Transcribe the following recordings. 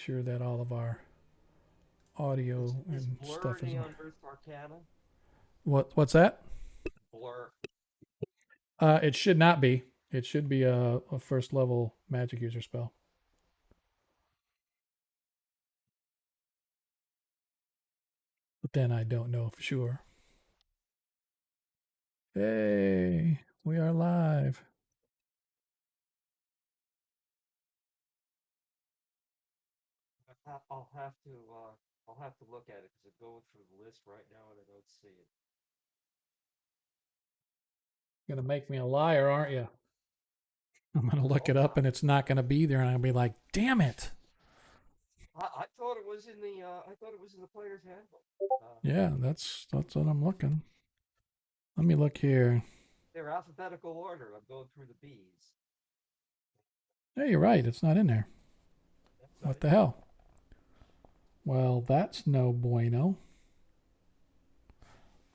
Sure that all of our audio Is and Blur stuff is. Neon Earth Arcana? What's that? Blur. It should not be. It should be a first level magic user spell. But then I don't know for sure. Hey, we are live. I'll have to look at it because I'm going through the list right now and I don't see it. You're gonna make me a liar, aren't you? I'm gonna look Hold it up on. and it's not gonna be there, and I'm gonna be like, damn it. I thought it was in the I thought it was in the player's handbook. Yeah, that's what I'm looking. Let me look here. They're alphabetical order. I'm going through the B's. Hey, you're right. It's not in there. That's not What in the there. hell? Well, that's no bueno.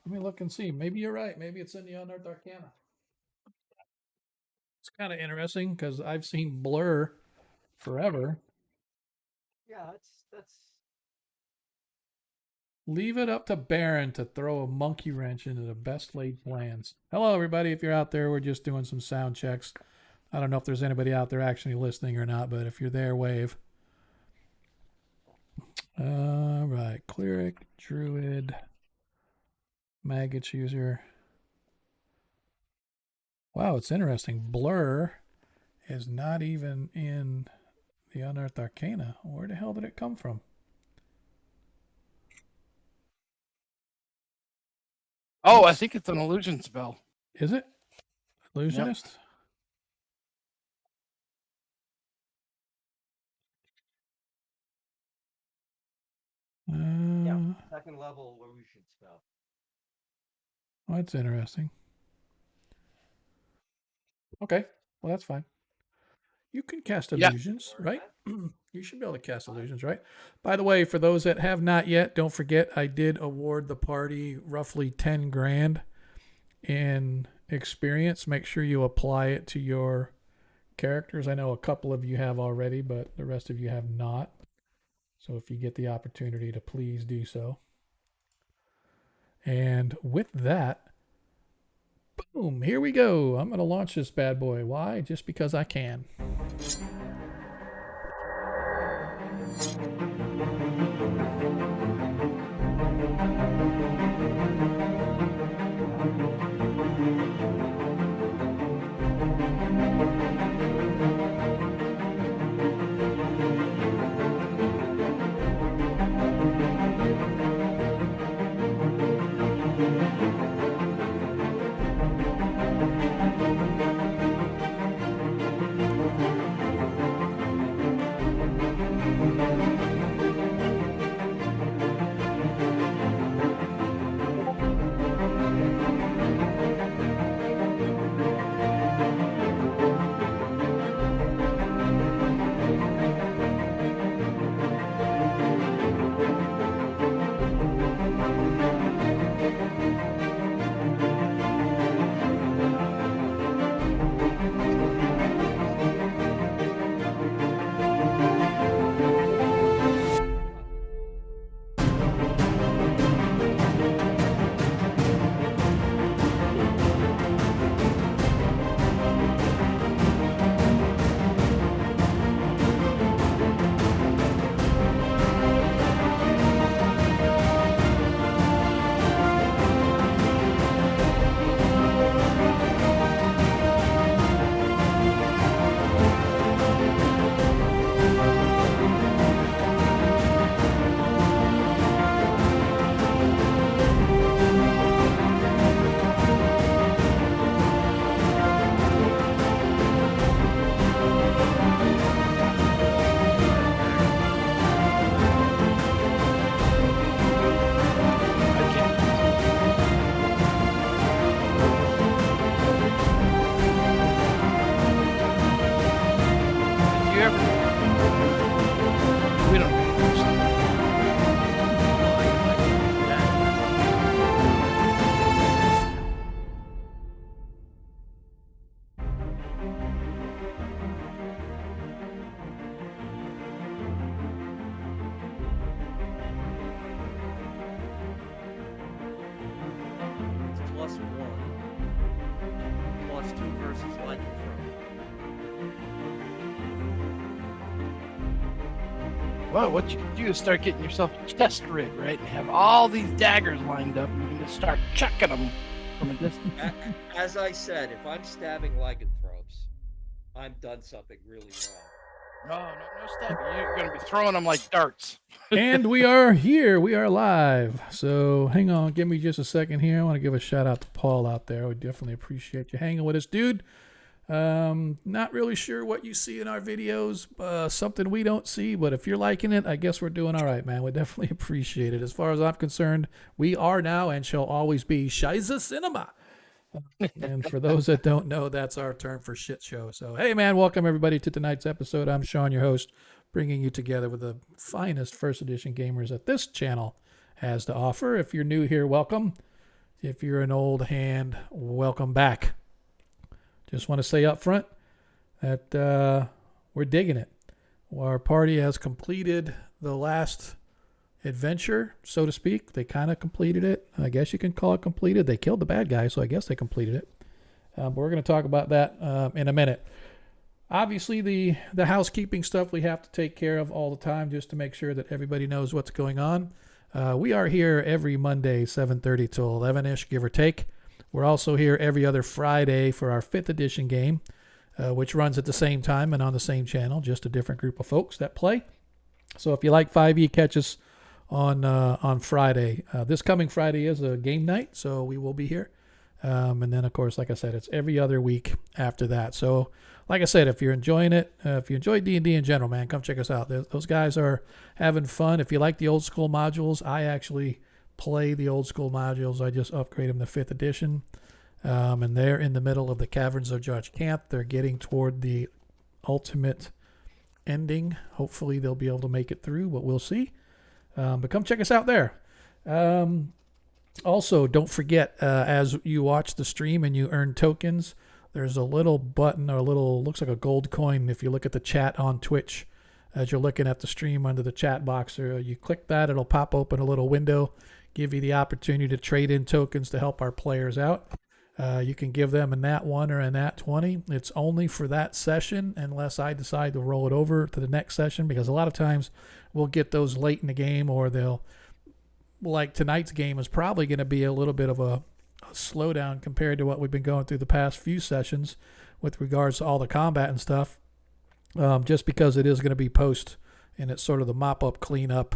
Let me look and see. Maybe you're right. Maybe it's in the Unearthed Arcana. It's kind of interesting because I've seen Blur forever. Yeah, that's Leave it up to Baron to throw a monkey wrench into the best laid plans. Hello, everybody. If you're out there, we're just doing some sound checks. I don't know if there's anybody out there actually listening or not, but if you're there, wave. All right. Cleric, Druid, Maggots user. Wow, it's interesting. Blur is not even in the Unearthed Arcana. Where the hell did it come from? Oh, I Let's, think it's an illusion spell. is it? Yep. Illusionist? yeah, Uh, second level illusion spell. well, that's interesting. Okay, well, that's fine. You can cast Yeah. illusions, Learn right? that. You should be able to cast I, illusions, right? By the way, for those that have not yet, don't forget I did award the party roughly 10 grand in experience. Make sure you apply it to your characters. I know a couple of you have already, but the rest of you have not. So if you get the opportunity to please do so. And with that, boom, here we go. I'm going to launch this bad boy. Why? Just because I can. versus lycanthrope. Well, what you can do is start getting yourself a test rig, right? And have all these daggers lined up, and you can just start chucking them from a distance. As I said, if I'm stabbing lycanthropes, I'm done something really wrong. No stabbing. You're going to be throwing them like darts. And we are here. We are live. So hang on. Give me just a second here. I want to give a shout out to Paul out there. We definitely appreciate you hanging with us, dude. Not really sure what you see in our videos. Something we don't see. But if you're liking it, I guess we're doing all right, man. We definitely appreciate it. As far as I'm concerned, we are now and shall always be Shiza Cinema. And for those that don't know, that's our term for shit show. So, hey, man, welcome everybody to tonight's episode. I'm Sean, your host, bringing you together with the finest first edition gamers that this channel has to offer. If you're new here, welcome. If you're an old hand, welcome back. Just want to say up front that we're digging it. Our party has completed the last adventure, so to speak. They kind of completed it. I guess you can call it completed. They killed the bad guy, so I guess they completed it. But we're going to talk about that in a minute. Obviously, the housekeeping stuff we have to take care of all the time just to make sure that everybody knows what's going on. We are here every Monday, 7:30 till 11-ish, give or take. We're also here every other Friday for our 5th edition game, which runs at the same time and on the same channel, just a different group of folks that play. So if you like 5e, catch us on Friday. This coming Friday is a game night, so we will be here. And then, of course, like I said, it's every other week after that. So, like I said, if you're enjoying it, if you enjoy D&D in general, man, come check us out. Those guys are having fun. If you like the old school modules, I actually play the old school modules. I just upgrade them to 5th edition. And they're in the middle of the Caverns of Judge Camp. They're getting toward the ultimate ending. Hopefully they'll be able to make it through, but we'll see. But come check us out there. Also, don't forget, as you watch the stream and you earn tokens, there's a little button or looks like a gold coin. If you look at the chat on Twitch, as you're looking at the stream under the chat box, or you click that, it'll pop open a little window, give you the opportunity to trade in tokens to help our players out. You can give them a nat 1 or a nat 20. It's only for that session unless I decide to roll it over to the next session, because a lot of times we'll get those late in the game, or they'll, like tonight's game is probably going to be a little bit of a slowdown compared to what we've been going through the past few sessions with regards to all the combat and stuff, just because it is going to be post, and it's sort of the mop-up, clean-up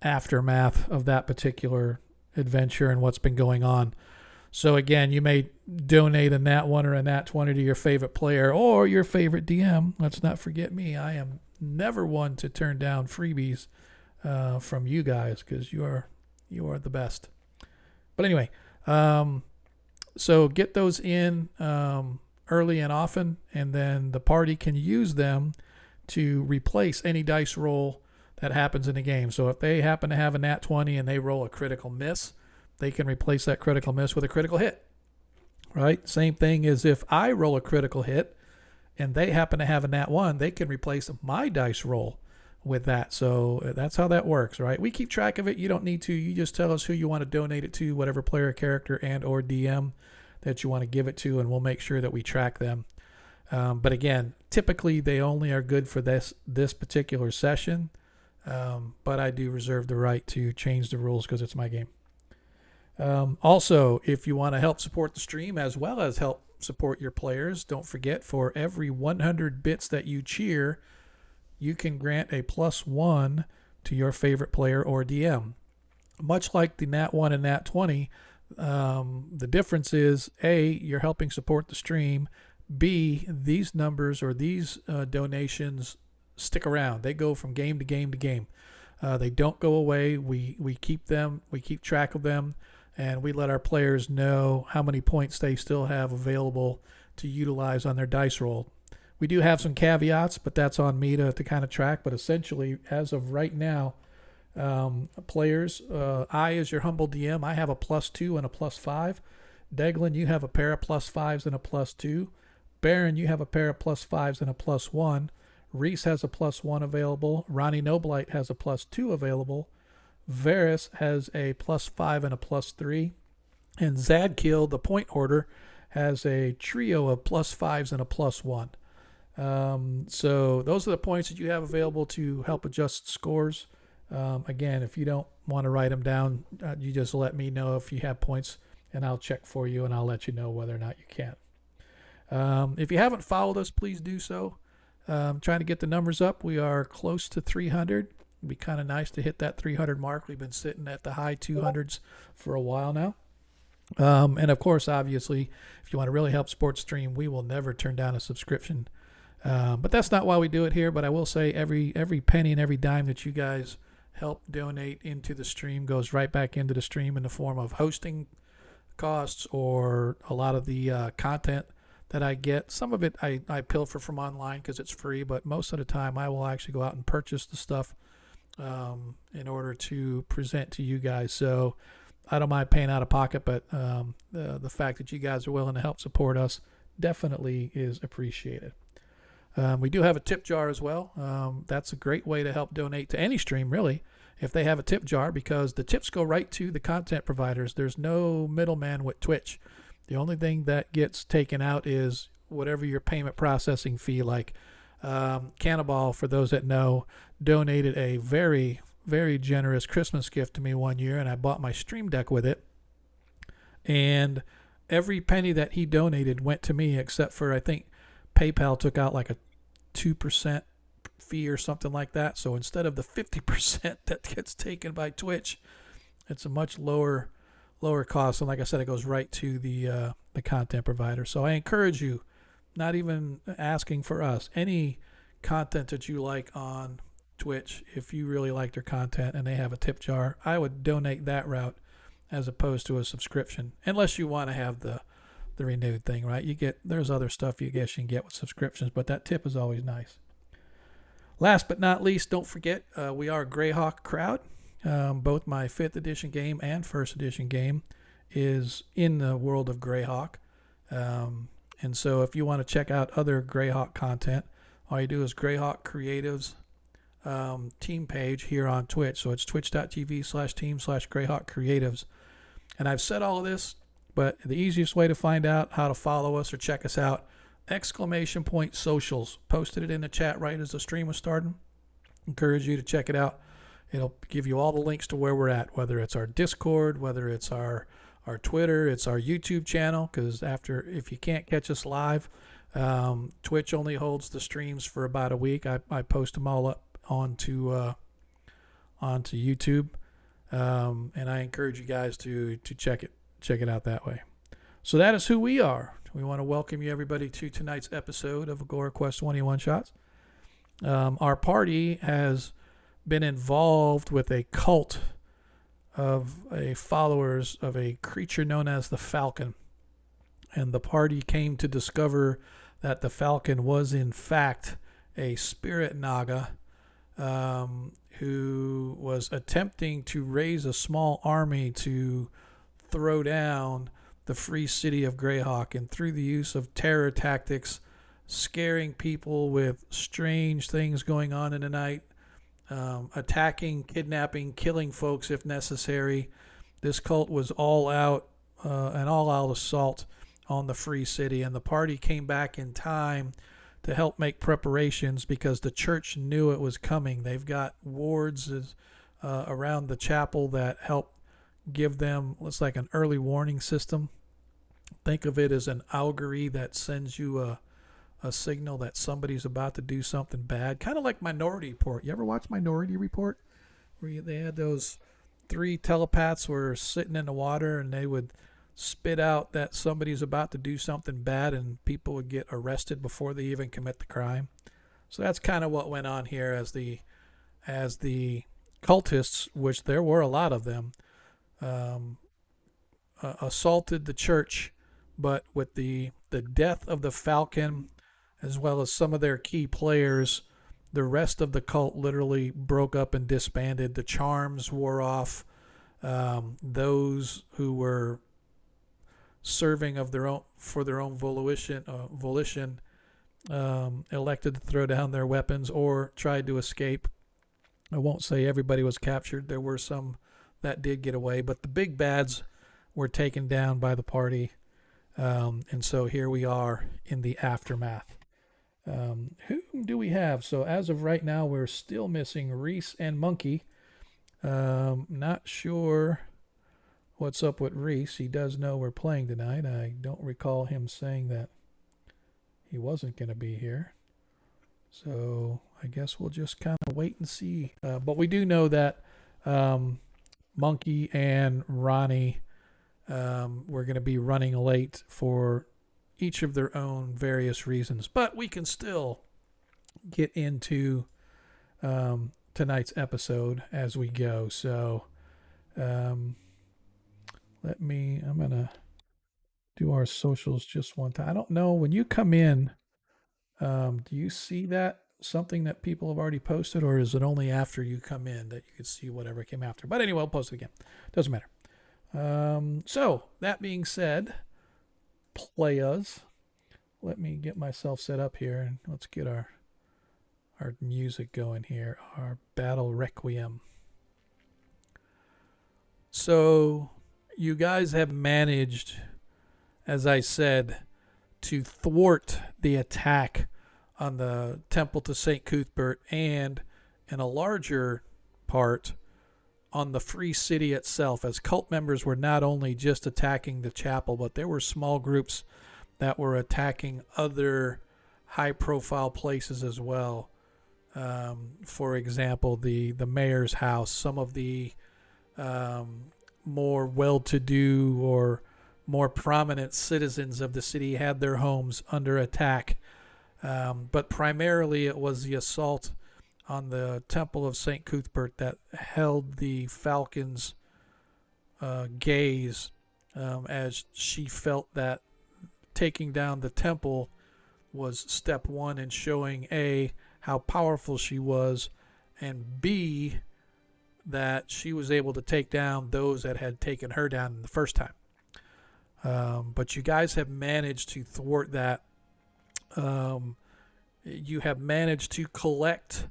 aftermath of that particular adventure and what's been going on. So again, you may donate a nat 1 or a nat 20 to your favorite player or your favorite DM. Let's not forget me. I am never one to turn down freebies from you guys, because you are the best. But anyway, so get those in early and often, and then the party can use them to replace any dice roll that happens in the game. So if they happen to have a nat 20 and they roll a critical miss, they can replace that critical miss with a critical hit, right? Same thing as if I roll a critical hit and they happen to have a nat 1, they can replace my dice roll with that. So that's how that works, right? We keep track of it. You don't need to. You just tell us who you want to donate it to, whatever player, character, and or DM that you want to give it to, and we'll make sure that we track them. But again, typically they only are good for this particular session, but I do reserve the right to change the rules because it's my game. Also, if you want to help support the stream as well as help support your players, don't forget, for every 100 bits that you cheer, you can grant a +1 to your favorite player or DM. Much like the nat 1 and nat 20, the difference is, A, you're helping support the stream. B, these numbers or these donations stick around. They go from game to game to game. They don't go away. We keep them. We keep track of them. And we let our players know how many points they still have available to utilize on their dice roll. We do have some caveats, but that's on me to kind of track. But essentially, as of right now, players, I, as your humble DM, I have a +2 and a +5. Deglin, you have a pair of +5s and a +2. Baron, you have a pair of +5s and a +1. Reese has a +1 available. Ronnie Noblight has a +2 available. Varys has a +5 and a +3. And Zadkill, the point hoarder, has a trio of +5s and a +1. So those are the points that you have available to help adjust scores. Again, if you don't want to write them down, you just let me know if you have points, and I'll check for you, and I'll let you know whether or not you can. If you haven't followed us, please do so. Trying to get the numbers up. We are close to 300. It'd be kind of nice to hit that 300 mark. We've been sitting at the high 200s for a while now. And of course, obviously, if you want to really help Sports Stream, we will never turn down a subscription. But that's not why we do it here. But I will say every penny and every dime that you guys help donate into the stream goes right back into the stream in the form of hosting costs or a lot of the content that I get. Some of it I pilfer from online because it's free, but most of the time I will actually go out and purchase the stuff in order to present to you guys. So I don't mind paying out of pocket, but the fact that you guys are willing to help support us definitely is appreciated. We do have a tip jar as well. That's a great way to help donate to any stream, really, if they have a tip jar, because the tips go right to the content providers. There's no middleman with Twitch. The only thing that gets taken out is whatever your payment processing fee. Like Cannibal, for those that know, donated a very, very generous Christmas gift to me one year, and I bought my Stream Deck with it. And every penny that he donated went to me, except for, I think, PayPal took out like a 2% fee or something like that. So instead of the 50% that gets taken by Twitch, it's a much lower cost. And like I said, it goes right to the content provider. So I encourage you, not even asking for us, any content that you like on Twitch, if you really like their content and they have a tip jar, I would donate that route as opposed to a subscription, unless you want to have the renewed thing, right? There's other stuff you guess you can get with subscriptions, but that tip is always nice. Last but not least, don't forget, we are Greyhawk Crowd. Both my 5th edition game and 1st edition game is in the world of Greyhawk. And so if you want to check out other Greyhawk content, all you do is Greyhawk Creatives team page here on Twitch. So it's twitch.tv/team/Greyhawk Creatives. And I've said all of this, but the easiest way to find out how to follow us or check us out, !socials. Posted it in the chat right as the stream was starting. Encourage you to check it out. It'll give you all the links to where we're at, whether it's our Discord, whether it's our Twitter, it's our YouTube channel, because if you can't catch us live, Twitch only holds the streams for about a week. I post them all up onto YouTube, and I encourage you guys to check it out that way. So that is who we are. We want to welcome you, everybody, to tonight's episode of Agora Quest 21 Shots. Our party has been involved with a cult of followers of a creature known as the Falcon. And the party came to discover that the Falcon was in fact a spirit Naga who was attempting to raise a small army to throw down the free city of Greyhawk, and through the use of terror tactics, scaring people with strange things going on in the night, attacking, kidnapping, killing folks if necessary. This cult was an all-out assault on the free city, and the party came back in time to help make preparations because the church knew it was coming. They've got wards around the chapel that help give them, it's like an early warning system. Think of it as an augury that sends you a signal that somebody's about to do something bad, kind of like Minority Report. You ever watch Minority Report, where they had those 3 telepaths were sitting in the water and they would spit out that somebody's about to do something bad and people would get arrested before they even commit the crime? So that's kind of what went on here as the cultists, which there were a lot of them, assaulted the church. But with the death of the Falcon, as well as some of their key players, the rest of the cult literally broke up and disbanded. The charms wore off. Those who were serving for their own volition elected to throw down their weapons or tried to escape. I won't say everybody was captured. There were some that did get away, but the big bads were taken down by the party. And so here we are in the aftermath. Who do we have? So as of right now, we're still missing Reese and Monkey. Not sure what's up with Reese. He does know we're playing tonight. I don't recall him saying that he wasn't going to be here. So I guess we'll just kind of wait and see. But we do know that Monkey and Ronnie were going to be running late for each of their own various reasons. But we can still get into tonight's episode as we go. So I'm going to do our socials just one time. I don't know, when you come in, do you see that something that people have already posted, or is it only after you come in that you can see whatever came after? But anyway, I'll post it again. Doesn't matter. So that being said, players, let me get myself set up here and let's get our music going here. Our battle requiem. So you guys have managed, as I said, to thwart the attack on the temple to St. Cuthbert, and in a larger part on the free city itself, as cult members were not only just attacking the chapel, but there were small groups that were attacking other high profile places as well. For example, the mayor's house, some of the more well-to-do or more prominent citizens of the city had their homes under attack. But primarily it was the assault on the Temple of St. Cuthbert that held the Falcon's gaze, as she felt that taking down the temple was step one in showing A, how powerful she was, and B, that she was able to take down those that had taken her down the first time. But you guys have managed to thwart that. You have managed to collect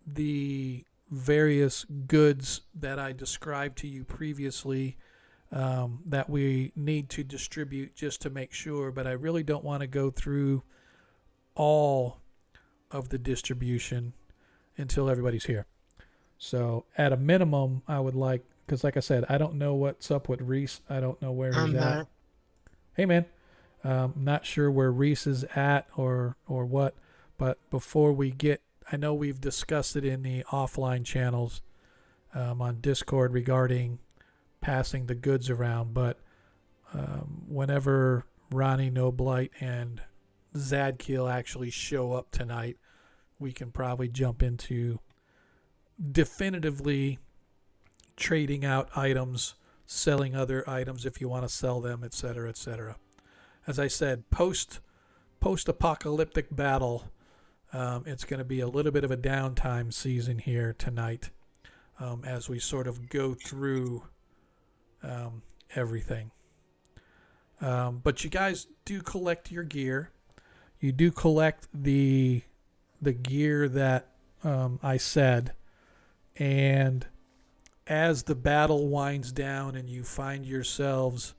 the various goods that I described to you previously, that we need to distribute just to make sure, but I really don't want to go through all of the distribution until everybody's here. So at a minimum, I would like, because like I said, I don't know what's up with Reese. I don't know where he's at. Hey, man. I'm not sure where Reese is at or what, but before we get, I know we've discussed it in the offline channels on Discord regarding passing the goods around, but whenever Ronnie Noblight and Zadkiel actually show up tonight, we can probably jump into definitively trading out items, selling other items if you want to sell them, etc., etc. As I said, post-apocalyptic battle, it's going to be a little bit of a downtime season here tonight, as we sort of go through everything. But you guys do collect your gear. You do collect the gear that I said, and as the battle winds down and you find yourselves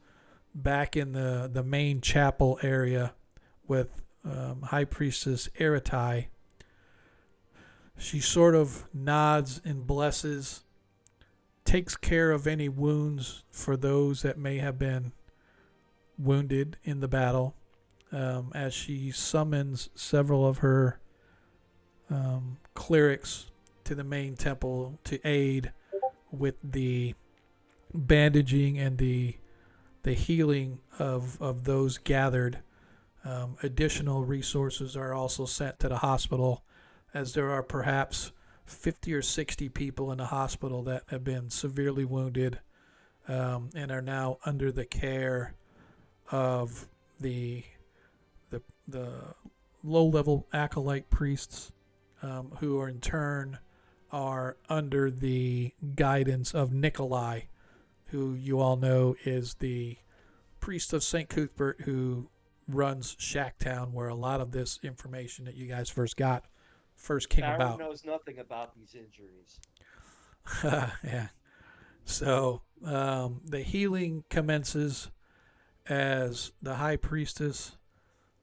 back in the main chapel area with High Priestess Eratai, she sort of nods and blesses, takes care of any wounds for those that may have been wounded in the battle, as she summons several of her clerics to the main temple to aid with the bandaging and the healing of those gathered. Additional resources are also sent to the hospital, as there are perhaps 50 or 60 people in the hospital that have been severely wounded, and are now under the care of the low-level acolyte priests, who are in turn are under the guidance of Nikolai, who you all know is the priest of St. Cuthbert who runs Shacktown, where a lot of this information that you guys first came Baron about. knows nothing about these injuries. Yeah. So the healing commences, as the high priestess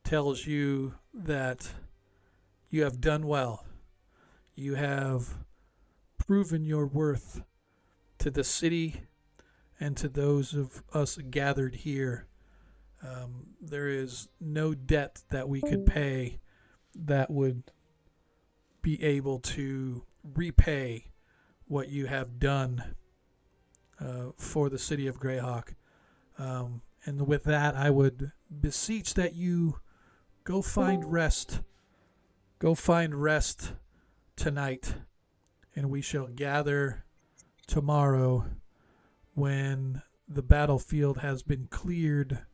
tells you that you have done well. You have proven your worth to the city and to those of us gathered here. There is no debt that we could pay that would be able to repay what you have done for the city of Greyhawk. And with that, I would beseech that you go find rest. Go find rest tonight, and we shall gather tomorrow when the battlefield has been cleared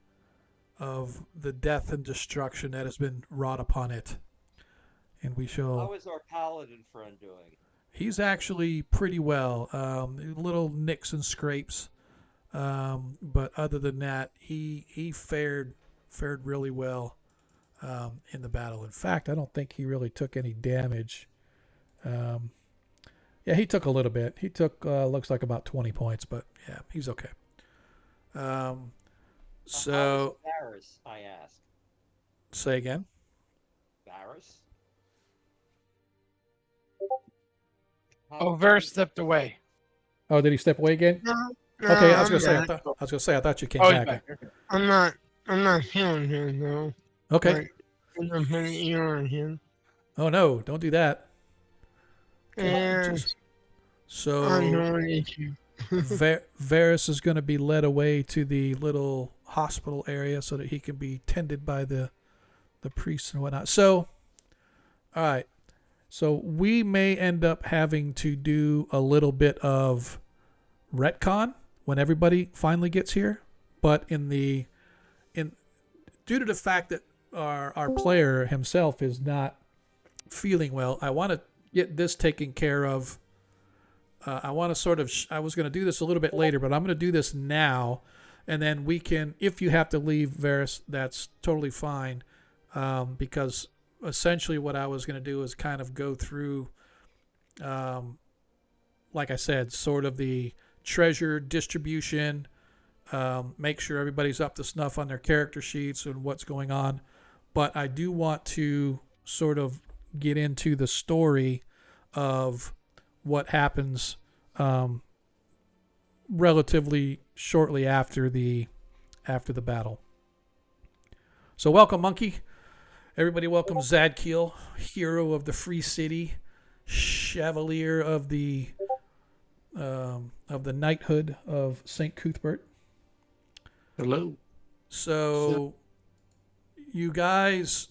of the death and destruction that has been wrought upon it. And we shall... How is our paladin friend doing? He's actually pretty well. Little nicks and scrapes. But other than that, he fared really well in the battle. In fact, I don't think he really took any damage. Yeah, he took a little bit. He took, looks like about 20 points, but yeah, he's okay. So... Varys, I asked. Say again? Varys? Oh, Varys stepped away. Oh, did he step away again? No, Okay, I was I'm gonna back. say, I thought you came Oh, he's back. back. Okay. I'm not feeling him though. Okay. Like, I'm putting ear on him. Oh no, don't do that. Yeah, So I know an issue. Varys is going to be led away to the little hospital area so that he can be tended by the priests and whatnot. So, all right. So we may end up having to do a little bit of retcon when everybody finally gets here, but due to the fact that our player himself is not feeling well, I want to get this taken care of. I want to sort of, I was going to do this a little bit later, but I'm going to do this now. And then we can, if you have to leave, Varys, that's totally fine. Because essentially what I was going to do is kind of go through, like I said, sort of the treasure distribution, make sure everybody's up to snuff on their character sheets and what's going on. But I do want to sort of get into the story of what happens relatively shortly after the battle. So welcome, Monkey. Everybody welcome Zadkiel, hero of the Free City, Chevalier of the Knighthood of St. Cuthbert. Hello. So you guys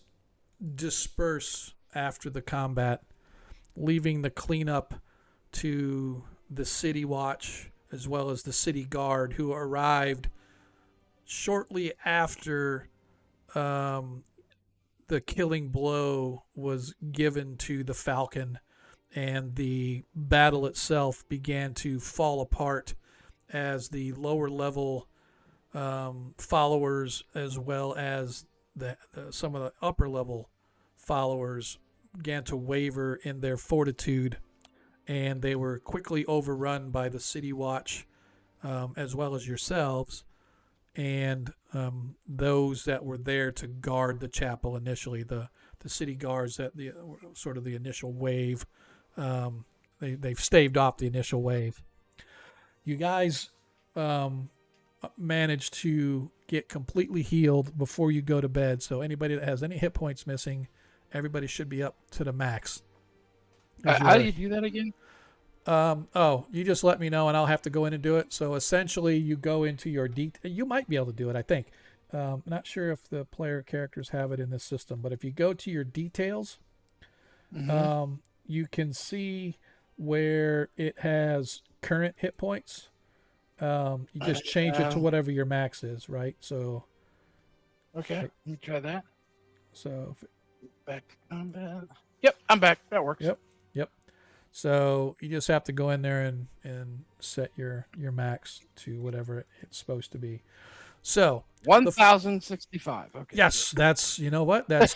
disperse after the combat, leaving the cleanup to the City Watch as well as the City Guard, who arrived shortly after the killing blow was given to the Falcon, and the battle itself began to fall apart as the lower level followers as well as some of the upper level followers began to waver in their fortitude, and they were quickly overrun by the City Watch as well as yourselves and those that were there to guard the chapel initially, the city guards that the sort of the initial wave. They've staved off the initial wave. You guys managed to get completely healed before you go to bed, so anybody that has any hit points missing, everybody should be up to the max. How do you do that again? You just let me know and I'll have to go in and do it. So essentially you go into your you might be able to do it, I think. Not sure if the player characters have it in this system, but if you go to your details, you can see where it has current hit points. You just change it to whatever your max is, right? So okay, let me try that. So Back to combat. Yep, I'm back. That works. Yep. So you just have to go in there and set your max to whatever it's supposed to be. So 1065. Okay. yes, that's, you know what? That's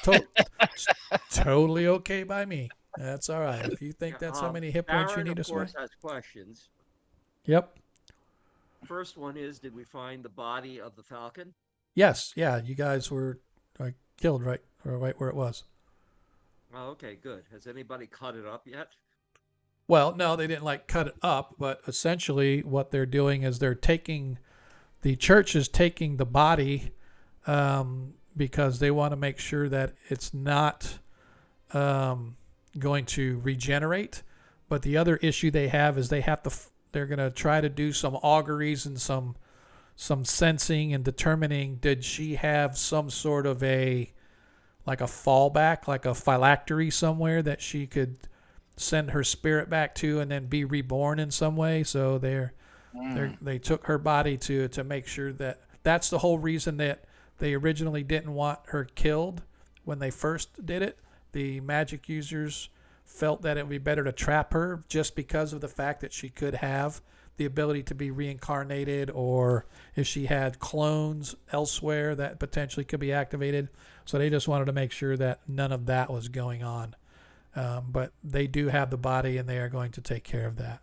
totally okay by me. That's all right. If you think that's how many hit points you need to Of course, spend. has questions. Yep. First one is, did we find the body of the Falcon? Yes, yeah, you guys were killed right where it was. Oh, okay, good. Has anybody cut it up yet? Well, no, they didn't like cut it up, but essentially what they're doing is the church is taking the body because they want to make sure that it's not going to regenerate. But the other issue they have is they're going to try to do some auguries and some sensing and determining, did she have some sort of a fallback, like a phylactery somewhere that she could send her spirit back to and then be reborn in some way. So they took her body to make sure that's the whole reason that they originally didn't want her killed when they first did it. The magic users felt that it would be better to trap her just because of the fact that she could have the ability to be reincarnated, or if she had clones elsewhere that potentially could be activated. So they just wanted to make sure that none of that was going on. But they do have the body, and they are going to take care of that.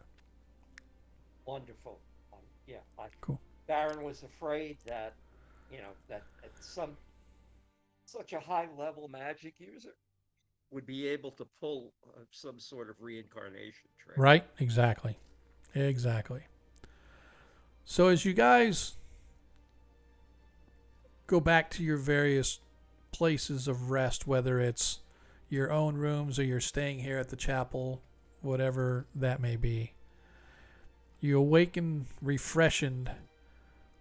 Wonderful. Yeah. Cool. Baron was afraid that, that such a high-level magic user would be able to pull some sort of reincarnation trick. Right? Exactly. So as you guys go back to your various places of rest, whether it's your own rooms or you're staying here at the chapel, whatever that may be, you awaken refreshed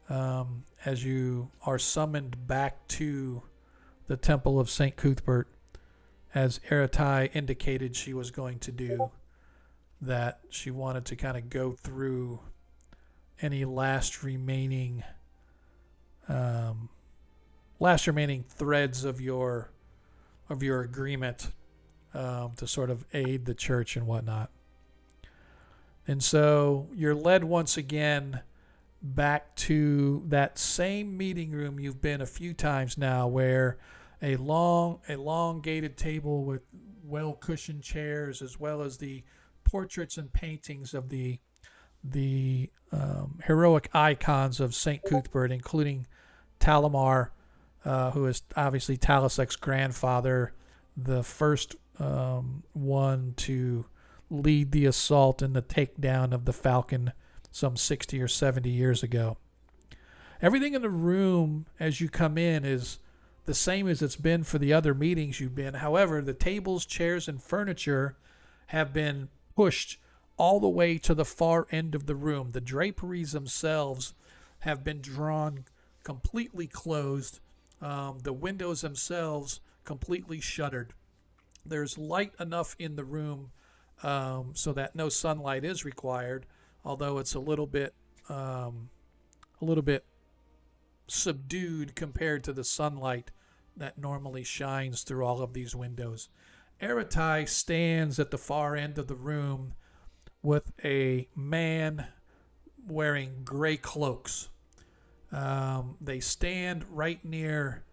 as you are summoned back to the Temple of St. Cuthbert, as Eratai indicated she was going to do, that she wanted to kind of go through any last remaining threads of your agreement to sort of aid the church and whatnot. And so you're led once again back to that same meeting room you've been a few times now, where a elongated table with well-cushioned chairs, as well as the portraits and paintings of the heroic icons of St. Cuthbert, including Talamar, who is obviously Talisek's grandfather, the first one to lead the assault and the takedown of the Falcon some 60 or 70 years ago. Everything in the room as you come in is the same as it's been for the other meetings you've been. However, the tables, chairs, and furniture have been pushed all the way to the far end of the room. The draperies themselves have been drawn completely closed. The windows themselves completely shuttered. There's light enough in the room so that no sunlight is required, although it's a little bit subdued compared to the sunlight that normally shines through all of these windows. Eratai stands at the far end of the room with a man wearing gray cloaks. They stand right near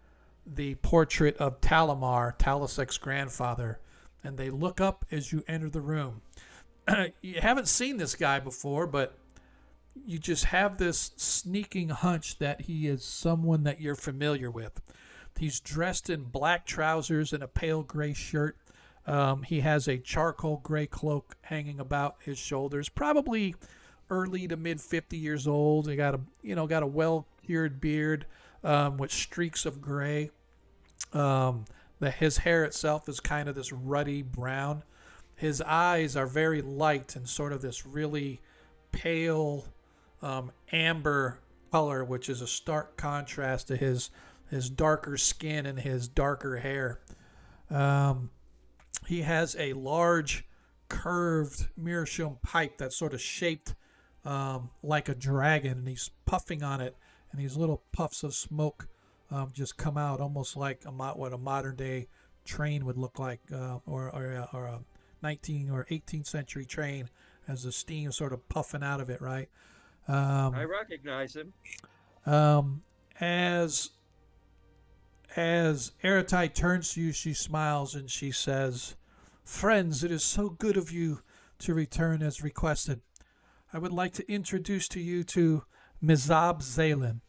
the portrait of Talamar, Talisek's grandfather, and they look up as you enter the room. You haven't seen this guy before, but you just have this sneaking hunch that he is someone that you're familiar with. He's dressed in black trousers and a pale gray shirt. He has a charcoal gray cloak hanging about his shoulders, probably early to mid 50 years old. He got a well-cured beard with streaks of gray. His hair itself is kind of this ruddy brown. His eyes are very light and sort of this really pale amber color, which is a stark contrast to his darker skin and his darker hair. He has a large curved meerschaum pipe that's sort of shaped like a dragon, and he's puffing on it, and these little puffs of smoke just come out almost like what a modern day train would look like, or a 19th or 18th century train, as the steam sort of puffing out of it, right? I recognize him. As Eratai turns to you, she smiles and she says, "Friends, it is so good of you to return as requested. I would like to introduce to you to Mizab Zalen.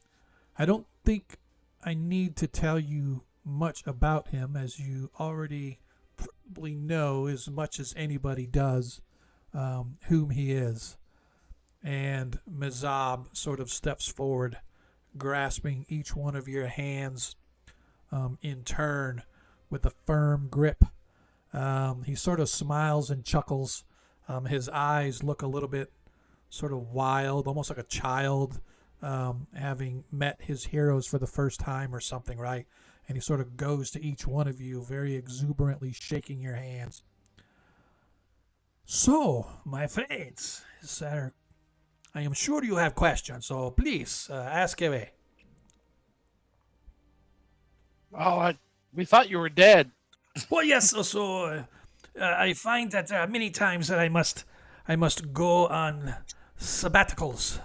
I don't think I need to tell you much about him, as you already probably know as much as anybody does whom he is. And Mazab sort of steps forward, grasping each one of your hands in turn with a firm grip. He sort of smiles and chuckles. His eyes look a little bit sort of wild, almost like a child having met his heroes for the first time or something, right? And he sort of goes to each one of you, very exuberantly shaking your hands. So, my friends, sir, I am sure you have questions, so please ask away. Oh, we thought you were dead. Well, yes. So I find that there are many times that I must go on sabbaticals,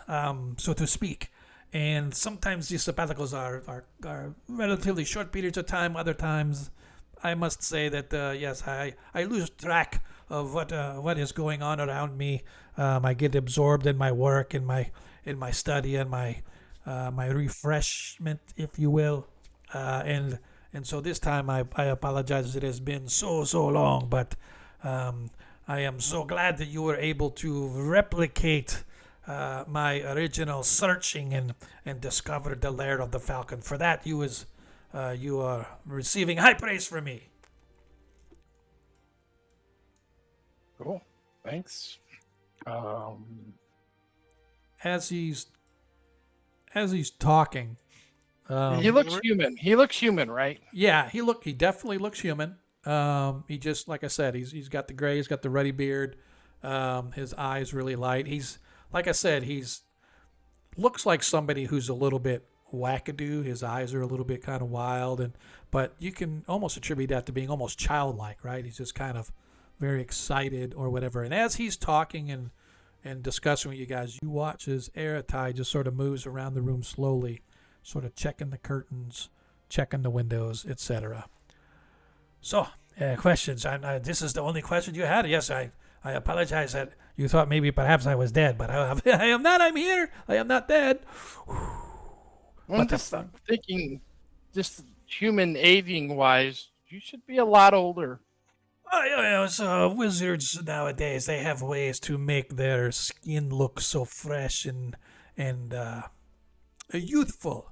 so to speak, and sometimes these sabbaticals are relatively short periods of time. Other times, I must say that yes, I lose track of what is going on around me. I get absorbed in my work, in my study, and my refreshment, if you will, and so this time I apologize. It has been so long, but I am so glad that you were able to replicate my original searching and discover the lair of the Falcon. For that, you are receiving high praise from me. Cool. Thanks. As he's talking, He looks human. He looks human, right? yeah, he definitely looks human. He just, like I said, he's got the gray, he's got the ruddy beard. His eyes really light. He's, like I said, he's looks like somebody who's a little bit wackadoo. His eyes are a little bit kind of wild, but you can almost attribute that to being almost childlike, right? He's just kind of very excited or whatever. And as he's talking and discussing with you guys, you watch as Aratai just sort of moves around the room slowly, sort of checking the curtains, checking the windows, etc. So, questions. This is the only question you had? Yes, I apologize that you thought maybe perhaps I was dead, but I am not. I'm here. I am not dead. I'm just thinking, just human aging wise, you should be a lot older. So wizards nowadays, they have ways to make their skin look so fresh and youthful,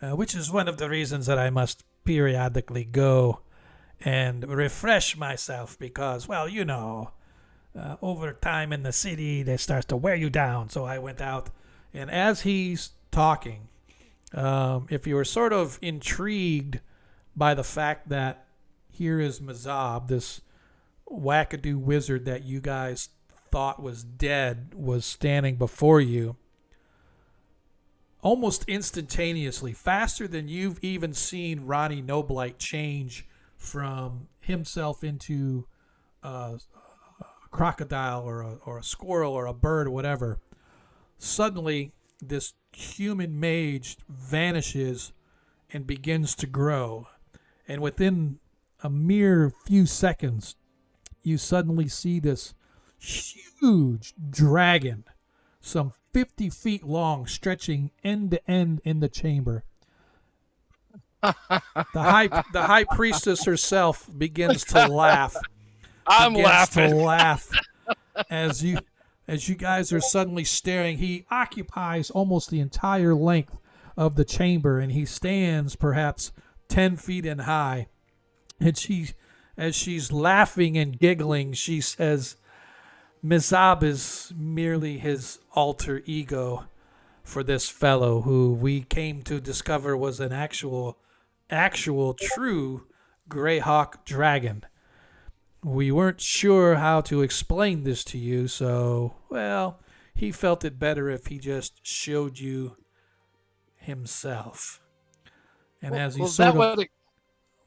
which is one of the reasons that I must periodically go and refresh myself because, well, you know, over time in the city, they start to wear you down. So I went out, and as he's talking, if you were sort of intrigued by the fact that here is Mazab, this wackadoo wizard that you guys thought was dead, was standing before you, almost instantaneously, faster than you've even seen Ronnie Noblight change from himself into a crocodile or a squirrel or a bird or whatever. Suddenly, this human mage vanishes and begins to grow. And within a mere few seconds, you suddenly see this huge dragon, some 50 feet long, stretching end to end in the chamber. The high priestess herself begins to laugh. I'm Begins to laughing. laugh as you guys are suddenly staring. He occupies almost the entire length of the chamber, and he stands perhaps 10 feet in high. And as she's laughing and giggling, she says, Mizab is merely his alter ego for this fellow who we came to discover was an actual true Greyhawk dragon. We weren't sure how to explain this to you, so, well, he felt it better if he just showed you himself. And as he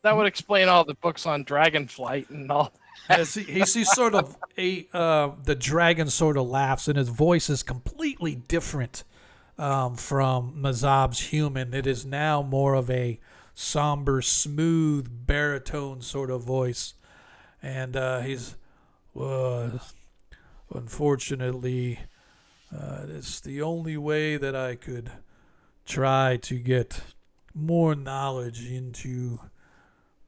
that would explain all the books on Dragonflight and all. As he's sort of the dragon sort of laughs, and his voice is completely different from Mazab's human. It is now more of a somber, smooth, baritone sort of voice. And unfortunately, it's the only way that I could try to get more knowledge into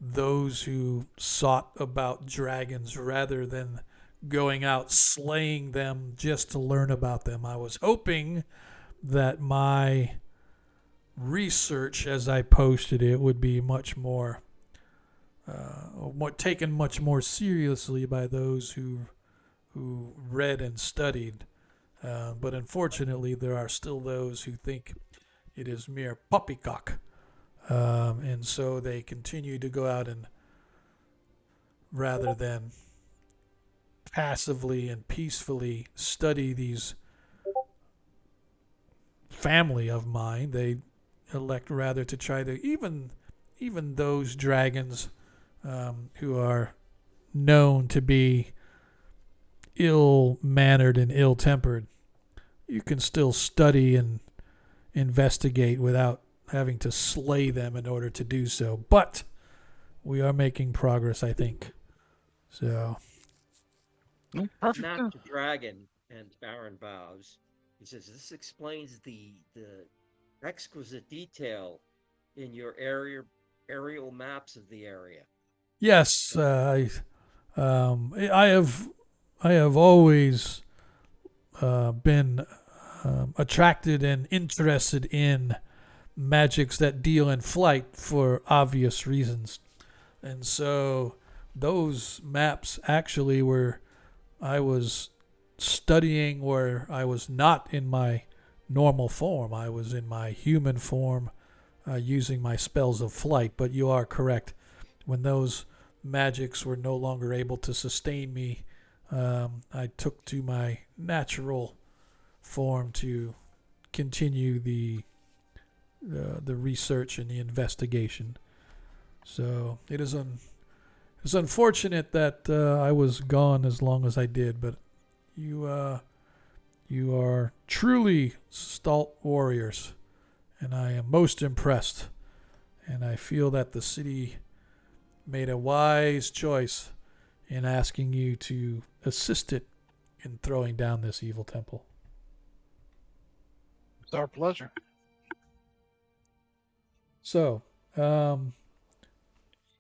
those who sought about dragons rather than going out slaying them just to learn about them. I was hoping that my research, as I posted it, would be much more taken much more seriously by those who read and studied. But unfortunately, there are still those who think it is mere poppycock. And so they continue to go out and, rather than passively and peacefully study these family of mine, they elect rather to try to even those dragons who are known to be ill-mannered and ill-tempered. You can still study and investigate without having to slay them in order to do so. But we are making progress, I think. So, Perfect. Not the dragon and Baron bows. He says, "This explains the exquisite detail in your aerial maps of the area." yes, I have always been attracted and interested in magics that deal in flight for obvious reasons. And so those maps actually were, I was studying where I was not in my normal form. I was in my human form using my spells of flight. But you are correct. When those magics were no longer able to sustain me, I took to my natural form to continue the research and the investigation. So it is it's unfortunate that I was gone as long as I did, but you are truly stalwart warriors, and I am most impressed. And I feel that the city made a wise choice in asking you to assist it in throwing down this evil temple. It's our pleasure. So,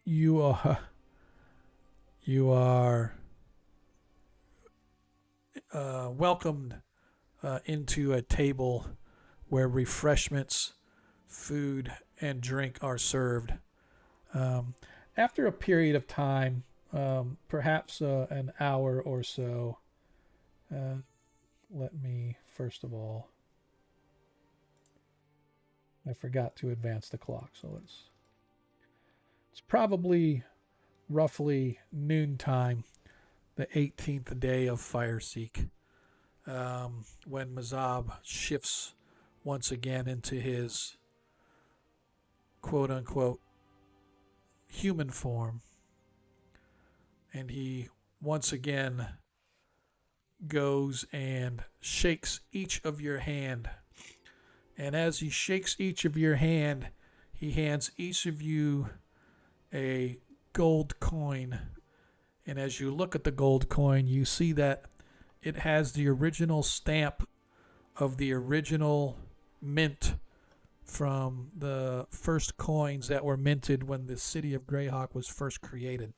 you are welcomed into a table where refreshments, food, and drink are served. After a period of time, perhaps an hour or so, let me first of all, I forgot to advance the clock, so it's probably roughly noontime, the 18th day of Fireseek, when Mazab shifts once again into his quote-unquote human form, and he once again goes and shakes each of your hand. And as he shakes each of your hand, he hands each of you a gold coin. And as you look at the gold coin, you see that it has the original stamp of the original mint from the first coins that were minted when the City of Greyhawk was first created.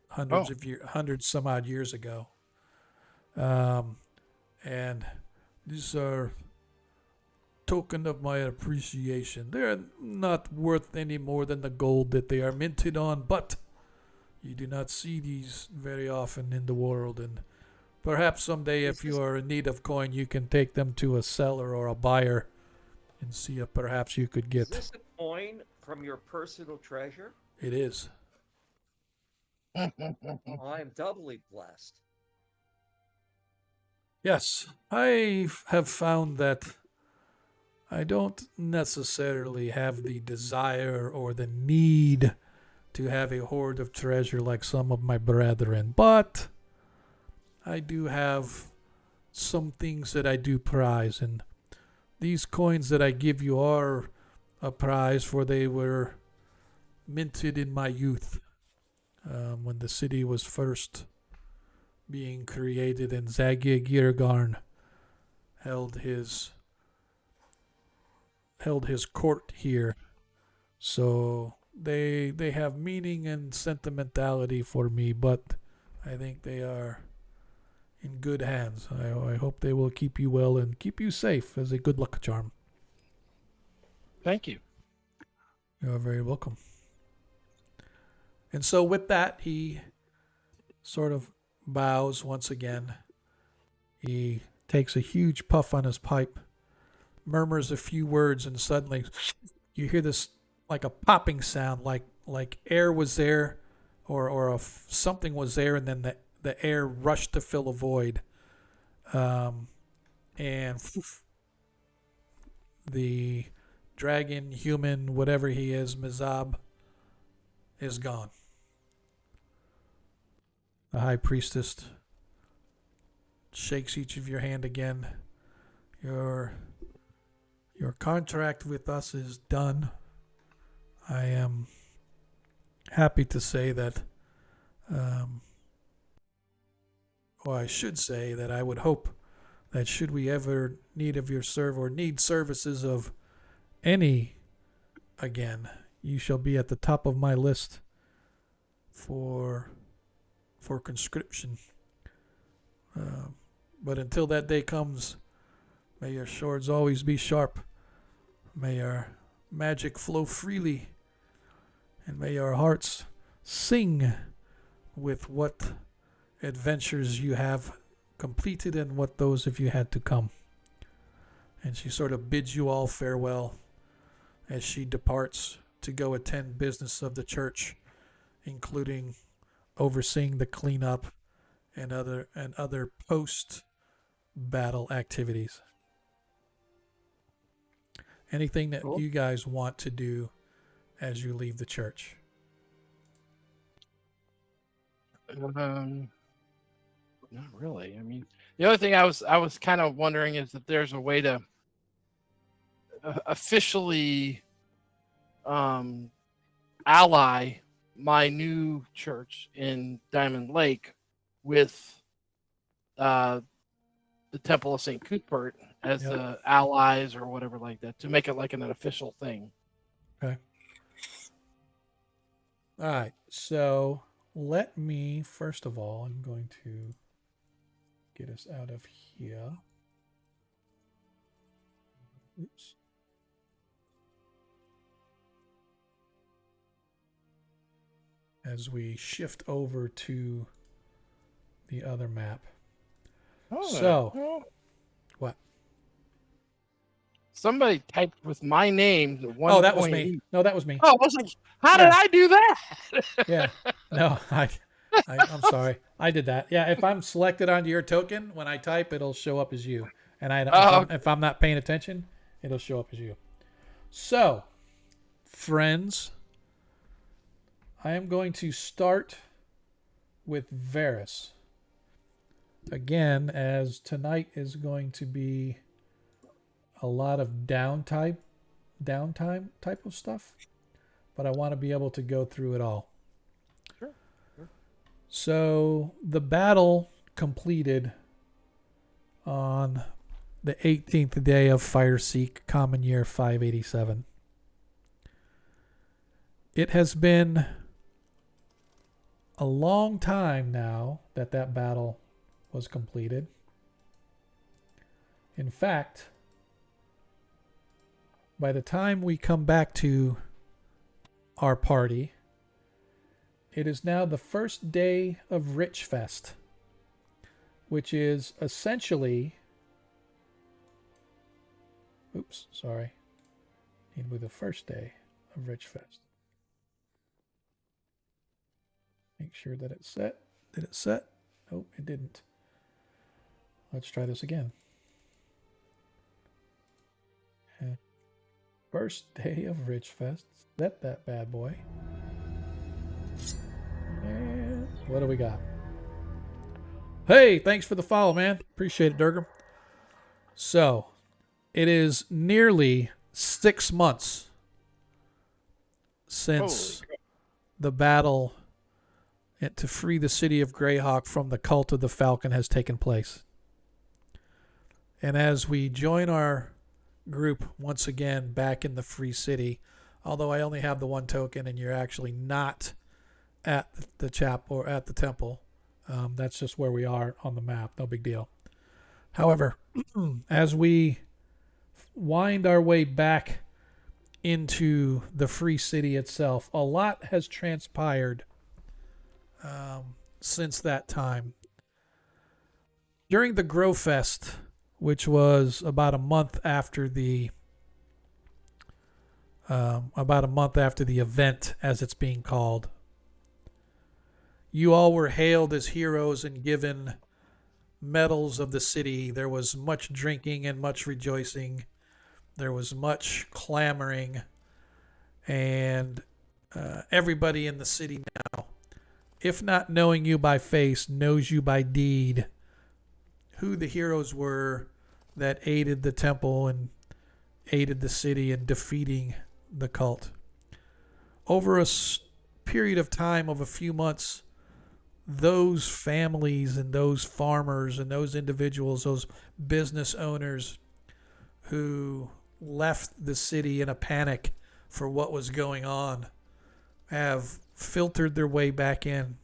Hundreds some odd years ago. And these are token of my appreciation. They're not worth any more than the gold that they are minted on, but you do not see these very often in the world, and perhaps someday if you are in need of coin, you can take them to a seller or a buyer and see if perhaps you could get. Is this a coin from your personal treasure? It is. I am doubly blessed. Yes, I have found that I don't necessarily have the desire or the need to have a hoard of treasure like some of my brethren, but I do have some things that I do prize, and these coins that I give you are a prize, for they were minted in my youth, when the city was first being created and Zagia Girgarn held his held his court here. So they have meaning and sentimentality for me, but I think they are in good hands. I hope they will keep you well and keep you safe as a good luck charm. Thank you. You're very welcome. And so with that, he sort of bows once again. He takes a huge puff on his pipe, murmurs a few words, and suddenly you hear this like a popping sound, like air was there, or something was there, and then the air rushed to fill a void, and the dragon, human, whatever he is, Mizab, is gone. The high priestess shakes each of your hand again. Your contract with us is done. I am happy to say that, or I should say that I would hope that should we ever need of your need services of any again, you shall be at the top of my list for conscription. But until that day comes, may your swords always be sharp. May your magic flow freely. And may your hearts sing with what adventures you have completed and what those of you had to come. And she sort of bids you all farewell as she departs to go attend business of the church, including overseeing the cleanup and other post-battle activities. Anything that you guys want to do as you leave the church? Not really. I mean, the other thing I was kind of wondering is that there's a way to officially ally my new church in Diamond Lake with the Temple of St. Cuthbert as the allies or whatever like that, to make it like an official thing. Okay. All right. So let me, first of all, I'm going to get us out of here. Oops. As we shift over to the other map. What? Somebody typed with my name. Oh, that was me. No, that was me. Oh, I was like, how did I do that? Yeah. No, I'm sorry. I did that. Yeah, if I'm selected onto your token, when I type, it'll show up as you. And if I'm not paying attention, it'll show up as you. So, friends, I am going to start with Varys. Again, as tonight is going to be a lot of downtime type of stuff, but I want to be able to go through it all. Sure. So the battle completed on the 18th day of Fireseek, common year 587. It has been a long time now that battle was completed. In fact, by the time we come back to our party, it is now the first day of Richfest, which is essentially... Oops, sorry. It will be the first day of Richfest. Make sure that it's set. Did it set? Nope, it didn't. Let's try this again. First day of Richfest. Set that bad boy. And what do we got? Hey, thanks for the follow, man. Appreciate it, Durgam. So, it is nearly 6 months since the battle to free the city of Greyhawk from the cult of the Falcon has taken place. And as we join our group once again back in the Free City. Although I only have the one token, and you're actually not at the chapel or at the temple. That's just where we are on the map. No big deal. However, as we wind our way back into the Free City itself, a lot has transpired since that time. During the Grow Fest, which was about a month after the event, as it's being called, you all were hailed as heroes and given medals of the city. There was much drinking and much rejoicing. There was much clamoring, and everybody in the city now, if not knowing you by face, knows you by deed, who the heroes were that aided the temple and aided the city in defeating the cult. Over a period of time of a few months, those families and those farmers and those individuals, those business owners who left the city in a panic for what was going on, have filtered their way back in.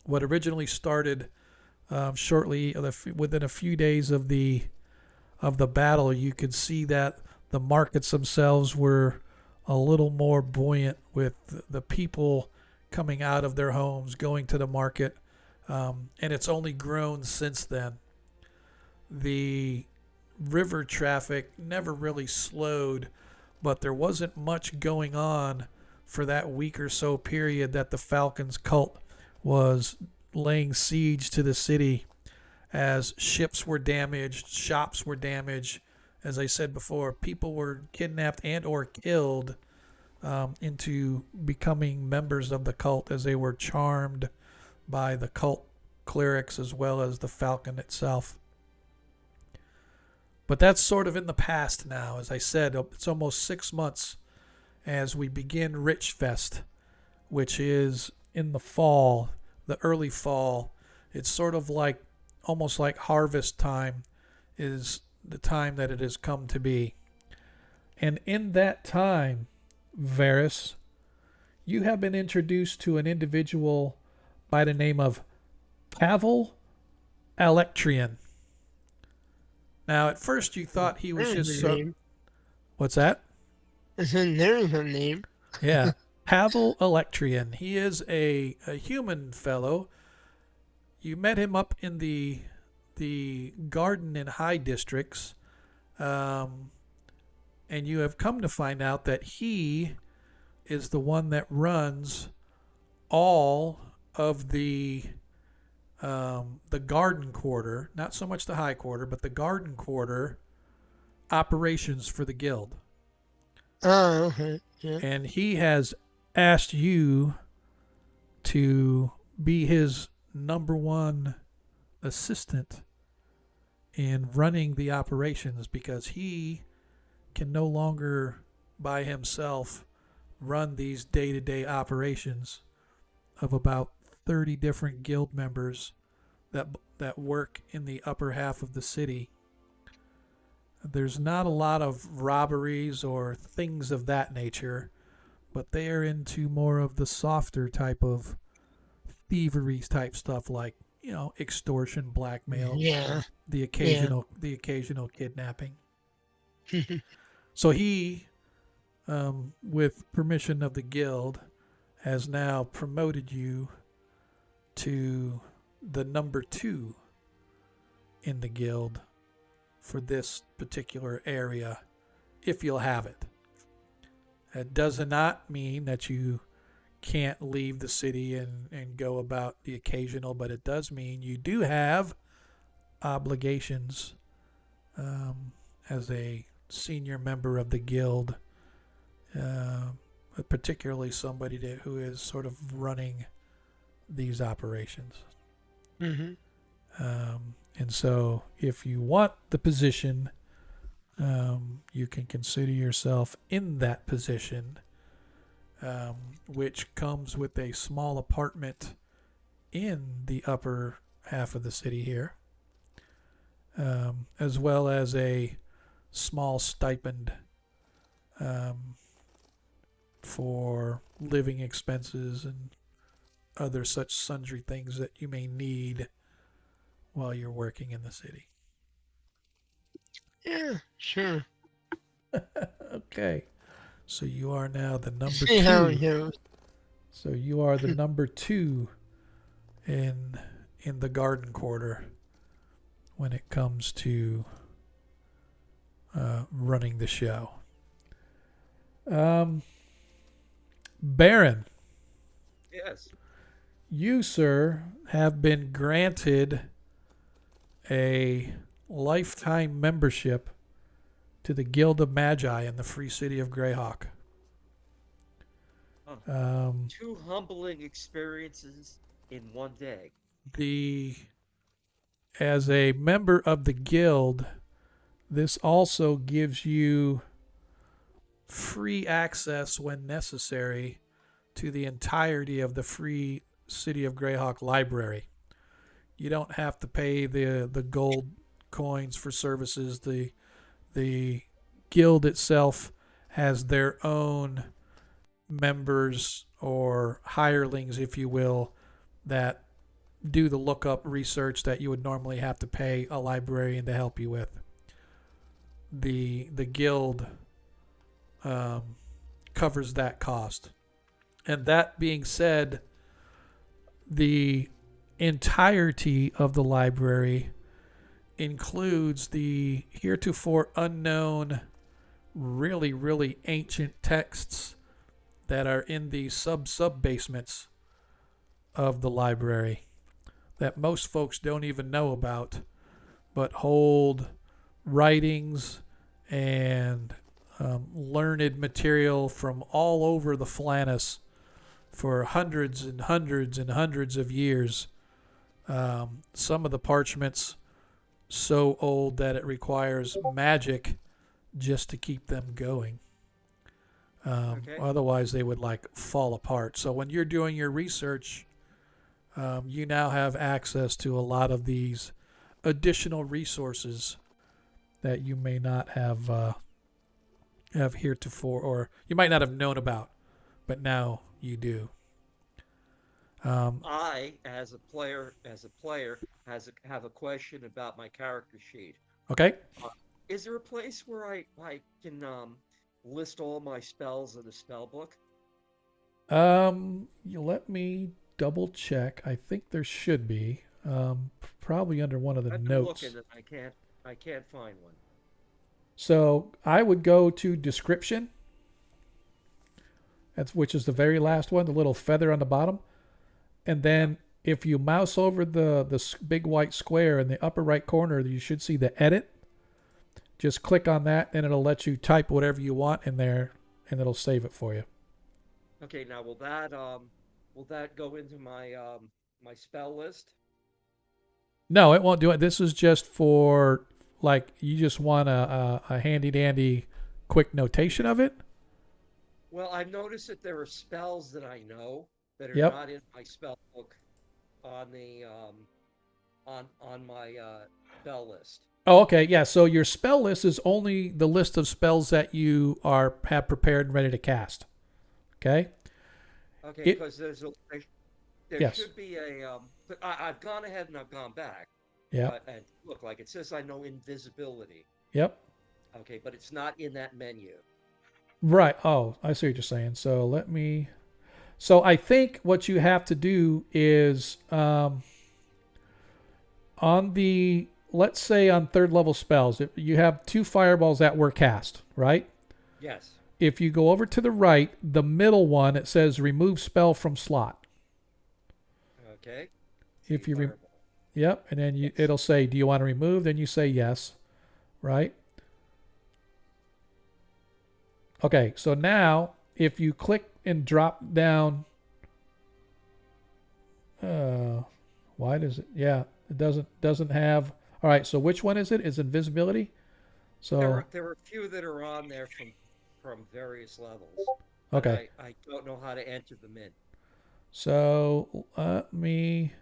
What originally started shortly within a few days of the battle, you could see that the markets themselves were a little more buoyant, with the people coming out of their homes, going to the market, and it's only grown since then. The river traffic never really slowed, but there wasn't much going on for that week or so period that the Falcon's cult was laying siege to the city, as ships were damaged, shops were damaged. As I said before, people were kidnapped and or killed into becoming members of the cult, as they were charmed by the cult clerics as well as the Falcon itself. But that's sort of in the past now. As I said, it's almost 6 months as we begin Rich Fest, which is in the fall, the early fall. It's sort of like, almost like harvest time is the time that it has come to be. And in that time, Varys, you have been introduced to an individual by the name of Pavel Electrian. Now, at first you thought he was There's just a name. What's that? I said there's a name. Yeah. Pavel Electrian. He is a human fellow. You met him up in the Garden and High districts, and you have come to find out that he is the one that runs all of the Garden Quarter, not so much the High Quarter, but the Garden Quarter operations for the guild. Oh, okay. Yeah. And he has asked you to be his number one assistant in running the operations, because he can no longer by himself run these day-to-day operations of about 30 different guild members that work in the upper half of the city. There's not a lot of robberies or things of that nature, but they are into more of the softer type of thievery type stuff, like, extortion, blackmail, Yeah. the occasional kidnapping. So he, with permission of the guild, has now promoted you to the number 2 in the guild for this particular area, if you'll have it. That does not mean that you can't leave the city and go about the occasional, but it does mean you do have obligations as a senior member of the guild, particularly somebody who is sort of running these operations. Mm-hmm. And so if you want the position, you can consider yourself in that position, which comes with a small apartment in the upper half of the city here, as well as a small stipend for living expenses and other such sundry things that you may need while you're working in the city. Yeah, sure. Okay. So you are now the number See how it 2. goes. So you are the number 2 in the garden quarter when it comes to running the show. Baron, Yes. you, sir, have been granted a lifetime membership to the Guild of Magi in the Free City of Greyhawk. Huh. 2 humbling experiences in one day. As a member of the guild, this also gives you free access when necessary to the entirety of the Free City of Greyhawk library. You don't have to pay the gold coins for services. The guild itself has their own members or hirelings, if you will, that do the lookup research that you would normally have to pay a librarian to help you with. The guild covers that cost. And that being said, the entirety of the library includes the heretofore unknown, really, really ancient texts that are in the sub-basements of the library that most folks don't even know about, but hold writings and learned material from all over the Flannis for hundreds and hundreds and hundreds of years. Some of the parchments so old that it requires magic just to keep them going. Okay. Otherwise, they would fall apart. So when you're doing your research, you now have access to a lot of these additional resources that you may not have heretofore, or you might not have known about, but now you do. I, as a player, have a question about my character sheet. Okay. Is there a place where I can list all my spells in a spell book? You let me double check. I think there should be. Probably under one of the I've been notes. looking and I can't find one. So I would go to description. Which is the very last one, the little feather on the bottom. And then if you mouse over the big white square in the upper right corner, you should see the edit. Just click on that, and it'll let you type whatever you want in there, and it'll save it for you. Okay, now will that go into my my spell list? No, it won't do it. This is just for you just want a handy dandy quick notation of it. Well, I've noticed that there are spells that I know that are Yep. not in my spell book on the on my spell list. Oh, okay. Yeah. So your spell list is only the list of spells that you have prepared and ready to cast. Okay. Okay, It- because there Yes. should be a but I've gone ahead and I've gone back. Yeah. And look, like it says I know invisibility. Yep. Okay, but it's not in that menu. Right. Oh, I see what you're saying. So I think what you have to do is let's say on third level spells, if you have 2 fireballs that were cast, right? Yes. If you go over to the right, the middle one, it says remove spell from slot. Okay. If you Fireball. Yep, and then it'll say, do you want to remove? Then you say yes, right? Okay, so now if you click and drop down, why does it? Yeah, it doesn't have. All right, so which one is it? Is invisibility? So There are a few that are on there from various levels. But okay, I don't know how to enter them in. so let me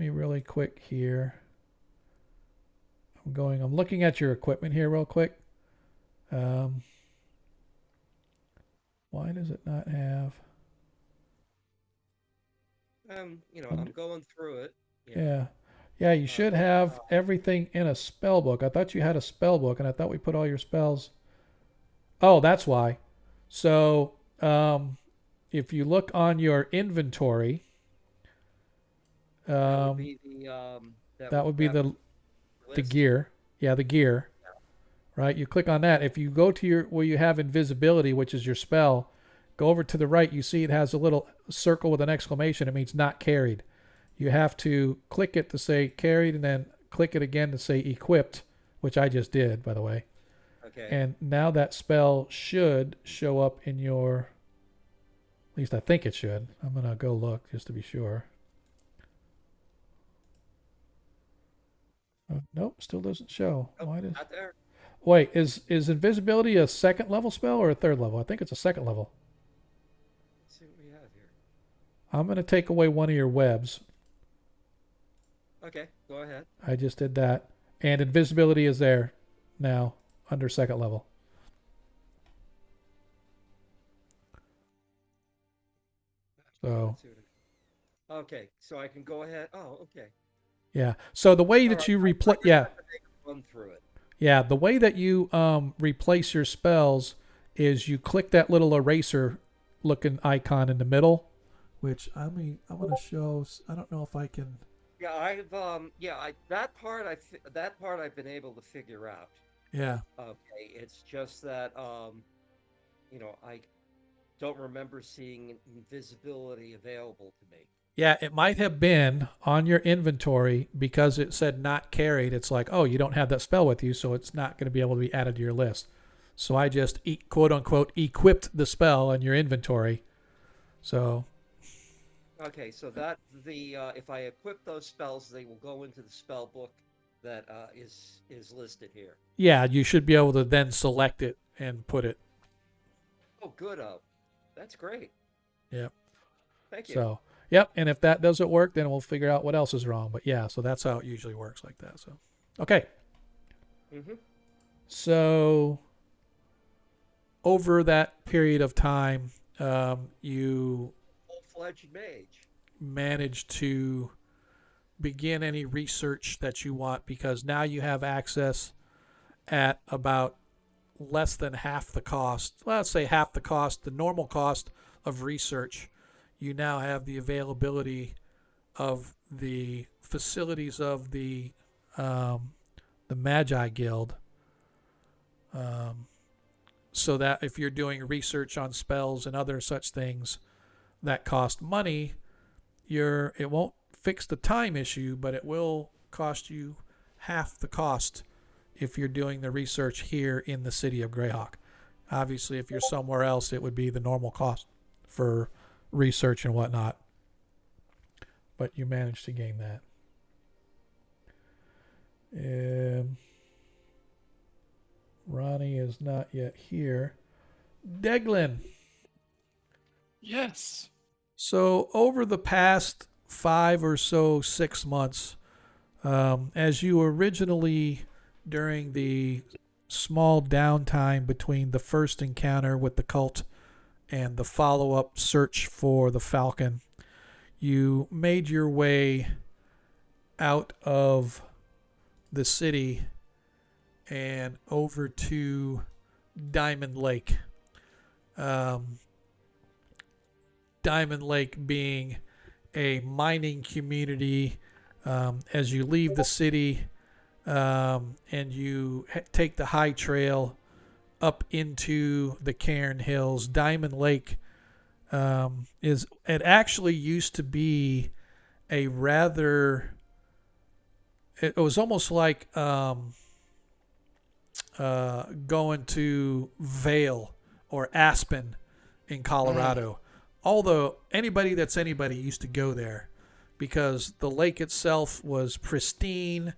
really quick here. I'm looking at your equipment here real quick. Why does it not have? I'm going through it. Yeah. Yeah, you should have everything in a spell book. I thought you had a spell book, and I thought we put all your spells. Oh, that's why. So, if you look on your inventory, That would be the that would be the list. gear. Yeah, the gear. Right? You click on that. If you go to your where you have invisibility, which is your spell, go over to the right, you see it has a little circle with an exclamation. It means not carried. You have to click it to say carried and then click it again to say equipped, which I just did, by the way. Okay. And now that spell should show up in your, at least I think it should. I'm going to go look just to be sure. Nope, still doesn't show. Why does... Not there. Wait, is invisibility a second level spell or a third level? I think it's a second level. Let's see what we have here. I'm going to take away one of your webs. Okay, go ahead. I just did that. And invisibility is there now under second level. So, okay, so I can go ahead. Oh, okay. yeah. So the way that you replace, yeah. Run through it. Yeah, the way that you replace your spells is you click that little eraser looking icon in the middle, which I want to show. I don't know if I can. Yeah, that part I've been able to figure out. Yeah. Okay, it's just that I don't remember seeing invisibility available to me. Yeah, it might have been on your inventory because it said not carried. It's like, oh, you don't have that spell with you, so it's not going to be able to be added to your list. So I just quote unquote equipped the spell in your inventory. So. Okay, so if I equip those spells, they will go into the spell book that is listed here. Yeah, you should be able to then select it and put it. Oh, good. That's great. Yep. Thank you. So. Yep, and if that doesn't work, then we'll figure out what else is wrong. But yeah, so that's how it usually works like that. So, okay. Mm-hmm. So, over that period of time, you full-fledged mage managed to begin any research that you want because now you have access at about less than half the cost. Let's say half the cost, the normal cost of research. You now have the availability of the facilities of the Magi Guild, so that if you're doing research on spells and other such things that cost money, it won't fix the time issue, but it will cost you half the cost if you're doing the research here in the City of Greyhawk. Obviously, if you're somewhere else, it would be the normal cost for research and whatnot, but you managed to gain that. Ronnie is not yet here. Deglin. Yes. So over the past 5 or so 6 months, as you originally during the small downtime between the first encounter with the cult and the follow-up search for the Falcon, you made your way out of the city and over to Diamond Lake. Diamond Lake being a mining community. As you leave the city and you take the high trail up into the Cairn Hills, Diamond Lake it actually used to be a rather, it was almost like going to Vail or Aspen in Colorado. Although anybody used to go there because the lake itself was pristine.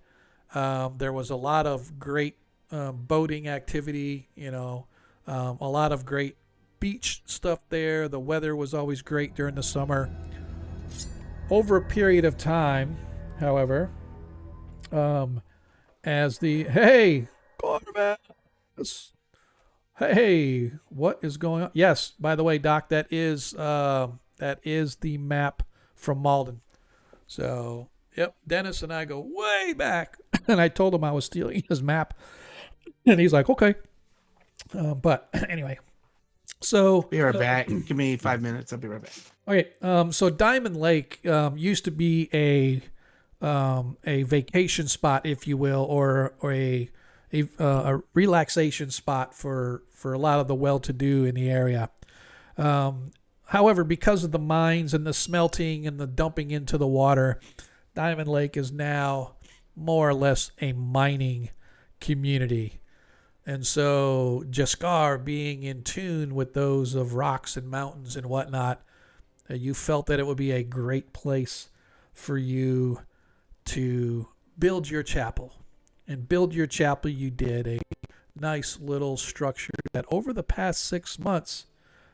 There was a lot of great boating activity, a lot of great beach stuff there. The weather was always great during the summer. Over a period of time, however, as the hey quarterback. Hey, what is going on? Yes, by the way, Doc, that is the map from Malden. So, yep, Dennis and I go way back, and I told him I was stealing his map, and he's like, okay. But anyway, so Be right back. Give me 5 minutes. I'll be right back. okay. So Diamond Lake used to be a vacation spot, if you will, or a relaxation spot for a lot of the well-to-do in the area. However, because of the mines and the smelting and the dumping into the water, Diamond Lake is now more or less a mining community. And so Jaskar, being in tune with those of rocks and mountains and whatnot, you felt that it would be a great place for you to build your chapel. And build your chapel, you did a nice little structure that over the past 6 months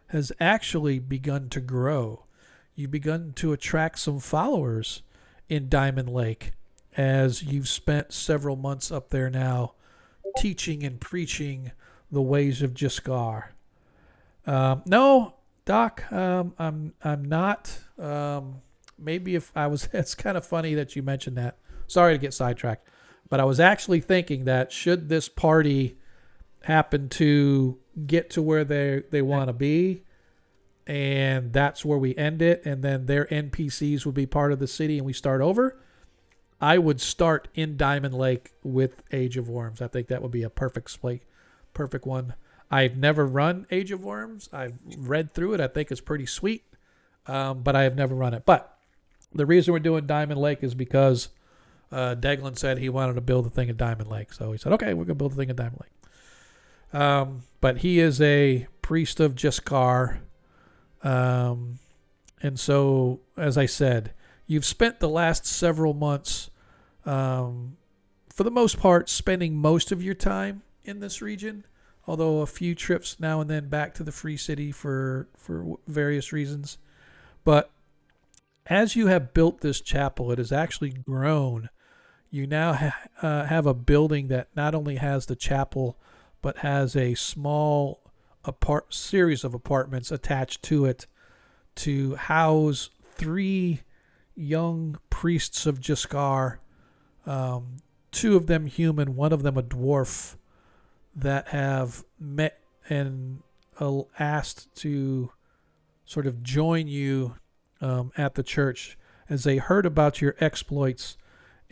has actually begun to grow. You've begun to attract some followers in Diamond Lake as you've spent several months up there now teaching and preaching the ways of Jaskar. No, Doc, I'm not. Maybe if I was, it's kind of funny that you mentioned that. Sorry to get sidetracked. But I was actually thinking that should this party happen to get to where they want to be, and that's where we end it, and then their NPCs would be part of the city and we start over, I would start in Diamond Lake with Age of Worms. I think that would be a perfect one. I've never run Age of Worms. I've read through it. I think it's pretty sweet, but I have never run it. But the reason we're doing Diamond Lake is because Deglin said he wanted to build a thing at Diamond Lake. So he said, okay, we're going to build a thing at Diamond Lake. But he is a priest of Jaskar. And so, as I said, you've spent the last several months, for the most part, spending most of your time in this region, although a few trips now and then back to the Free City for various reasons. But as you have built this chapel, it has actually grown. You now have a building that not only has the chapel, but has a small series of apartments attached to it to house 3 young priests of Jaskar, 2 of them human, 1 of them a dwarf, that have met and asked to sort of join you at the church as they heard about your exploits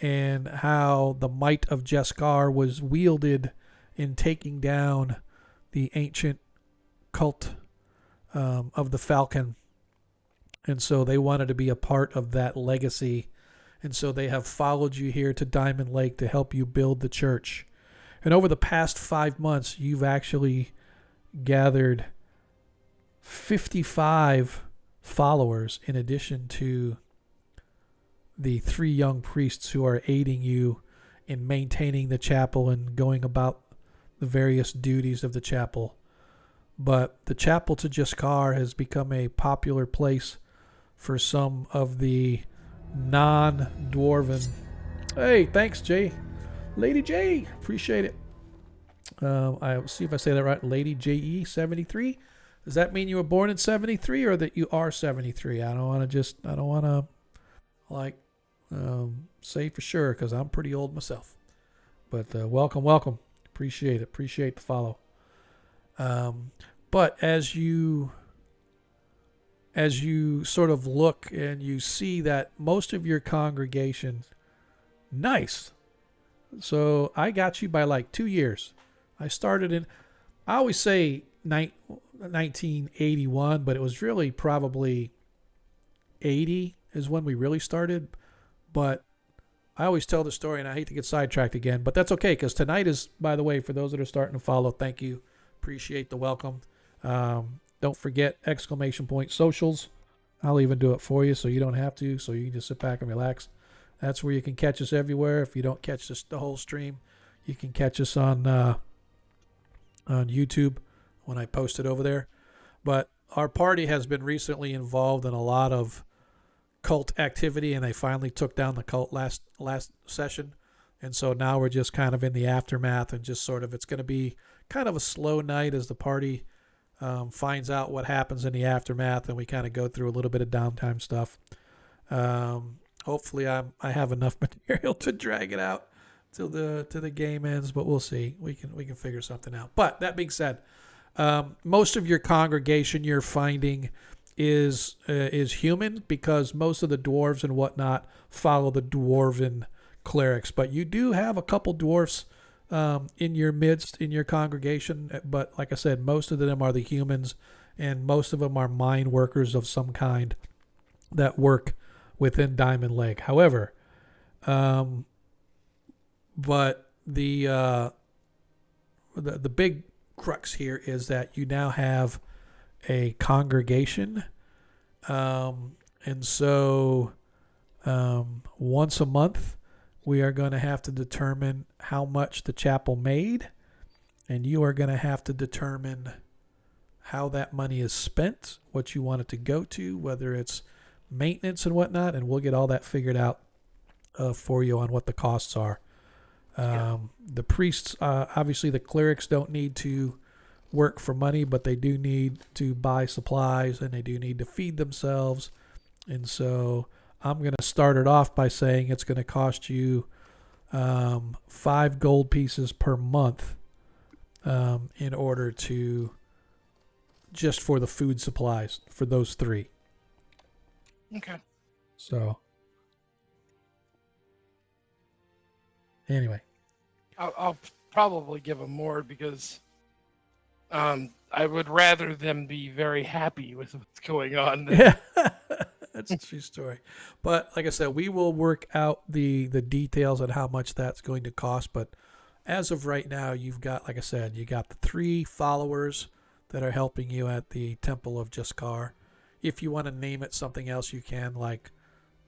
and how the might of Jaskar was wielded in taking down the ancient cult of the Falcon. And so they wanted to be a part of that legacy. And so they have followed you here to Diamond Lake to help you build the church. And over the past 5 months, you've actually gathered 55 followers in addition to the 3 young priests who are aiding you in maintaining the chapel and going about the various duties of the chapel. But the chapel to Jaskar has become a popular place for some of the non-dwarven. Hey, thanks, Jay. Lady J, appreciate it. I'll see if I say that right. Lady JE 73. Does that mean you were born in 73 or that you are 73? I don't want to say for sure because I'm pretty old myself. But welcome. Appreciate it. Appreciate the follow. But as you sort of look and you see that most of your congregation, nice. So I got you by like 2 years. I always say 1981, but it was really probably 80 is when we really started. But I always tell the story, and I hate to get sidetracked again, but that's okay because tonight is, by the way, for those that are starting to follow, thank you. Appreciate the welcome. Don't forget ! Socials. I'll even do it for you so you don't have to, so you can just sit back and relax. That's where you can catch us everywhere. If you don't catch the whole stream, you can catch us on YouTube when I post it over there. But our party has been recently involved in a lot of cult activity, and they finally took down the cult last session. And so now we're just kind of in the aftermath and just sort of, it's going to be kind of a slow night as the party finds out what happens in the aftermath, and we kind of go through a little bit of downtime stuff. Hopefully I have enough material to drag it out till the game ends, but we'll see. We can figure something out. But that being said, most of your congregation you're finding is human, because most of the dwarves and whatnot follow the dwarven clerics. But you do have a couple dwarfs in your midst, in your congregation. But like I said, most of them are the humans, and most of them are mine workers of some kind that work within Diamond Lake. However, but the big crux here is that you now have a congregation, and so once a month we are going to have to determine how much the chapel made, and you are going to have to determine how that money is spent, what you want it to go to, whether it's maintenance and whatnot, and we'll get all that figured out for you on what the costs are. The priests, obviously the clerics don't need to work for money, but they do need to buy supplies, and they do need to feed themselves. And so I'm going to start it off by saying it's going to cost you 5 gold pieces per month in order to, just for the food supplies for those 3. Okay. So anyway, I'll probably give them more, because I would rather them be very happy with what's going on. yeah, that's a true story. But like I said, we will work out the details on how much that's going to cost. But as of right now, you've got, like I said, you got the 3 followers that are helping you at the Temple of Jaskar. If you want to name it something else, you can, like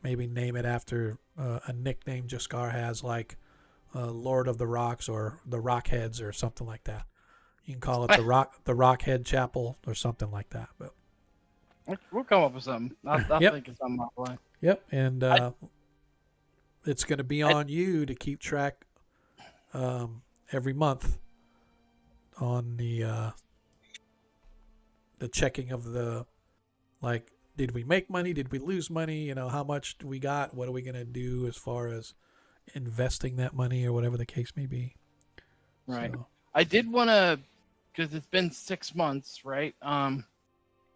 maybe name it after a nickname Jaskar has, like Lord of the Rocks or the Rockheads or something like that. You can call it the Rockhead Chapel or something like that. But we'll come up with something. I'll Yep. think of something off the line. Yep, and it's going to be on you to keep track every month on the checking of the, like, did we make money? Did we lose money? You know, how much we got? What are we going to do as far as investing that money or whatever the case may be? Right. So, I did want to, because it's been 6 months, right?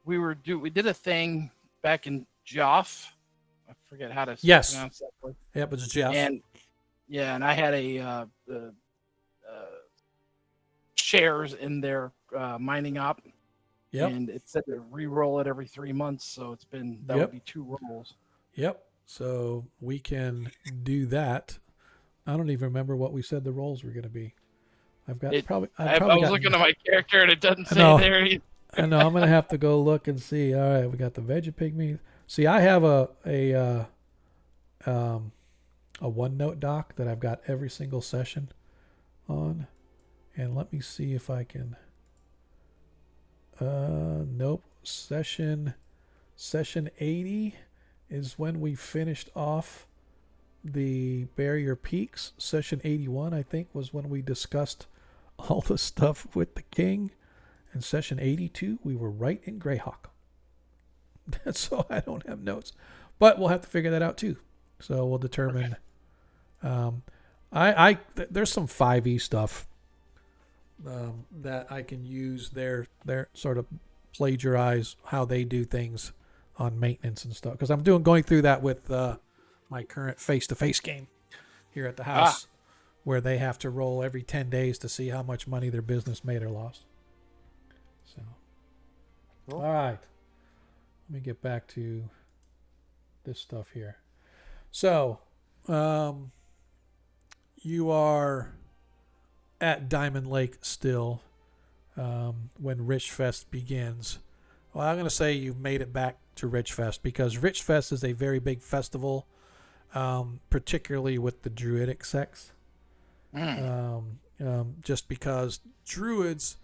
We did a thing back in Joff. I forget how to Yes. pronounce that word. yep, it's Jeff. And I had a shares in their mining op. Yep. And it said to re-roll it every 3 months, so it's been that Yep. would be 2 rolls. Yep. So we can do that. I don't even remember what we said the rolls were going to be. I've got probably. I was looking at my character and it doesn't say know. there. I know. I'm gonna have to go look and see. All right, we got the veggie pygmy. See, I have a OneNote doc that I've got every single session on, and let me see if I can. Nope. Session 80 is when we finished off the Barrier Peaks. Session 81, I think, was when we discussed all the stuff with the king. And session 82, we were right in Greyhawk. So I don't have notes, but we'll have to figure that out too. So we'll determine. Okay. There's some 5e stuff that I can use their sort of plagiarize how they do things on maintenance and stuff, because I'm going through that with my current face-to-face game here at the house, where they have to roll every 10 days to see how much money their business made or lost. So, cool. All right, let me get back to this stuff here. So, you are at Diamond Lake still when Richfest begins. Well, I'm going to say you've made it back to Richfest, because Richfest is a very big festival, particularly with the Druidic sects. Just because Druids,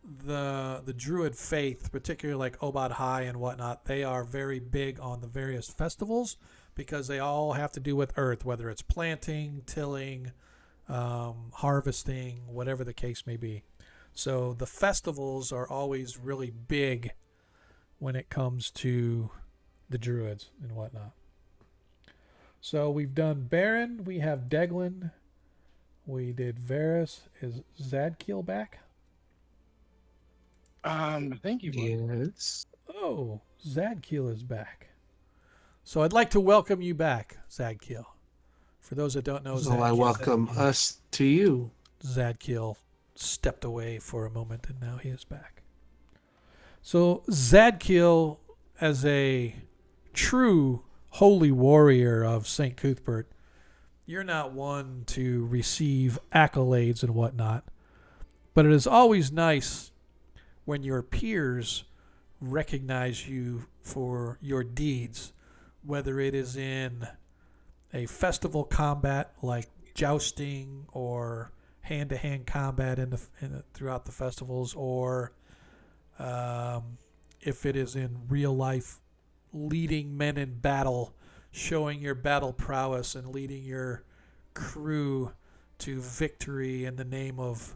the Druid faith, particularly like Obad High and whatnot, they are very big on the various festivals, because they all have to do with earth, whether it's planting, tilling, harvesting, whatever the case may be. So the festivals are always really big when it comes to the druids and whatnot. So we've done Baron, we have Deglin, we did Varus. Is Zadkiel back? I think you would. Yes. Oh, Zadkiel is back. So I'd like to welcome you back, Zadkiel. For those that don't know, So I welcome us to you. Zadkiel stepped away for a moment and now he is back. So Zadkiel, as a true holy warrior of St. Cuthbert, you're not one to receive accolades and whatnot, but it is always nice when your peers recognize you for your deeds, whether it is in a festival combat like jousting or hand-to-hand combat throughout the festivals, or if it is in real life leading men in battle, showing your battle prowess and leading your crew to victory in the name of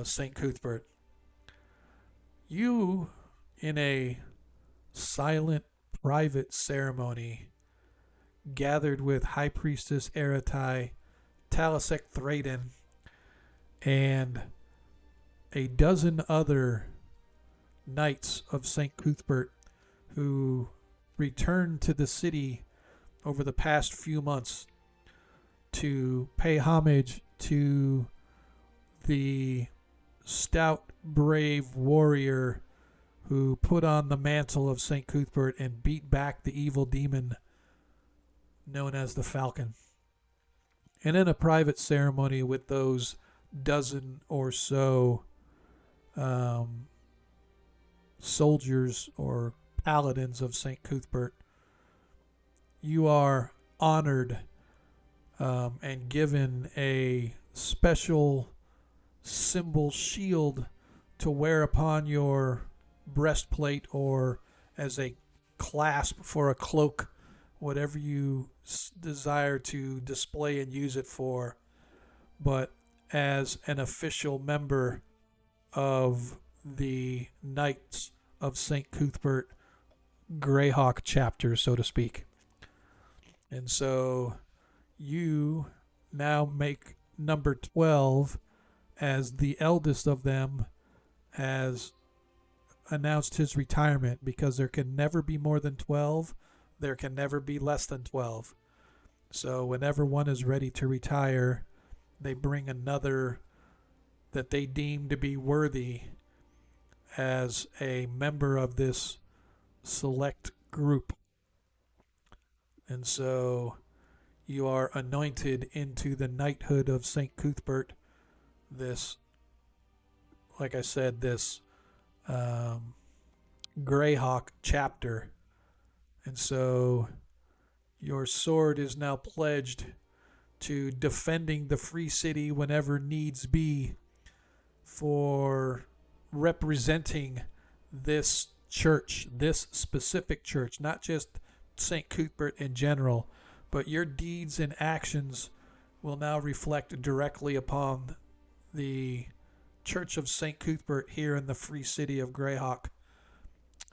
St. Cuthbert. You, in a silent, private ceremony, gathered with High Priestess Eratai, Talasek Thraden, and a dozen other knights of St. Cuthbert who returned to the city over the past few months to pay homage to the stout, brave warrior who put on the mantle of St. Cuthbert and beat back the evil demon known as the Falcon. And in a private ceremony with those dozen or so soldiers or paladins of St. Cuthbert, you are honored and given a special symbol shield to wear upon your breastplate or as a clasp for a cloak, whatever you desire to display and use it for, but as an official member of the Knights of St. Cuthbert Greyhawk chapter, so to speak. And so you now make number 12 as the eldest of them has announced his retirement, because there can never be more than 12. There can never be less than 12. So whenever one is ready to retire, they bring another that they deem to be worthy as a member of this select group. And so you are anointed into the knighthood of St. Cuthbert, this, like I said, this Greyhawk chapter. And so your sword is now pledged to defending the free city whenever needs be, for representing this church, this specific church, not just St. Cuthbert in general, but your deeds and actions will now reflect directly upon the Church of St. Cuthbert here in the free city of Greyhawk.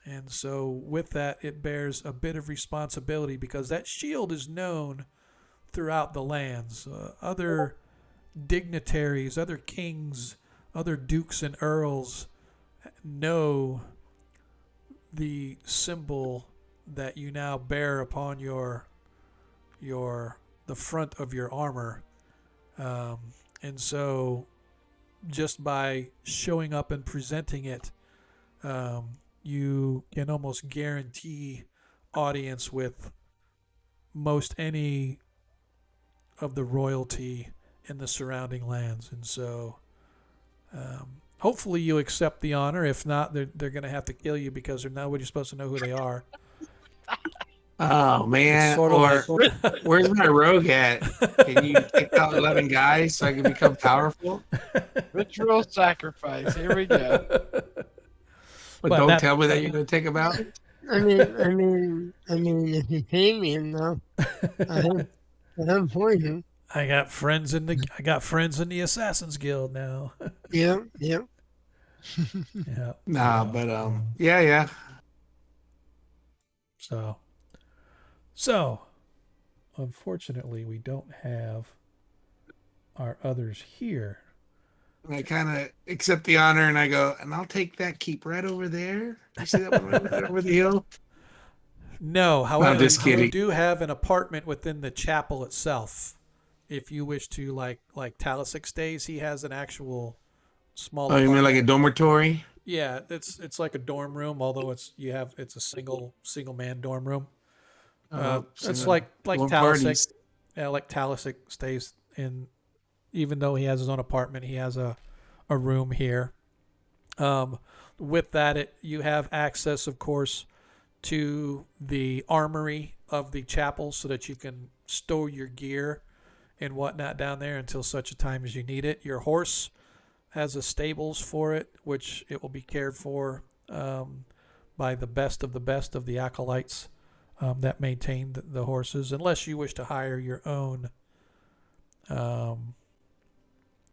And so with that, it bears a bit of responsibility, because that shield is known throughout the lands. Other dignitaries, other kings, other dukes and earls know the symbol that you now bear upon the front of your armor. And so just by showing up and presenting it, you can almost guarantee audience with most any of the royalty in the surrounding lands. And so hopefully you accept the honor. If not, they're going to have to kill you, because nobody's supposed to know who they are. Oh man! Sort of Or where's my rogue at? Can you take out 11 guys so I can become powerful? Ritual sacrifice. Here we go. But Well, don't tell me that you're going to take them out. I mean, if you pay me enough, I have poison. I got friends in the Assassin's Guild now. Yeah, yeah. Yeah. Nah, so, but yeah. So, so unfortunately, we don't have our others here. I kind of accept the honor, and I go, and I'll take that keep right over there. You see that one right over the hill? No, No, however, just you kidding. do have an apartment within the chapel itself. If you wish to, like Talisic stays, he has an actual small Oh, you mean apartment. like a dormitory? Yeah, it's like a dorm room, although it's a single man dorm room. It's like Little Talisic. parties. Yeah, like Talisic stays in. Even though he has his own apartment, he has a room here. With that, you have access, of course, to the armory of the chapel so that you can store your gear and whatnot down there until such a time as you need it. Your horse has a stables for it, which it will be cared for by the best of the acolytes that maintain the horses, unless you wish to hire your own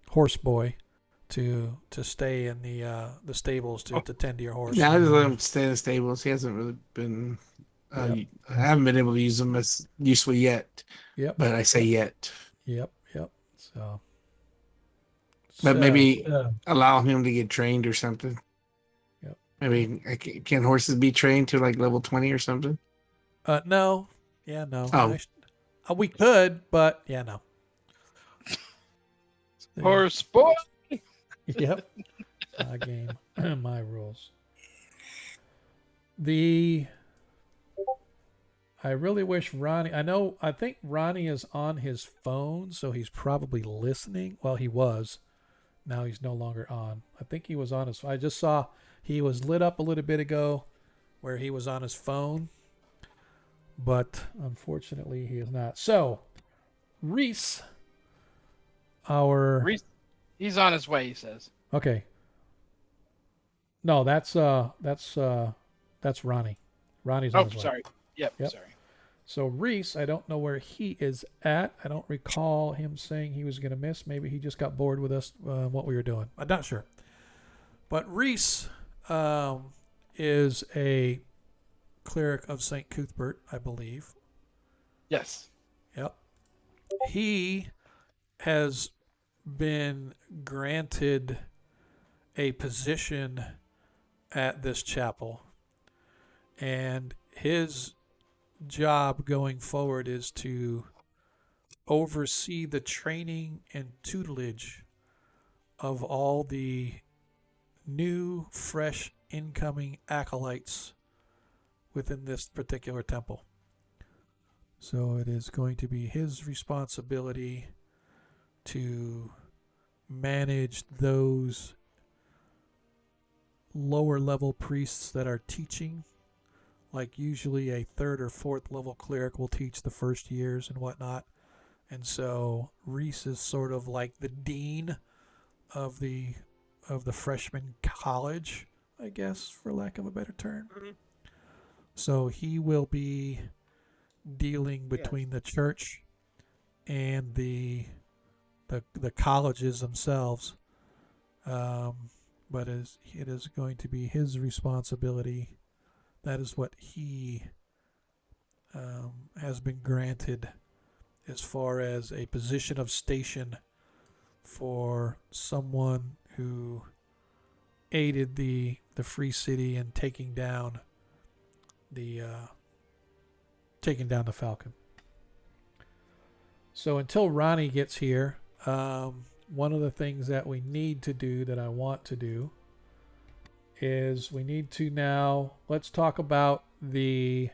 horse boy to stay in the stables to tend to your horse. Yeah, I just let him stay in the stables. He hasn't really been. I haven't been able to use him as useful yet. Yep. But I say yet. Yep. So. But maybe allow him to get trained or something. Yep. Maybe can horses be trained to like level 20 or something? No. Yeah, no. Oh. We could, but yeah, no. Horse boy. Yep. My game, my rules. I really wish Ronnie. I think Ronnie is on his phone, so he's probably listening. Well, he was. Now he's no longer on. I think he was on his. I just saw he was lit up a little bit ago, where he was on his phone. But unfortunately, he is not. So, Reese, he's on his way. He says. Okay. No, that's Ronnie. Ronnie's on his way. Sorry. Yep. Sorry. So Reese, I don't know where he is at. I don't recall him saying he was going to miss. Maybe he just got bored with us, what we were doing. I'm not sure. But Reese is a cleric of St. Cuthbert, I believe. Yes. Yep. He has been granted a position at this chapel, and his job going forward is to oversee the training and tutelage of all the new, fresh, incoming acolytes within this particular temple. So it is going to be his responsibility to manage those lower level priests that are teaching. Like usually a third or fourth level cleric will teach the first years and whatnot. And so Reese is sort of like the dean of the freshman college, I guess, for lack of a better term. Mm-hmm. So he will be dealing between the church and the colleges themselves. But it is going to be his responsibility. That is what he has been granted as far as a position of station for someone who aided the Free City in taking down the Falcon. So until Ronnie gets here, one of the things that we need to do, that I want to do, is we need to now, let's talk about the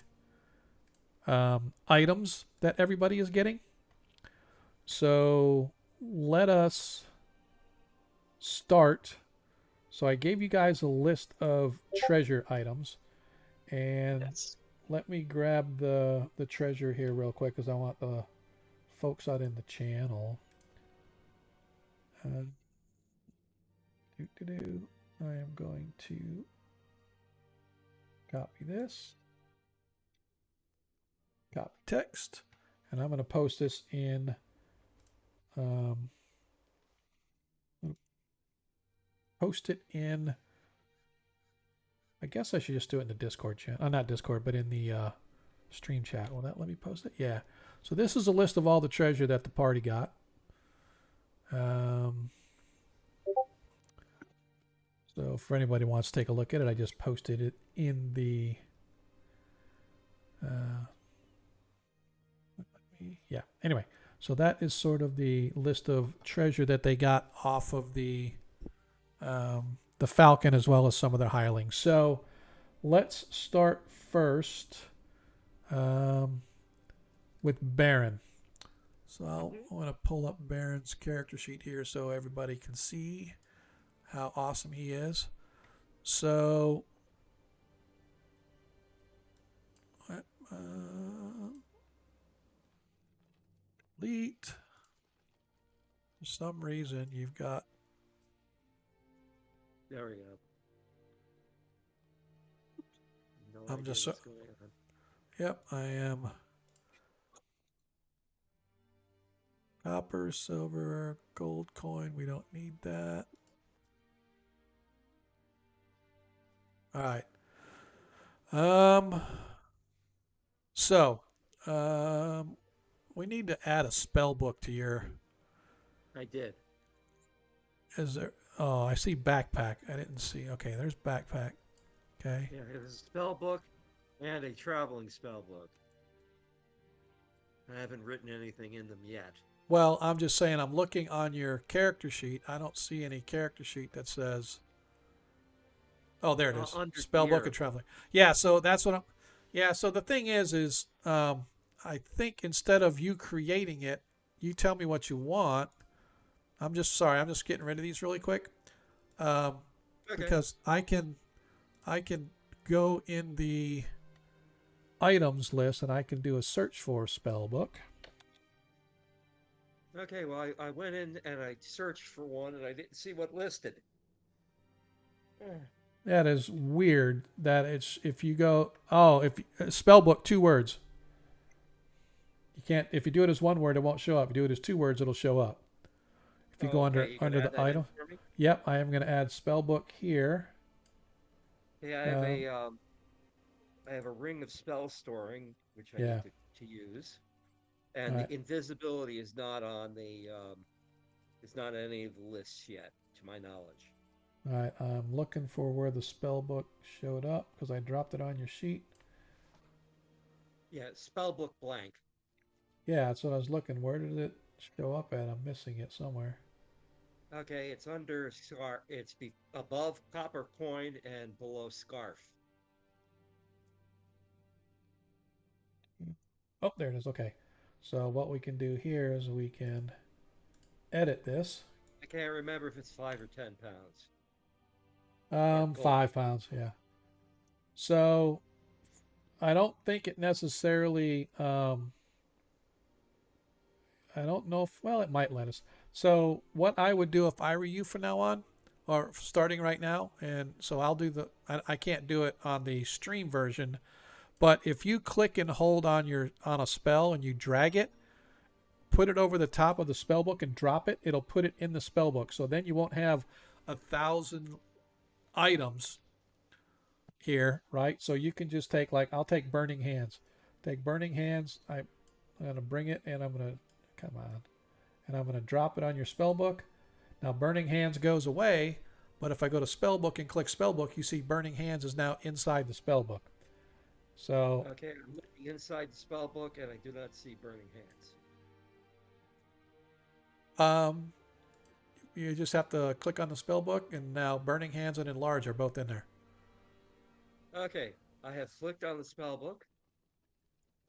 items that everybody is getting. So let us start. So I gave you guys a list of treasure items, and let me grab the treasure here real quick because I want the folks out in the channel. I am going to copy this, copy text, and I'm going to post this in Post it in. I guess I should just do it in the Discord chat. Not Discord, but in the stream chat. Will that let me post it? Yeah. So this is a list of all the treasure that the party got. So if anybody wants to take a look at it, I just posted it in the. Yeah. Anyway, so that is sort of the list of treasure that they got off of the Falcon, as well as some of their hirelings. So let's start first with Baron. So I want to pull up Baron's character sheet here so everybody can see how awesome he is. So elite. For some reason, you've got. There we go. No I'm idea just what's going on. Yep, I am. Copper, silver, gold coin. We don't need that. All right. We need to add a spell book to your. I did. Is there? Oh, I see backpack. I didn't see. Okay, there's backpack. Okay. Yeah, there's a spell book and a traveling spell book. I haven't written anything in them yet. Well, I'm just saying, I'm looking on your character sheet. I don't see any character sheet that says. Oh, there it is. Spellbook and traveling. Yeah, so that's what I'm. Yeah, so the thing is, I think instead of you creating it, you tell me what you want. I'm just getting rid of these really quick, Okay. because I can go in the items list and I can do a search for spellbook. Okay, well, I went in and I searched for one and I didn't see what listed. That is weird. That it's if you go spellbook 2 words. You can't if you do it as 1 word it won't show up. If you do it as 2 words it'll show up. If you go under the item. Yep, I am going to add spellbook here. Yeah, I have a ring of spell storing which I need to use, and the invisibility is not on the it's not on any of the lists yet, to my knowledge. All right, I'm looking for where the spellbook showed up because I dropped it on your sheet. Yeah, spellbook blank. Yeah, that's what I was looking. Where did it show up at? I'm missing it somewhere. Okay, it's under scarf. It's above copper coin and below scarf. Oh, there it is. Okay. So what we can do here is we can edit this. I can't remember if it's 5 or 10 pounds. 5 pounds. Yeah. So I don't think it necessarily. I don't know if. Well, it might let us. So what I would do if I were you from now on, or starting right now, and so I'll do the. I can't do it on the stream version. But if you click and hold on a spell and you drag it, put it over the top of the spell book and drop it, it'll put it in the spell book. So then you won't have 1,000 items here, right? So you can just take, like, I'll take Burning Hands. Take Burning Hands. I'm going to bring it and I'm going to, come on. And I'm going to drop it on your spell book. Now Burning Hands goes away, but if I go to spell book and click spell book, you see Burning Hands is now inside the spell book. So okay, I'm looking inside the spell book and I do not see Burning Hands. You just have to click on the spell book, and now Burning Hands and Enlarge are both in there. Okay, I have flicked on the spell book,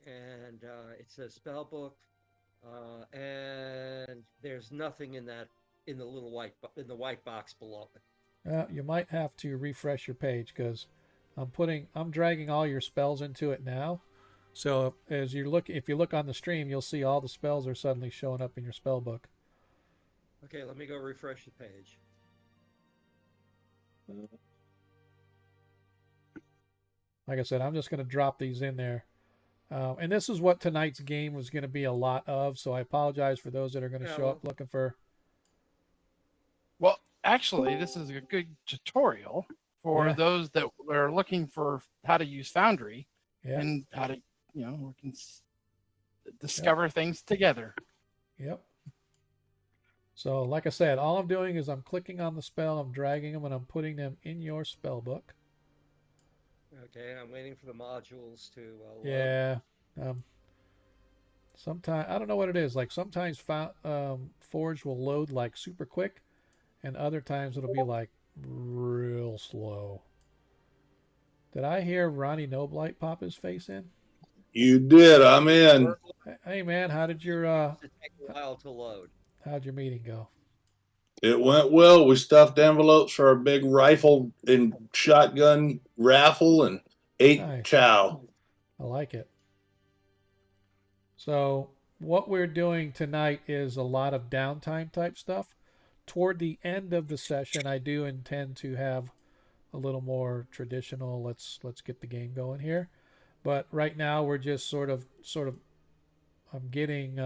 and it says spell book, and there's nothing in the little white box below it. You might have to refresh your page because I'm dragging all your spells into it now. So if you look on the stream, you'll see all the spells are suddenly showing up in your spell book. Okay, let me go refresh the page. Like I said, I'm just going to drop these in there. And this is what tonight's game was going to be a lot of, so I apologize for those that are going to Yeah, show up looking for... Well, actually, this is a good tutorial for Yeah. those that are looking for how to use Foundry Yeah. and how to, we can discover things together. Yep. So, like I said, all I'm doing is I'm clicking on the spell, I'm dragging them, and I'm putting them in your spell book. Okay, I'm waiting for the modules to load. Yeah. Sometimes, I don't know what it is. Like, sometimes Forge will load, like, super quick, and other times it'll be, like, real slow. Did I hear Ronnie Noblight pop his face in? You did. I'm in. Hey, man, how did your, It takes a while to load. how'd your meeting go? It went well. We stuffed envelopes for our big rifle and shotgun raffle and ate Nice. chow. I like it. So what we're doing tonight is a lot of downtime type stuff. Toward the end of the session, I do intend to have a little more traditional. Let's get the game going here. But right now we're just sort of. I'm getting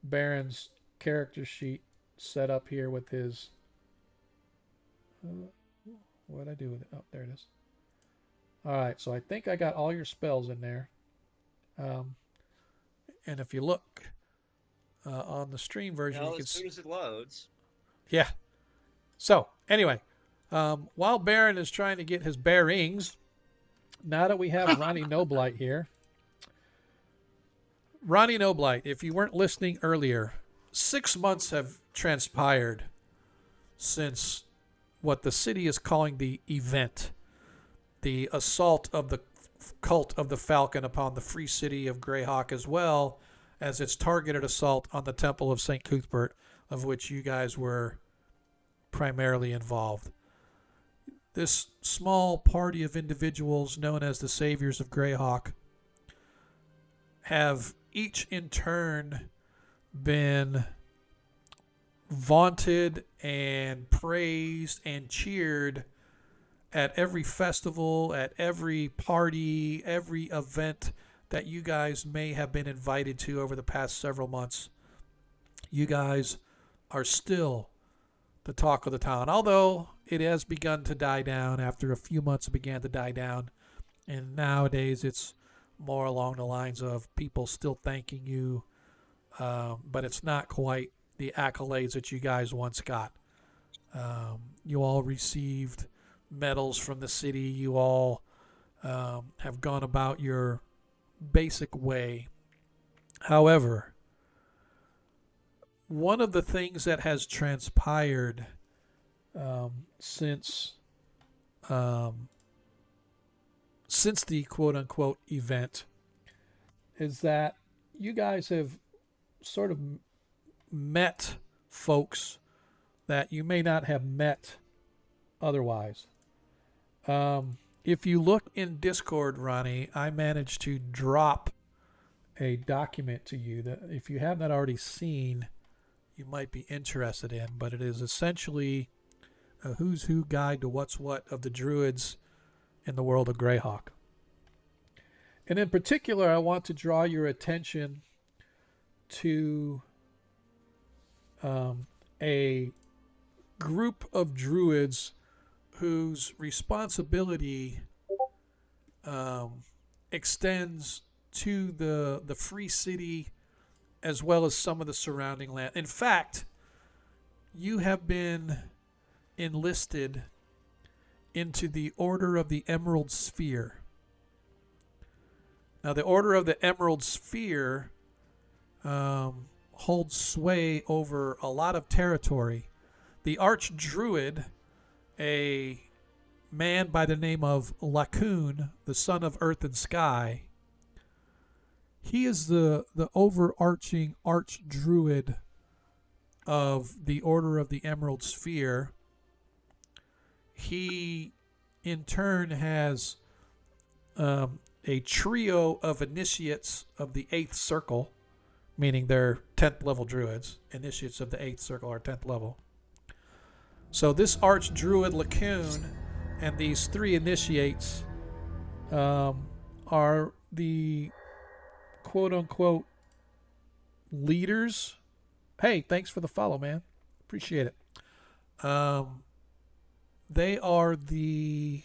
Baron's character sheet set up here with his. What did I do with it? Oh, there it is. All right, so I think I got all your spells in there. And if you look on the stream version, you can As soon as it loads. Yeah. So, anyway, while Baron is trying to get his bearings, now that we have Ronnie Noblight here, Ronnie Noblight, if you weren't listening earlier, 6 months have transpired since what the city is calling the event, the assault of the cult of the Falcon upon the free city of Greyhawk, as well as its targeted assault on the Temple of St. Cuthbert, of which you guys were primarily involved. This small party of individuals known as the Saviors of Greyhawk have each in turn been vaunted and praised and cheered at every festival, at every party, every event that you guys may have been invited to over the past several months. You guys are still the talk of the town, although it has begun to die down. After a few months it began to die down, and nowadays it's more along the lines of people still thanking you, but it's not quite the accolades that you guys once got. You all received medals from the city. You all have gone about your basic way. However, one of the things that has transpired since the quote-unquote event is that you guys have sort of met folks that you may not have met otherwise. If you look in Discord, Ronnie, I managed to drop a document to you that if you have not already seen, you might be interested in, but it is essentially a who's who guide to what's what of the druids in the world of Greyhawk. And in particular, I want to draw your attention to a group of druids whose responsibility extends to the free city as well as some of the surrounding land. In fact, you have been enlisted into the Order of the Emerald Sphere. Now, the Order of the Emerald Sphere holds sway over a lot of territory. The Archdruid, a man by the name of Lacoon, the son of Earth and Sky, he is the overarching Archdruid of the Order of the Emerald Sphere. He, in turn, has a trio of initiates of the 8th Circle, meaning they're 10th level druids. Initiates of the 8th Circle are 10th level. So this Archdruid Lacoon and these 3 initiates are the quote unquote leaders. Hey, thanks for the follow, man. Appreciate it. They are the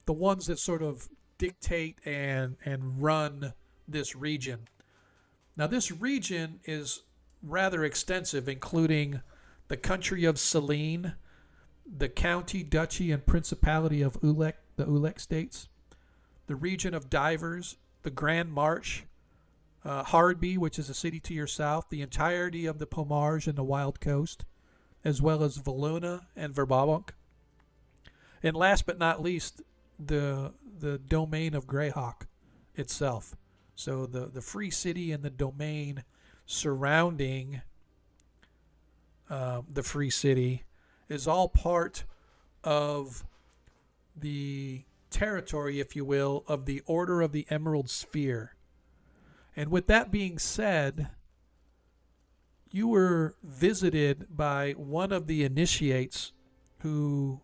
ones that sort of dictate and run this region. Now, this region is rather extensive, including the country of Selene, the county, duchy, and principality of Ulek, the Ulek states, the region of Divers, the Grand March, Hardby, which is a city to your south, the entirety of the Pomarge and the Wild Coast, as well as Valuna and Verbabunk. And last but not least, the domain of Greyhawk itself. So the free city and the domain surrounding the free city is all part of the territory, if you will, of the Order of the Emerald Sphere. And with that being said, you were visited by one of the initiates who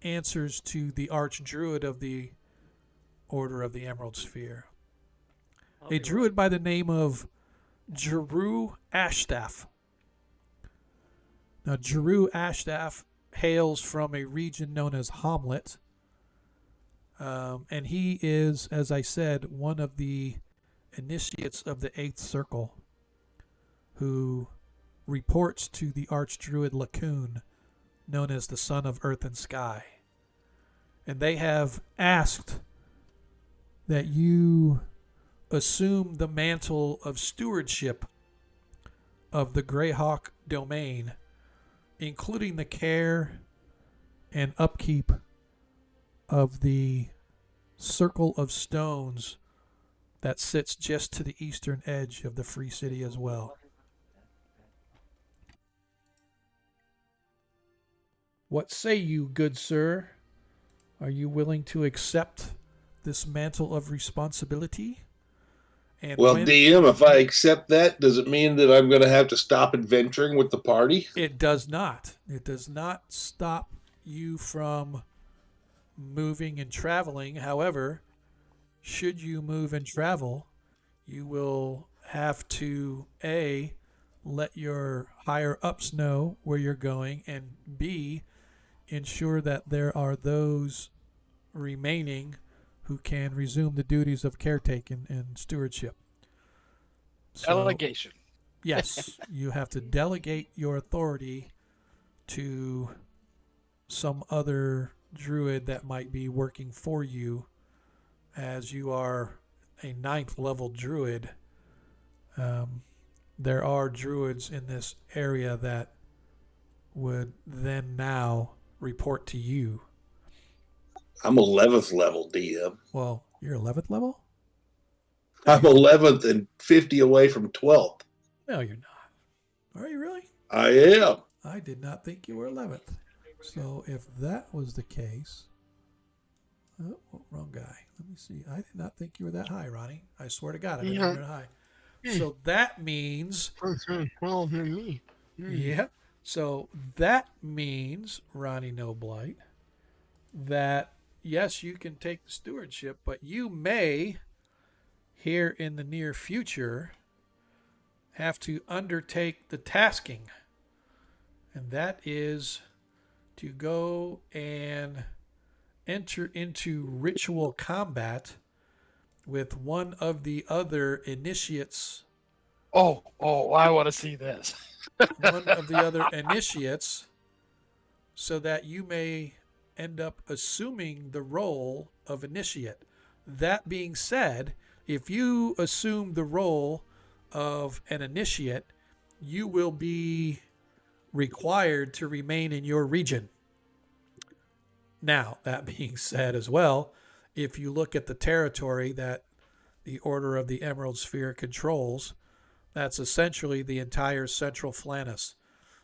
answers to the Archdruid of the Order of the Emerald Sphere. A druid by the name of Jeru Ashstaff. Now, Jeru Ashstaff hails from a region known as Hamlet. And he is, as I said, one of the initiates of the Eighth Circle, who reports to the Archdruid Lacoon, known as the Son of Earth and Sky. And they have asked that you assume the mantle of stewardship of the Greyhawk domain, including the care and upkeep of the circle of stones that sits just to the eastern edge of the free city as well. What say you, good sir? Are you willing to accept this mantle of responsibility? And well, DM, if I accept that, does it mean that I'm going to have to stop adventuring with the party? It does not. It does not stop you from moving and traveling. However, should you move and travel, you will have to A, let your higher ups know where you're going, and B, ensure that there are those remaining who can resume the duties of caretaking and stewardship. So, Delegation. yes, you have to delegate your authority to some other druid that might be working for you, as you are a 9th level druid. There are druids in this area that would then now report to you. I'm 11th level, DM. Well, you're 11th level? I'm 11th and 50 away from 12th. No, you're not. Are you really? I am. I did not think you were 11th. So if that was the case... Oh, wrong guy. Let me see. I did not think you were that high, Ronnie. I swear to God, I didn't think you were that high. So that means... Closer to 12 than me. Yeah. So that means, Ronnie No Blight, that yes, you can take the stewardship, but you may, here in the near future, have to undertake the tasking. And that is to go and enter into ritual combat with one of the other initiates. Oh, I want to see this. One of the other initiates, so that you may end up assuming the role of initiate. That being said, if you assume the role of an initiate, you will be required to remain in your region. Now, that being said as well, if you look at the territory that the Order of the Emerald Sphere controls, that's essentially the entire central Flannis,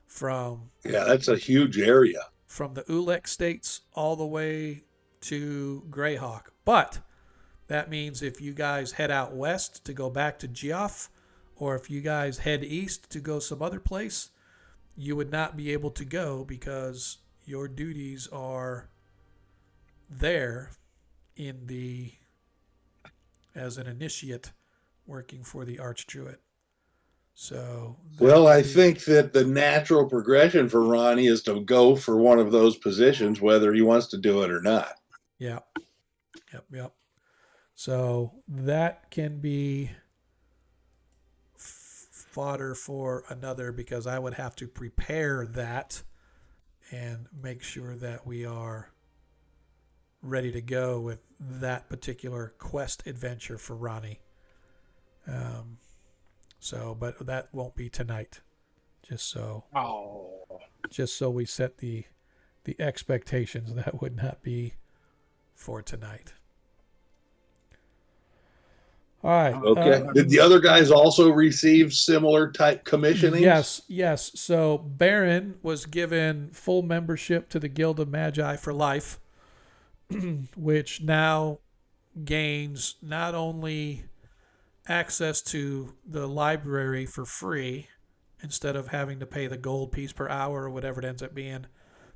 from... Yeah, that's a huge area. From the Ulek states all the way to Greyhawk. But that means if you guys head out west to go back to Geoff, or if you guys head east to go some other place, you would not be able to go because your duties are there in the as an initiate working for the Archdruid. So, Well, I think that the natural progression for Ronnie is to go for one of those positions, whether he wants to do it or not. Yeah. Yep. So that can be fodder for another, because I would have to prepare that and make sure that we are ready to go with that particular quest adventure for Ronnie. But that won't be tonight. Just so we set the expectations, that would not be for tonight. All right. Okay. Did the other guys also receive similar type commissionings? Yes. So Baron was given full membership to the Guild of Magi for life, which now gains not only access to the library for free instead of having to pay the gold piece per hour or whatever it ends up being,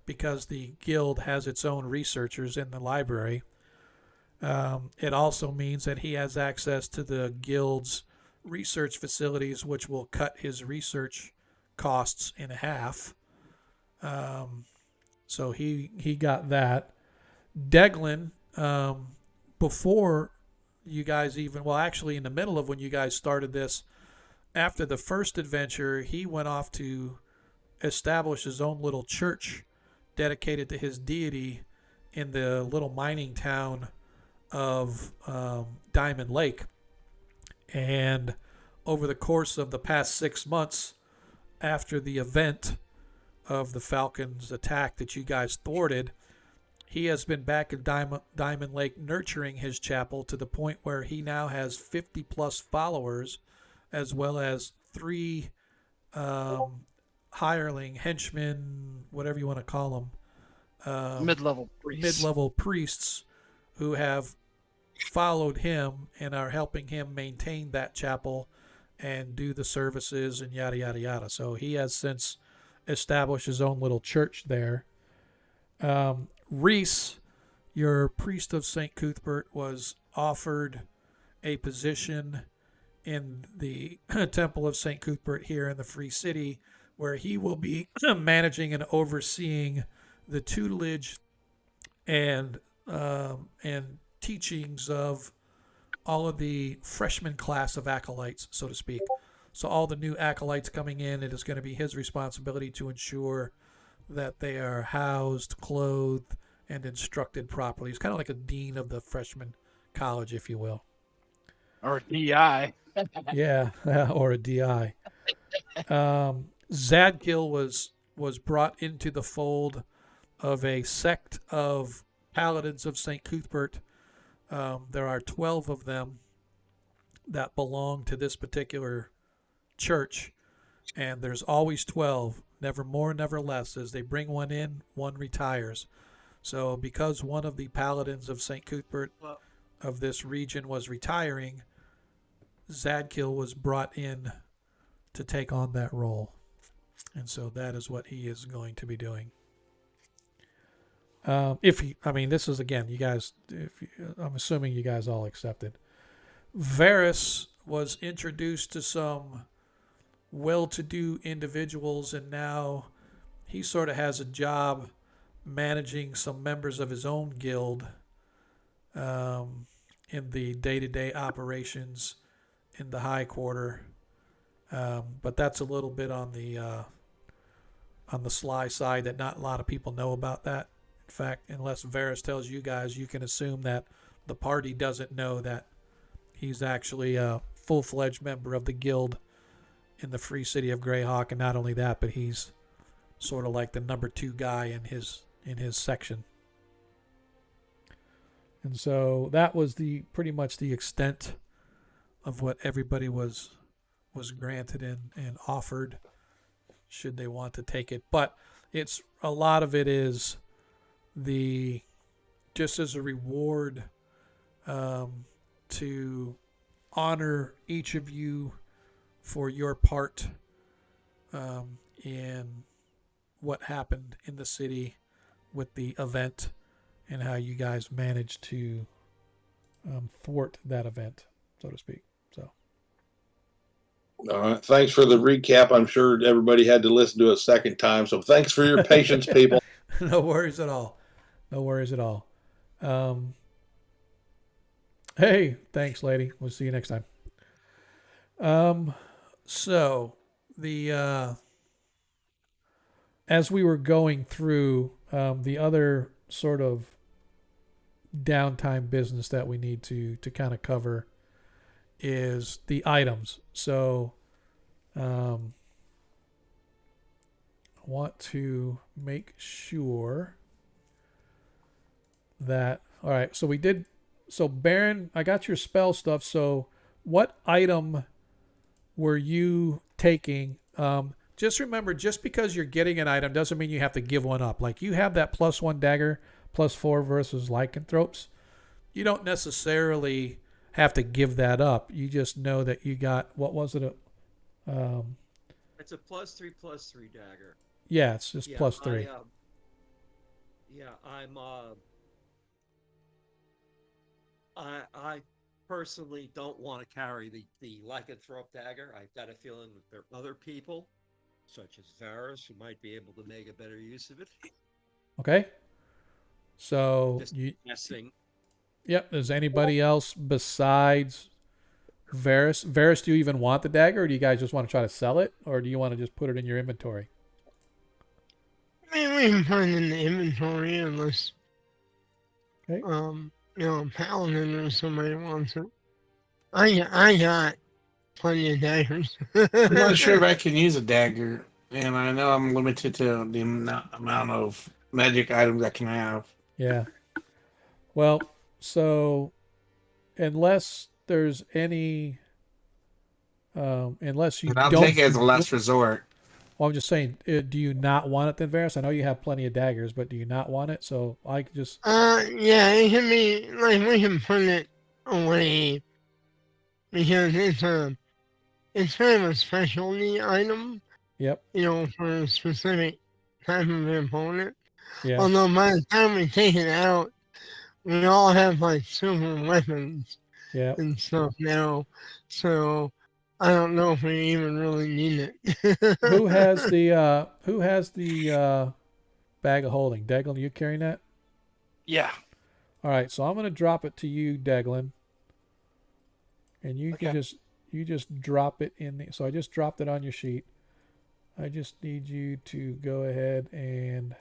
because the guild has its own researchers in the library. It also means that he has access to the guild's research facilities, which will cut his research costs in half. So he got that. Deglin, before you guys even, well, actually in the middle of when you guys started this, after the first adventure, he went off to establish his own little church dedicated to his deity in the little mining town of Diamond Lake. And over the course of the past 6 months after the event of the Falcon's attack that you guys thwarted, he has been back at Diamond Lake nurturing his chapel to the point where he now has 50 plus followers, as well as 3 hireling, henchmen, whatever you want to call them, mid-level priests who have followed him and are helping him maintain that chapel and do the services and yada yada yada. So he has since established his own little church there. Reese, your priest of St. Cuthbert, was offered a position in the Temple of St. Cuthbert here in the Free City, where he will be managing and overseeing the tutelage and teachings of all of the freshman class of acolytes, so to speak. So all the new acolytes coming in, it is going to be his responsibility to ensure that they are housed, clothed, and instructed properly. He's kind of like a dean of the freshman college, if you will. Or a DI. Yeah, or a DI. Zadkiel was brought into the fold of a sect of paladins of St. Cuthbert. There are 12 of them that belong to this particular church, and there's always 12, never more, never less. As they bring one in, one retires. So because one of the paladins of St. Cuthbert of this region was retiring, Zadkiel was brought in to take on that role. And so that is what he is going to be doing. This is, again, you guys, I'm assuming you guys all accepted. Varys was introduced to some well-to-do individuals, and now he sort of has a job managing some members of his own guild in the day-to-day operations in the High Quarter. But that's a little bit on the sly side, that not a lot of people know about that. In fact, unless Varys tells you guys, you can assume that the party doesn't know that he's actually a full-fledged member of the guild in the Free City of Greyhawk. And not only that, but he's sort of like the number 2 guy in his section. And so that was pretty much the extent of what everybody was granted and offered, should they want to take it. But it's a lot of it is just as a reward to honor each of you for your part in what happened in the city with the event and how you guys managed to thwart that event. so to speak. So. All right. Thanks for the recap. I'm sure everybody had to listen to it a second time. So thanks for your patience, people. No worries at all. No worries at all. Hey, thanks, lady. We'll see you next time. So the as we were going through the other sort of downtime business that we need to kind of cover is the items. So I want to make sure that all right, so we did so Baron, I got your spell stuff. So what item were you taking? Just remember, just because you're getting an item doesn't mean you have to give one up. Like you have that +1 dagger, +4 versus lycanthropes. You don't necessarily have to give that up. You just know that you got, what was it? It's a +3/+3 dagger. Yeah, it's just +3. I personally don't want to carry the lycanthrope dagger. I've got a feeling that there are other people, such as Varus, who might be able to make a better use of it. Okay. So Just guessing. Yep. Is anybody else besides Varus? Varus, do you even want the dagger, or do you guys just want to try to sell it, or do you want to just put it in your inventory? We can put it in the inventory unless, Okay. Paladin or somebody wants it. I got plenty of daggers. I'm not sure if I can use a dagger, and I know I'm limited to the amount of magic items I can have. Yeah. Well, so unless there's any, unless you And I'll don't, take it as a last resort. well, I'm just saying, do you not want it then, Varus? I know you have plenty of daggers, but do you not want it? So I could just. Yeah, it can be like we can put it away because it's kind of a specialty item. Yep. For a specific type of opponent. Yeah. Although by the time we take it out, we all have like super weapons Yeah. and stuff now. So I don't know if we even really need it. Who has the bag of holding? Deglin, are you carrying that? Yeah. All right, so I'm gonna drop it to you, Deglin, and you can Okay. just drop it in the. So I just dropped it on your sheet. I just need you to go ahead and.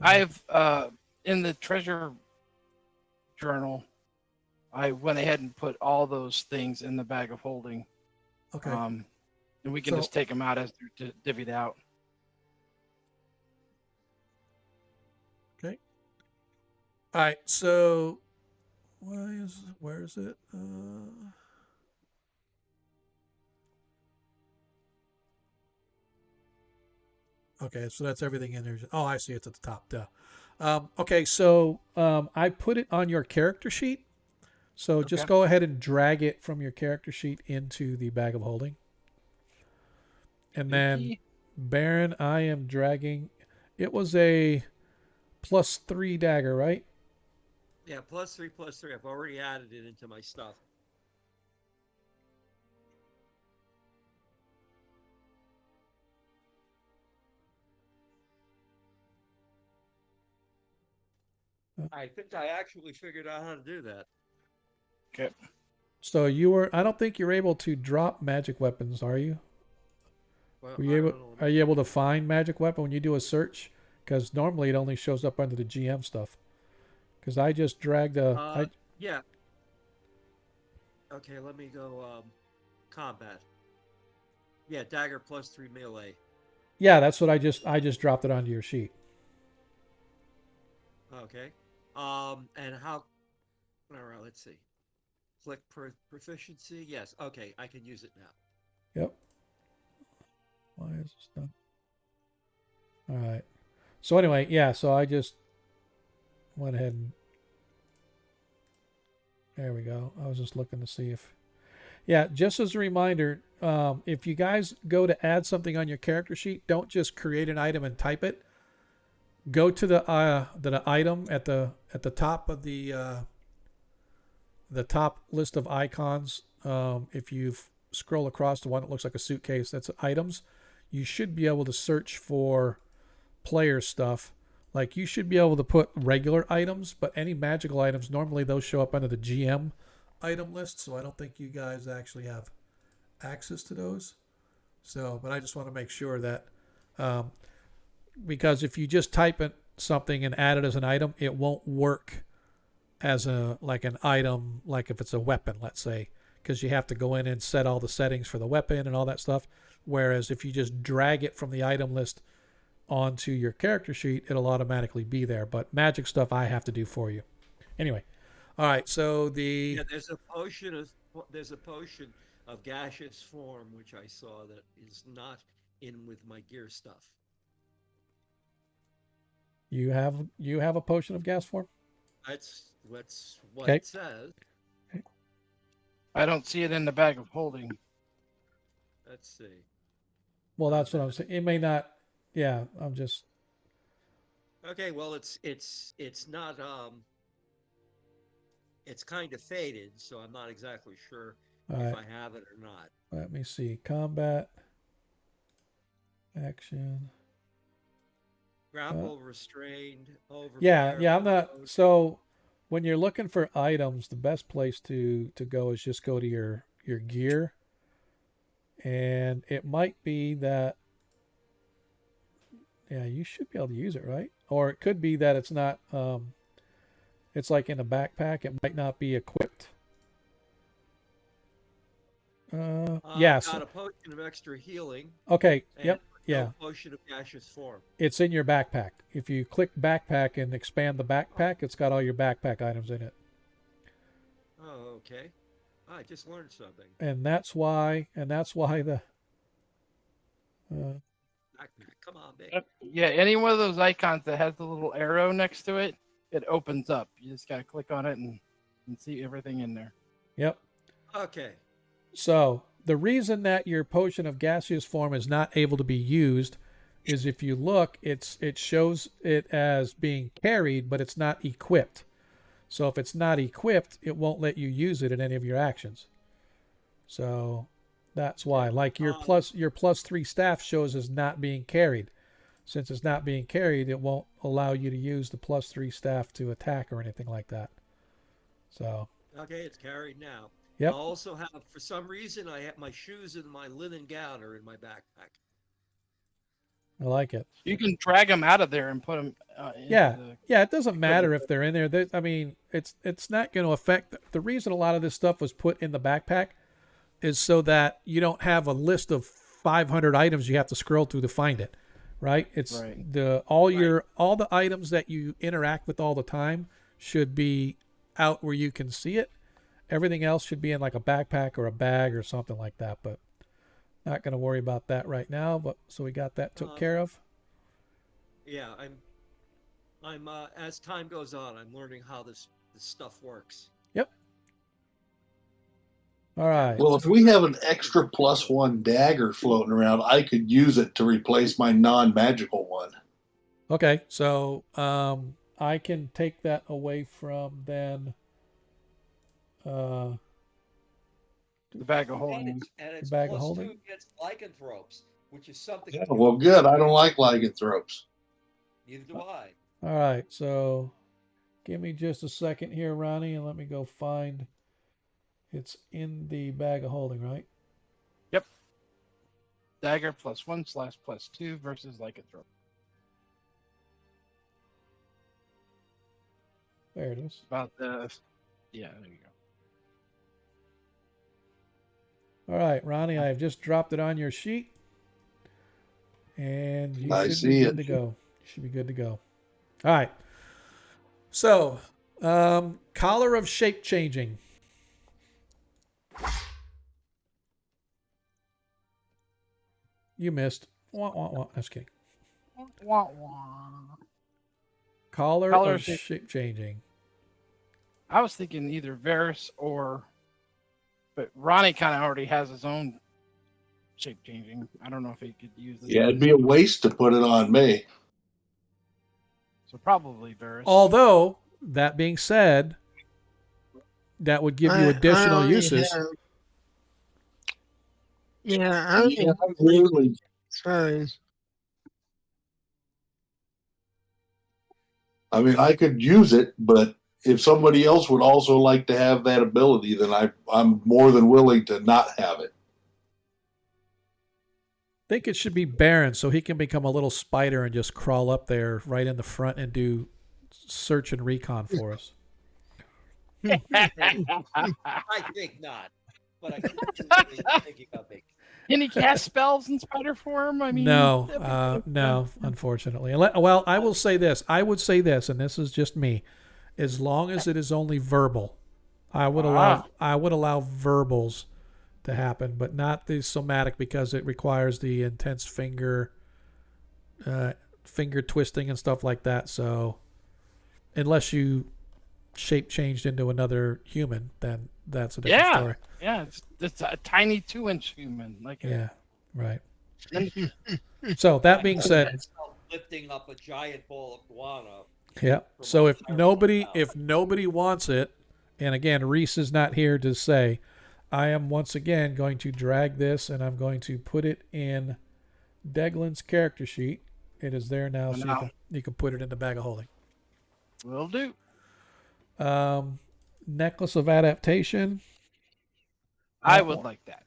I've in the treasure journal, I went ahead and put all those things in the bag of holding. Okay. And we can just take them out as they're divvied out. Okay. All right. So, where is it? Okay, so that's everything in there. Oh, I see. It's at the top. Duh. Okay, so I put it on your character sheet. So just Okay. go ahead and drag it from your character sheet into the bag of holding. And then Baron, I am dragging. It was a +3 dagger, right? Yeah, +3/+3. I've already added it into my stuff. I think I actually figured out how to do that. Okay. So I don't think you're able to drop magic weapons, are you? Well, Are you able to find magic weapon when you do a search? Because normally it only shows up under the GM stuff. Because I just dragged yeah. Okay, let me go combat. Yeah, dagger +3 melee. Yeah, that's what I just dropped it onto your sheet. Okay. And how? All right, let's see. Click proficiency. Yes. Okay, I can use it now. Yep. Why is this done? All right. So anyway, yeah. So I just went ahead and there we go. I was just looking to see if. Yeah, just as a reminder, if you guys go to add something on your character sheet, don't just create an item and type it. Go to the item at the top of the the top list of icons, if you scroll across the one that looks like a suitcase, that's items. You should be able to search for player stuff. Like you should be able to put regular items, but any magical items, normally those show up under the GM item list. So I don't think you guys actually have access to those. So, but I just want to make sure that, because if you just type in something and add it as an item, it won't work as an item, like if it's a weapon, let's say, because you have to go in and set all the settings for the weapon and all that stuff. Whereas if you just drag it from the item list onto your character sheet, it'll automatically be there. But magic stuff I have to do for you. Anyway, all right. So there's a potion of gaseous form which I saw that is not in with my gear stuff. You have a potion of gas form? That's what Okay. it says. I don't see it in the bag of holding. Let's see. Well, that's what I'm saying. It may not. Yeah, I'm just. Okay, well, it's not it's kind of faded, so I'm not exactly sure All if right. I have it or not. Let me see. Combat. Action. Grapple, restrained, over. Yeah, I'm not. So when you're looking for items, the best place to go is just go to your gear. And it might be that, yeah, you should be able to use it, right? Or it could be that it's not, it's like in a backpack. It might not be equipped. Yeah. Got a potion of extra healing. Okay. And Yep. Yeah. no potion of gaseous form. It's in your backpack. If you click backpack and expand the backpack, it's got all your backpack items in it. Oh, okay. I just learned something. And that's why the Backpack. Come on, big. Yeah, any one of those icons that has the little arrow next to it, it opens up. You just gotta click on it and see everything in there. Yep. Okay. So the reason that your potion of gaseous form is not able to be used is if you look, it shows it as being carried, but it's not equipped. So if it's not equipped, it won't let you use it in any of your actions. So that's why, like your +3 staff shows as not being carried. Since it's not being carried, it won't allow you to use the +3 staff to attack or anything like that. So. Okay, it's carried now. Yep. I also have, for some reason, I have my shoes and my linen gown are in my backpack. I like it. You can drag them out of there and put them. Yeah, it doesn't matter if they're in there. I mean, it's not going to affect. The reason a lot of this stuff was put in the backpack is so that you don't have a list of 500 items you have to scroll through to find it, right? It's right. all the items that you interact with all the time should be out where you can see it. Everything else should be in like a backpack or a bag or something like that, but not going to worry about that right now. But so we got that took care of. Yeah, I'm as time goes on, I'm learning how this stuff works. Yep. All right. Well, if we have an extra +1 dagger floating around, I could use it to replace my non-magical one. Okay, so I can take that away from then. The bag of holding. And it's bag of +2 holding? against lycanthropes, which is something. Yeah, well, good. I don't like lycanthropes. Neither do I. All right, so give me just a second here, Ronnie, and let me go find. It's in the bag of holding, right? Yep. Dagger +1/+2 versus lycanthrope. There it is. About the. Yeah, there you go. All right, Ronnie, I have just dropped it on your sheet, and you I should see be good it. to go. You should be good to go. All right. So, collar of shape changing. You missed. Wah, wah, wah. Just kidding. Wah, wah. Collar Collar of shape- shape changing. I was thinking either Varus or, but Ronnie kind of already has his own shape changing. I don't know if he could use this. Yeah, it'd be a waste to put it on me. So probably Varus. Although, that being said, that would give you additional already uses. have- Yeah, I Yeah, think really. sorry. I mean, I could use it, but if somebody else would also like to have that ability, then I'm more than willing to not have it. I think it should be Baron, so he can become a little spider and just crawl up there right in the front and do search and recon for us. I think not, but I keep thinking of it. Can he cast spells in spider form? I mean, No, unfortunately. Well, I will say this. I would say this, and this is just me. As long as it is only verbal, I would allow verbals to happen, but not the somatic, because it requires the intense finger twisting and stuff like that. So unless you shape changed into another human, then that's a different story. Yeah, it's a tiny 2-inch human. Yeah, right. So that being said, That's lifting up a giant ball of guano. yeah. So if nobody wants it, and again, Reese is not here to say, I am once again going to drag this and I'm going to put it in Deglin's character sheet. It is there now, so you can put it in the bag of holding. Will do. Necklace of Adaptation. I would like that.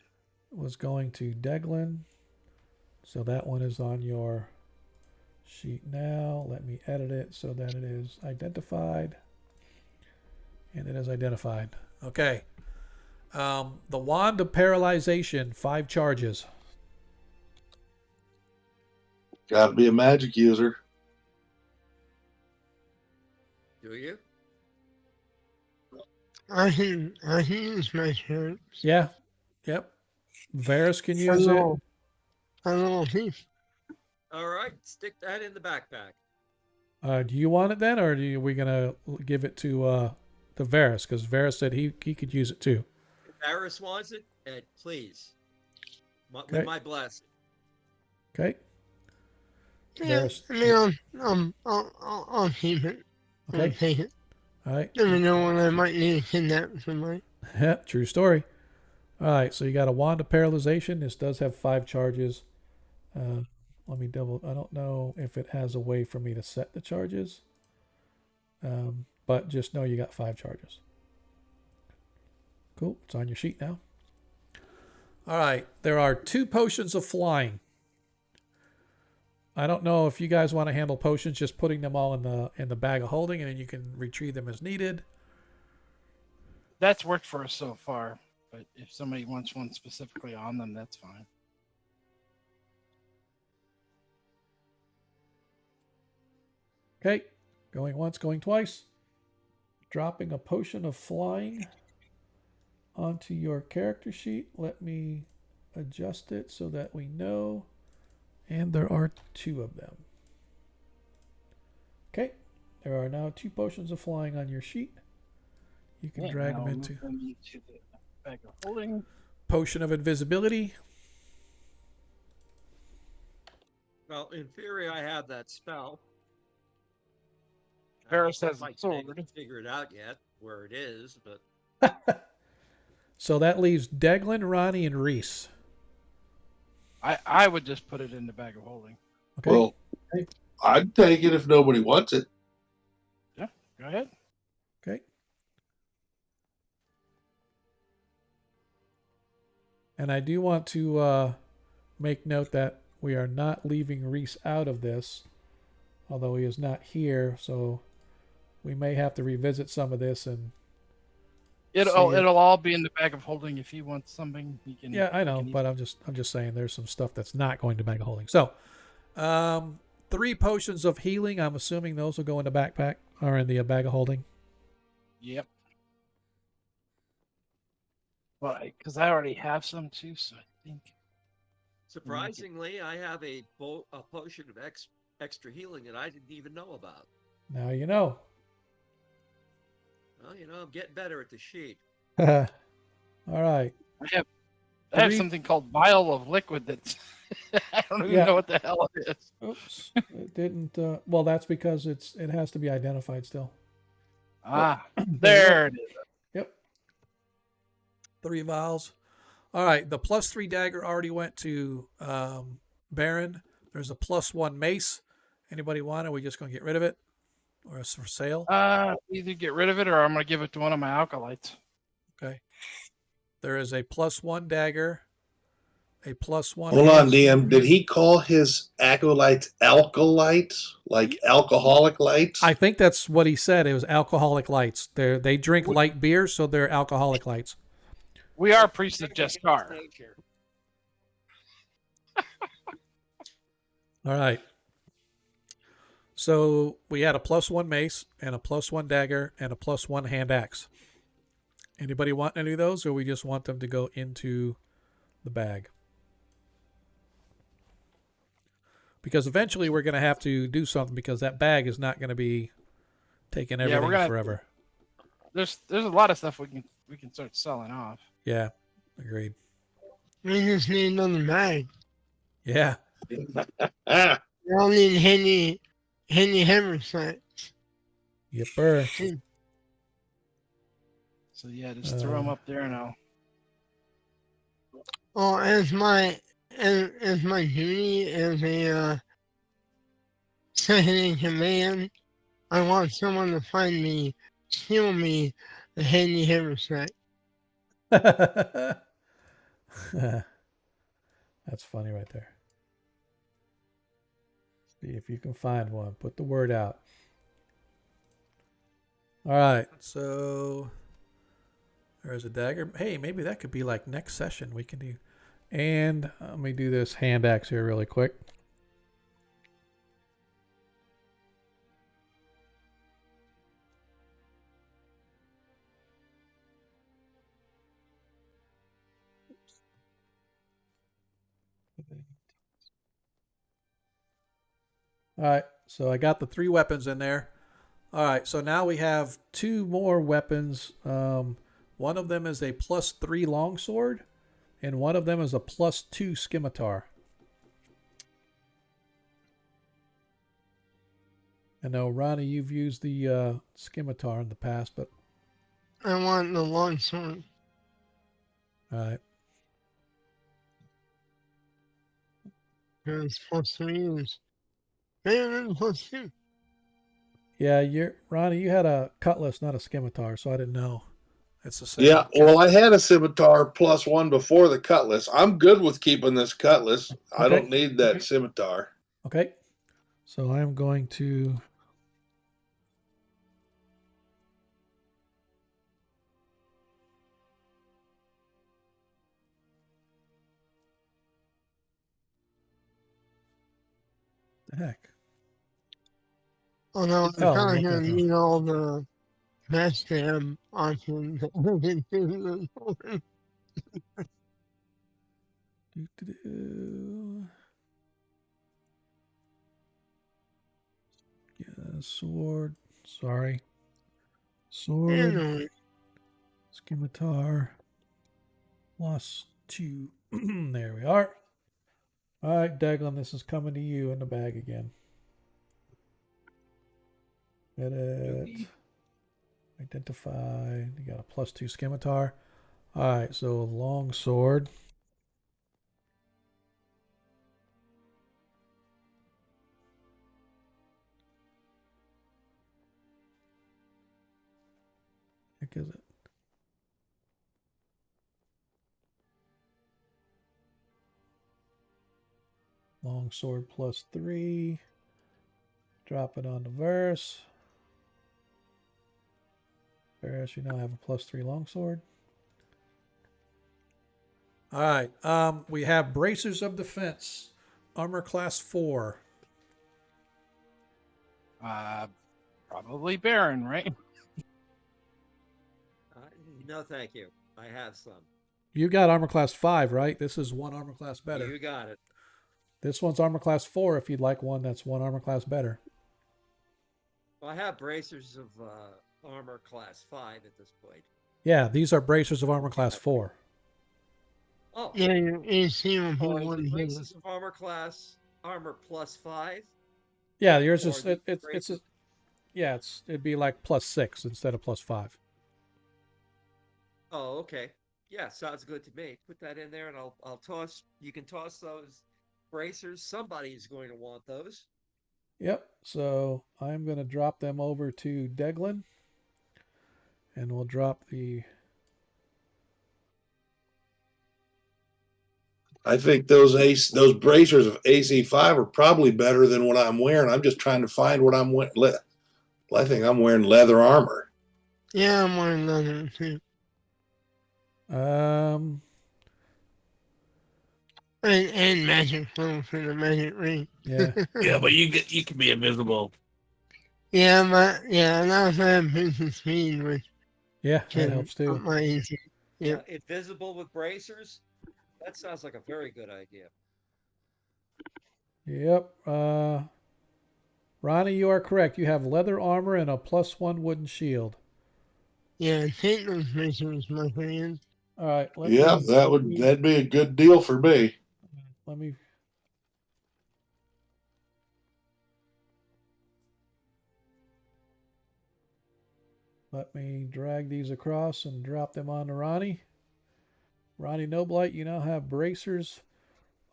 Was going to Deglin. So that one is on your sheet now. Let me edit it so that it is identified. And it is identified. Okay. The Wand of Paralyzation, 5 charges. Gotta be a magic user. Do you? I can use my shirts. Yeah. Yep. Varys can use it. A little thief. All right, stick that in the backpack. Do you want it then, or are we gonna give it to Varys? Because Varys said he could use it too. If Varys wants it, and please, Okay. with my blessing. Okay. Yeah, Varys. I mean, I'll keep it. I'll Okay. take it. All right. Never know when I might need to kidnap somebody. Yeah, true story. All right, so you got a Wand of Paralyzation. This does have 5 charges. Let me double. I don't know if it has a way for me to set the charges, but just know you got 5 charges. Cool. It's on your sheet now. All right, there are 2 potions of flying. I don't know if you guys want to handle potions, just putting them all in the bag of holding, and then you can retrieve them as needed. That's worked for us so far. But if somebody wants one specifically on them, that's fine. Okay, going once, going twice. Dropping a potion of flying onto your character sheet. Let me adjust it so that we know. And there are 2 of them. Okay, there are now 2 potions of flying on your sheet. You can drag them into the bag of holding. Potion of Invisibility. Well, in theory, I have that spell. Varys has I a sword. haven't figured out yet where it is, but So that leaves Deglin, Ronnie, and Reese. I would just put it in the bag of holding. Okay. Well, I'd take it if nobody wants it. Yeah, go ahead. Okay. And I do want to make note that we are not leaving Reese out of this, although he is not here, so we may have to revisit some of this and It'll all be in the bag of holding. If he wants something, he can. yeah, I know, but I'm just saying there's some stuff that's not going to bag of holding. So, 3 potions of healing. I'm assuming those will go in the backpack or in the bag of holding. Yep. Well, because I already have some too, so I think. surprisingly, I have a potion of extra healing that I didn't even know about. Now you know. Well, I'm getting better at the sheet. All right. I have something called vial of liquid that's I don't even know what the hell it is. Oops. It didn't. Well, that's because it has to be identified still. There it is. Yep. 3 vials. All right, the +3 dagger already went to Baron. There's a +1 mace. Anybody want it? Are we just going to get rid of it? Or it's for sale? Either get rid of it or I'm going to give it to one of my alkalites. Okay. There is a +1 dagger, a +1 Hold on, mace. DM. Did he call his acolytes alkalites, like alcoholic lights? I think that's what he said. It was alcoholic lights. They drink light beer, so they're alcoholic lights. We are priests of Jeskar. All right. So we had a +1 mace and a +1 dagger and a +1 hand axe. Anybody want any of those, or we just want them to go into the bag? Because eventually we're going to have to do something, because that bag is not going to be taking everything forever. There's a lot of stuff we can start selling off. Yeah, agreed. We just need another bag. Yeah. Ah, We all need handy hammer sights. Yepper. So yeah, just throw them up there now. Oh, as my duty as a second in command, I want someone to find me, steal me the handy hammer sight. That's funny right there. See if you can find one. Put the word out. All right, so there's a dagger. Hey, maybe that could be like next session we can do. And let me do this hand axe here really quick. All right, so I got the 3 weapons in there. All right, so now we have 2 more weapons. One of them is a +3 longsword, and one of them is a +2 scimitar. I know, Ronnie, you've used the scimitar in the past, but... I want the longsword. All right. It's +3 is better than +2. Yeah, Ronnie, you had a cutlass, not a scimitar, so I didn't know. It's the same. yeah, well, I had a scimitar +1 before the cutlass. I'm good with keeping this cutlass. I Okay. don't need that scimitar. Okay. So I'm going to... The heck? Oh no, I'm Oh, kind okay, of gonna no. need all the mass cam options. Do-do-do. Yeah, sword. Sorry. Sword. Anyway, Scimitar. +2. There we are. All right, Dagon, this is coming to you in the bag again. Edit. Identify. You got a +2 scimitar. All right, so long sword. Heck is it? Long sword +3. Drop it on the verse. Verse, you now have a +3 longsword. All right. We have bracers of defense, armor class 4. Probably Baron, right? No, thank you. I have some. You got armor class 5, right? This is 1 armor class better. You got it. This one's armor class 4 if you'd like one that's 1 armor class better. Well, I have bracers of armor class 5 at this point. Yeah, these are bracers of armor class 4. Oh, yeah, you see them oh, here. is it bracers of armor class armor +5? Yeah, yours Or is the it'd be like +6 instead of +5. Oh, okay. Yeah, sounds good to me. Put that in there, and I'll toss. You can toss those bracers. Somebody is going to want those. Yep. So I'm going to drop them over to Deglin, and we'll drop the. I think those bracers of AC5 are probably better than what I'm wearing. I'm just trying to find what I'm wearing. I think I'm wearing leather armor. Yeah, I'm wearing leather too. Um. And magic clothes for the magic ring. Yeah. Yeah, but you can be invisible. Yeah, and I also have business speed, which Yeah, that can helps up too. my easy. Yep. Invisible with bracers. That sounds like a very good idea. Yep. Ronnie, you are correct. You have leather armor and a +1 wooden shield. Yeah, take those bracers, my friend. All right. Yeah, that'd be a good deal for me. Let me. Let me drag these across and drop them onto Ronnie. Ronnie Noblight, you now have bracers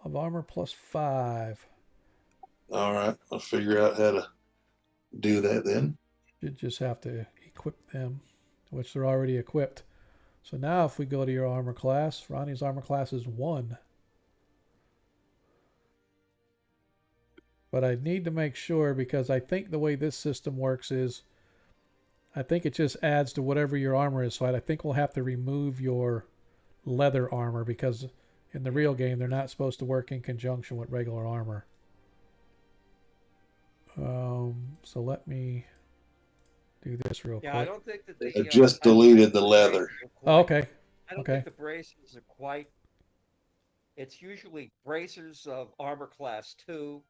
of armor +5. All right, I'll figure out how to do that then. You just have to equip them, which they're already equipped. So now if we go to your armor class, Ronnie's armor class is 1. But I need to make sure, because I think the way this system works is I think it just adds to whatever your armor is. So I think we'll have to remove your leather armor, because in the real game they're not supposed to work in conjunction with regular armor. So let me do this real quick. I don't think that I just deleted the leather. Oh, okay. I don't think the bracers are quite. It's usually bracers of armor class 2.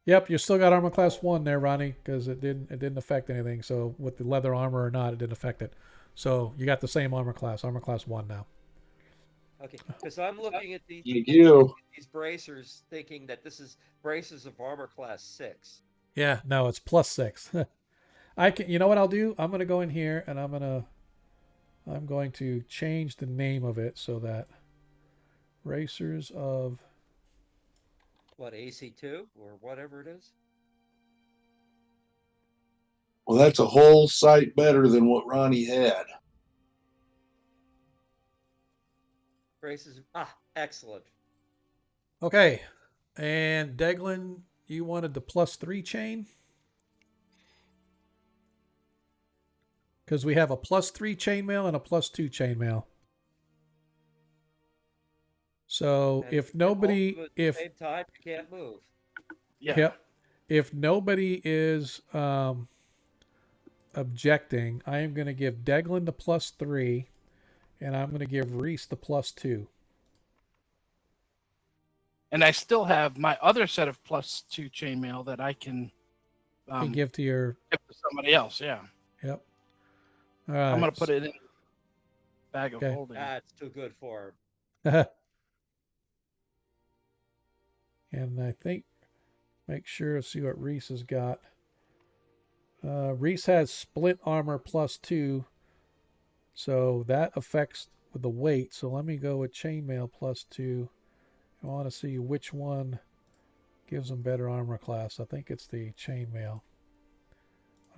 Yep, you still got armor class 1 there, Ronnie, because it didn't affect anything. So with the leather armor or not, it didn't affect it. So you got the same armor class 1 now. Okay, because I'm looking at these bracers, thinking that this is bracers of armor class 6. Yeah, no, it's +6. I can. You know what I'll do? I'm gonna go in here and I'm going to change the name of it so that bracers of What, AC2 or whatever it is? Well, that's a whole sight better than what Ronnie had. Braces. Excellent. Okay, and Deglin, you wanted the +3 chain? Because we have a +3 chainmail and a +2 chainmail. So And if nobody, at the same time, you can't move. Yeah. Yep, if nobody is objecting, I am going to give Deglin the +3, and I'm going to give Reese the +2. And I still have my other set of +2 chainmail that I can give to your somebody else. Yeah. Yep. All right. I'm gonna put it in bag of holding. That's too good for him. And I think, make sure, see what Reese has got. Reese has split armor +2, so that affects with the weight. So let me go with chainmail +2. I want to see which one gives them better armor class. I think it's the chainmail.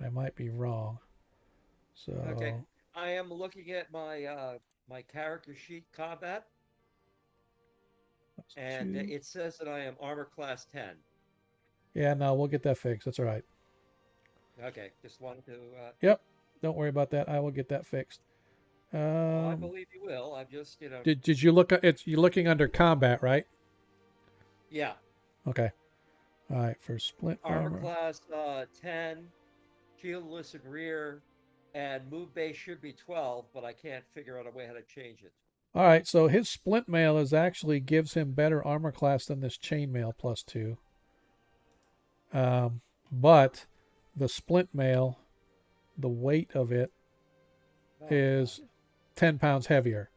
I might be wrong. So okay, I am looking at my my character sheet combat, and it says that I am armor class 10. Yeah, no, we'll get that fixed. That's all right. Okay, just wanted to. Yep, don't worry about that. I will get that fixed. I believe you will. I'm just, Did you look at it? You're looking under combat, right? Yeah. Okay. All right, for split armor class 10, shieldless and rear, and move base should be 12, but I can't figure out a way how to change it. All right, so his splint mail is actually gives him better armor class than this chainmail +2. But the splint mail, the weight of it is 10 pounds heavier.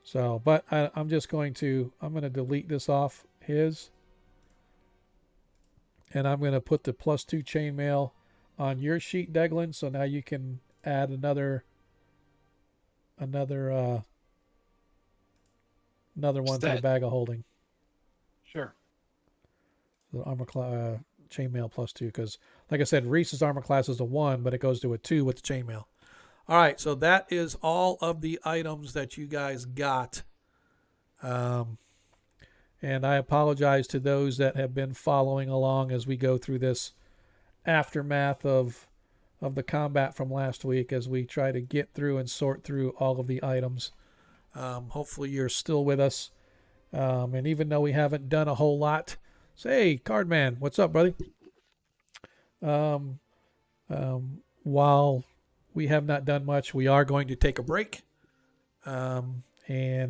So, but I'm going to delete this off his, and I'm going to put the +2 chainmail on your sheet, Deglin. So now you can add another another one for the Set. bag of holding. Sure. The armor chainmail +2, because like I said, Reese's armor class is a 1, but it goes to a 2 with the chainmail. All right, so that is all of the items that you guys got. And I apologize to those that have been following along as we go through this aftermath of the combat from last week, as we try to get through and sort through all of the items. Hopefully you're still with us. And even though we haven't done a whole lot, say, Cardman, what's up, buddy? While we have not done much, we are going to take a break. And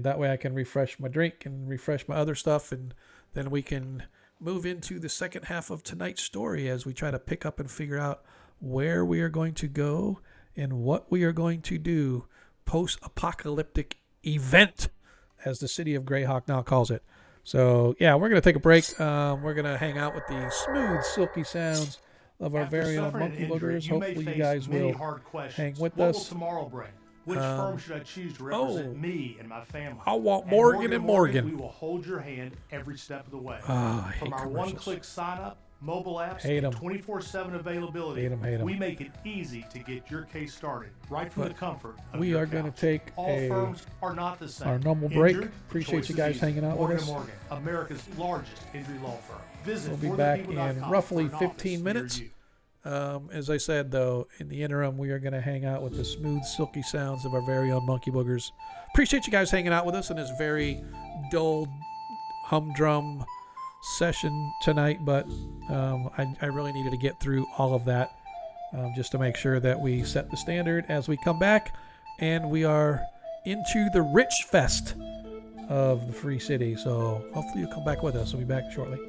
that way I can refresh my drink and refresh my other stuff, and then we can move into the second half of tonight's story as we try to pick up and figure out where we are going to go and what we are going to do post-apocalyptic event, as the City of Greyhawk now calls it. So, yeah, we're going to take a break. We're going to hang out with the smooth, silky sounds of our very own monkey boogers. Hopefully you guys will hang with us. What will tomorrow bring? Which firm should I choose to represent me and my family? I want Morgan and Morgan. We will hold your hand every step of the way. I hate From our commercials. one-click sign-up, mobile apps, Hate 'em. and 24/7 availability, Hate 'em. we make it easy to get your case started right from But the comfort of we your are going to couch. take All firms are not the same. our normal break. Injured? Appreciate Choice you is guys easy. hanging out Morgan with us. Morgan, America's largest injury law firm. Visit We'll be back in forthepeople.com roughly for an office 15 near minutes. you. As I said, though, in the interim, we are going to hang out with the smooth, silky sounds of our very own monkey boogers. Appreciate you guys hanging out with us in this very dull, humdrum session tonight, but I really needed to get through all of that just to make sure that we set the standard as we come back, and we are into the rich fest of the Free City. So hopefully you'll come back with us. We'll be back shortly.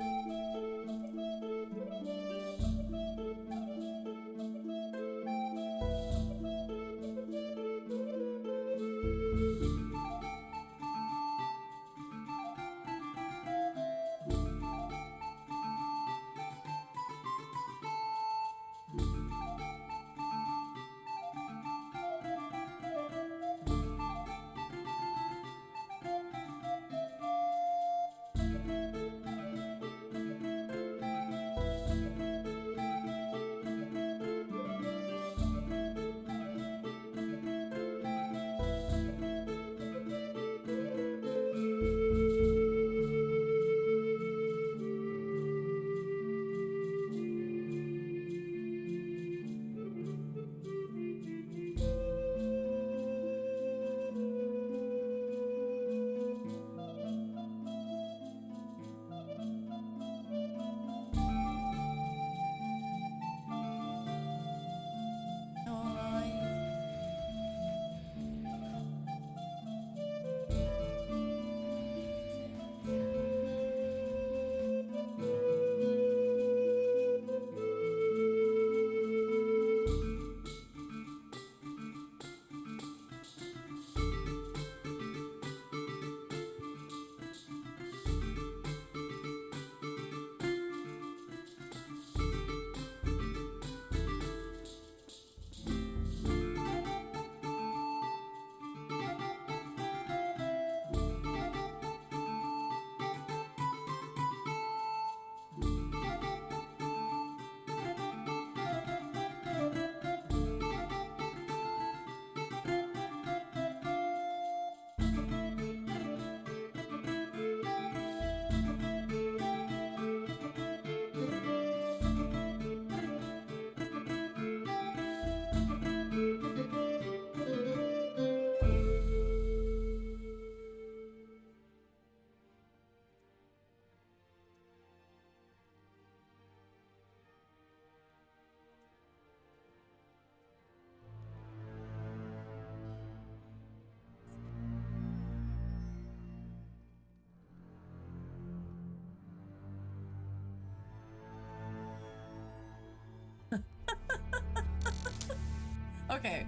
Okay.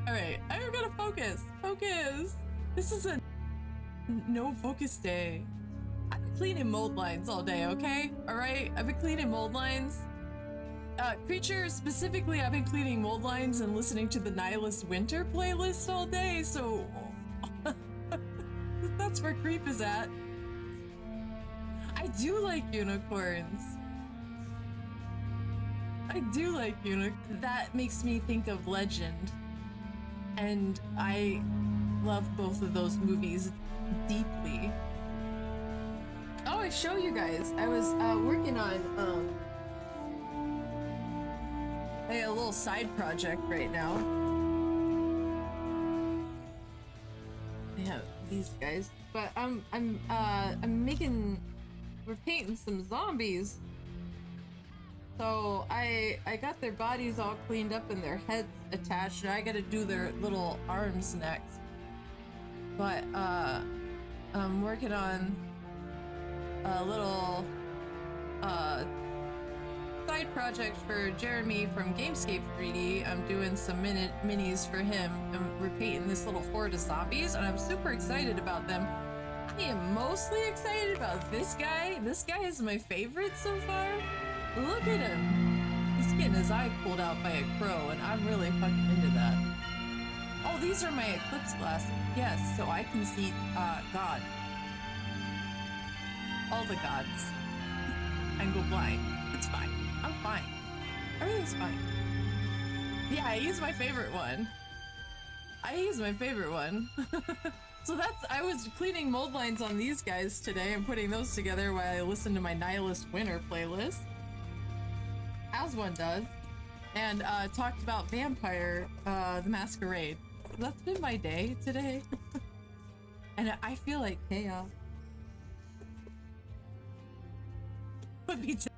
Alright, I'm gonna focus. Focus! This is a no focus day. I've been cleaning mold lines all day, okay? Alright? I've been cleaning mold lines. Creature, specifically, I've been cleaning mold lines and listening to the Nihilist Winter playlist all day, so... That's where creep is at. I do like unicorns. I do like unicorns. That makes me think of Legend. And I love both of those movies deeply. Oh, I show you guys. I was working on a little side project right now. I have these guys, but I'm making. We're painting some zombies. So I got their bodies all cleaned up and their heads attached, and I gotta do their little arms next. But I'm working on a little side project for Jeremy from Gamescape 3D. I'm doing some minis for him, and we're painting this little horde of zombies, and I'm super excited about them. I am mostly excited about this guy. This guy is my favorite so far. Look at him. He's getting his eye pulled out by a crow, and I'm really fucking into that. Oh, these are my eclipse glasses. Yes, so I can see God. All the gods. And go blind. It's fine. I'm fine. Everything's fine. Yeah, I use my favorite one. So I was cleaning mold lines on these guys today and putting those together while I listened to my Nihilist Winter playlist. As one does. And talked about Vampire the Masquerade. That's been my day today. And I feel like chaos. Put me to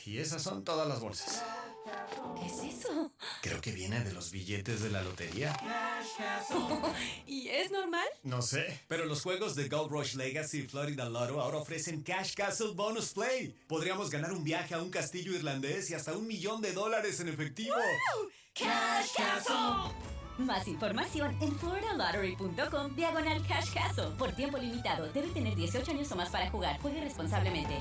Y esas son todas las bolsas. ¿Qué es eso? Creo que viene de los billetes de la lotería. ¿Y es normal? No sé, pero los juegos de Gold Rush Legacy y Florida Lotto ahora ofrecen Cash Castle Bonus Play. Podríamos ganar un viaje a un castillo irlandés y hasta $1 millón en efectivo. ¡Woo! ¡Cash Castle! Más información en floridalottery.com/Cash Castle. Por tiempo limitado. Debe tener 18 años o más para jugar. Juegue responsablemente.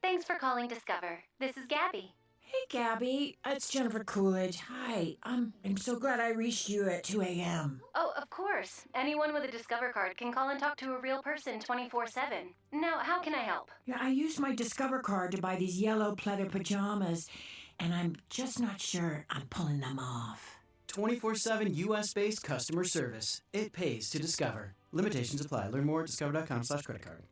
Thanks for calling Discover. This is Gabby. Hey, Gabby. It's Jennifer Coolidge. Hi. I'm so glad I reached you at 2 a.m. Oh, of course. Anyone with a Discover card can call and talk to a real person 24/7. Now, how can I help? Yeah, I used my Discover card to buy these yellow pleather pajamas, and I'm just not sure I'm pulling them off. 24/7 U.S.-based customer service. It pays to Discover. Limitations apply. Learn more at discover.com/creditcard.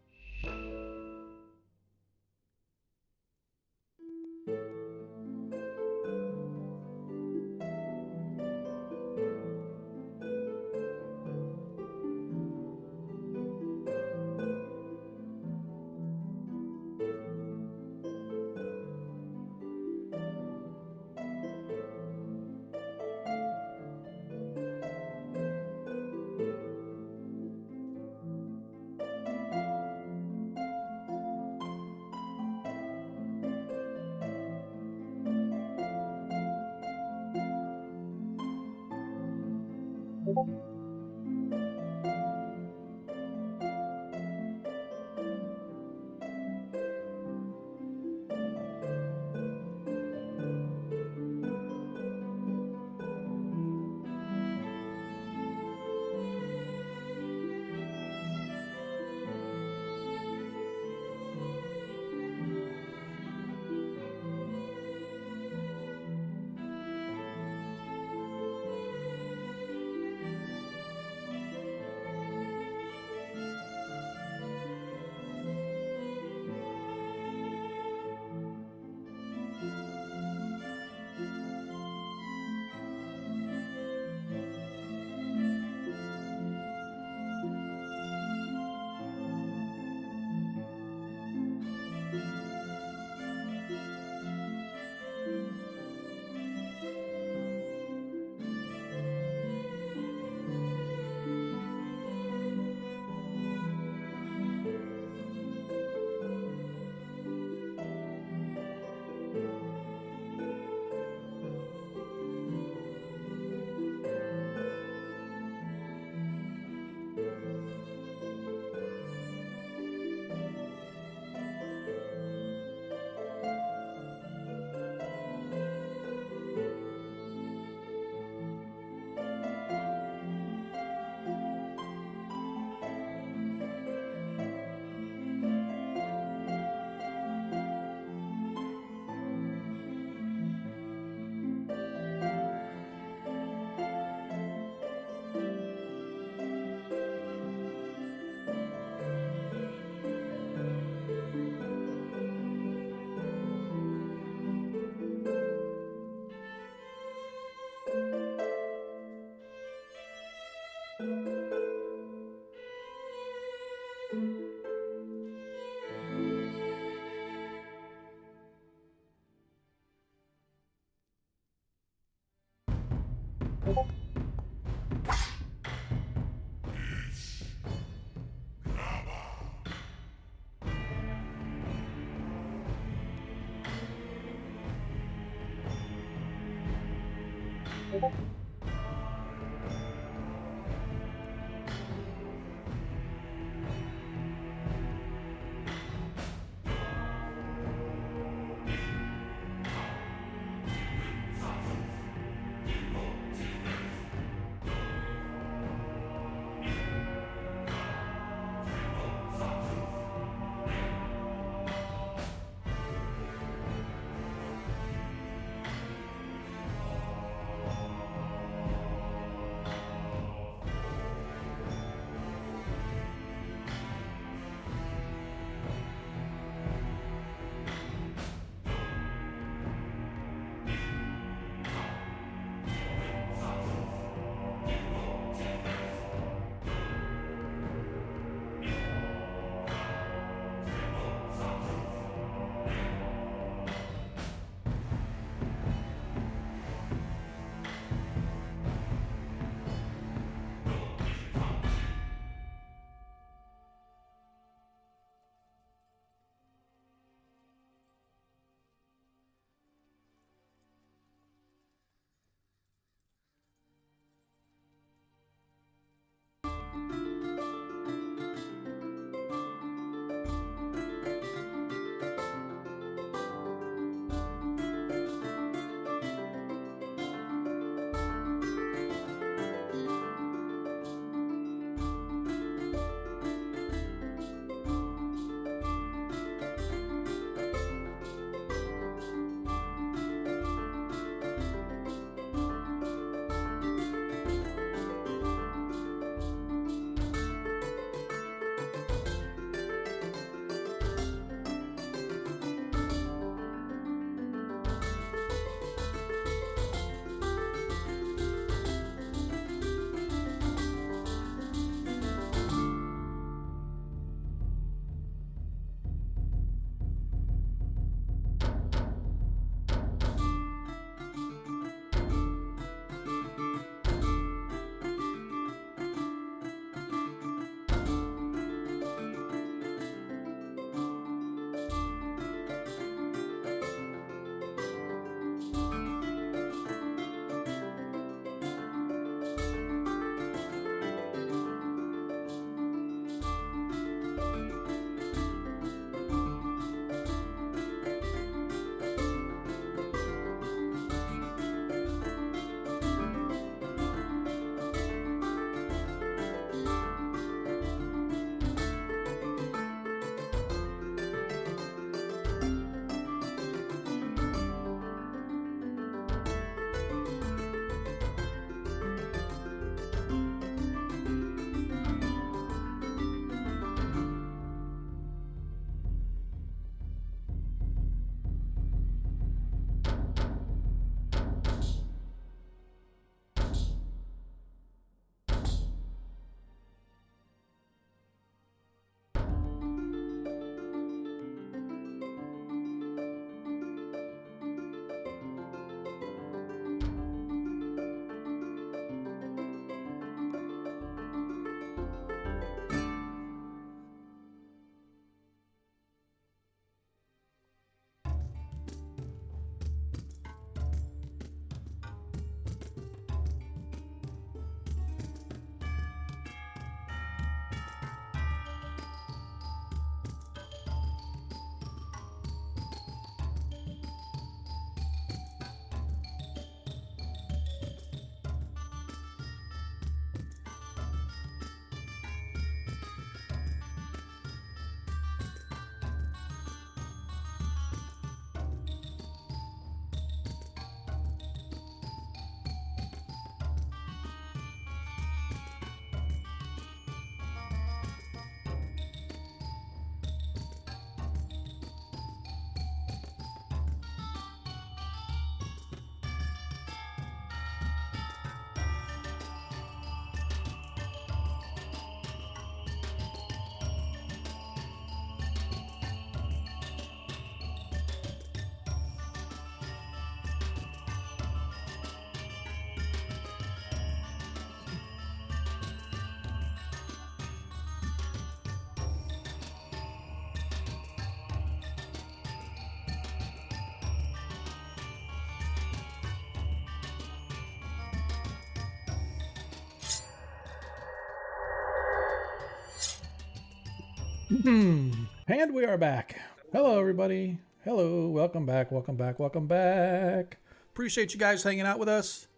And we are back. Hello, everybody. Hello. Welcome back. Welcome back. Welcome back. Appreciate you guys hanging out with us.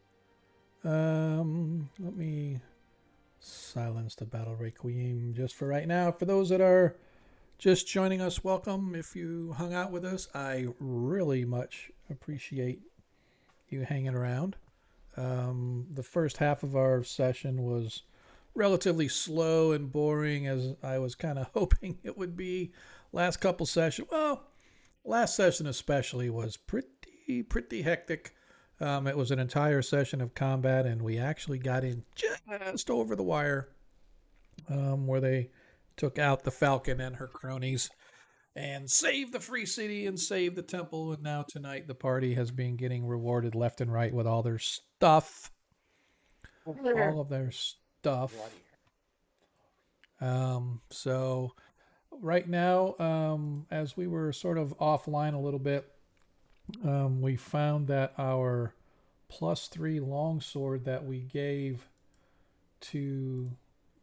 Let me silence the Battle Requiem just for right now. For those that are just joining us, welcome. If you hung out with us, I really much appreciate you hanging around. The first half of our session was relatively slow and boring, as I was kind of hoping it would be. Last couple sessions, well, last session especially was pretty hectic. It was an entire session of combat, and we actually got in just over the wire, where they took out the Falcon and her cronies and saved the free city and saved the temple. And now tonight the party has been getting rewarded left and right with all their stuff. All of their stuff. So right now, as we were sort of offline a little bit, we found that our +3 longsword that we gave to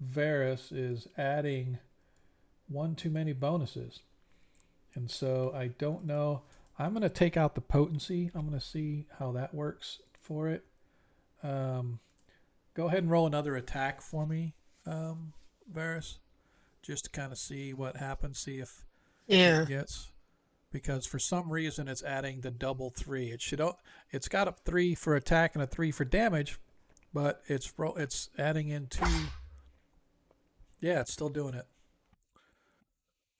Varys is adding one too many bonuses. And so I don't know. I'm going to take out the potency. I'm going to see how that works for it. Go ahead and roll another attack for me, Varys, just to kind of see what happens, see if it gets. Because for some reason it's adding the double 3. It's got a 3 for attack and a 3 for damage, but it's adding in 2. Yeah, it's still doing it.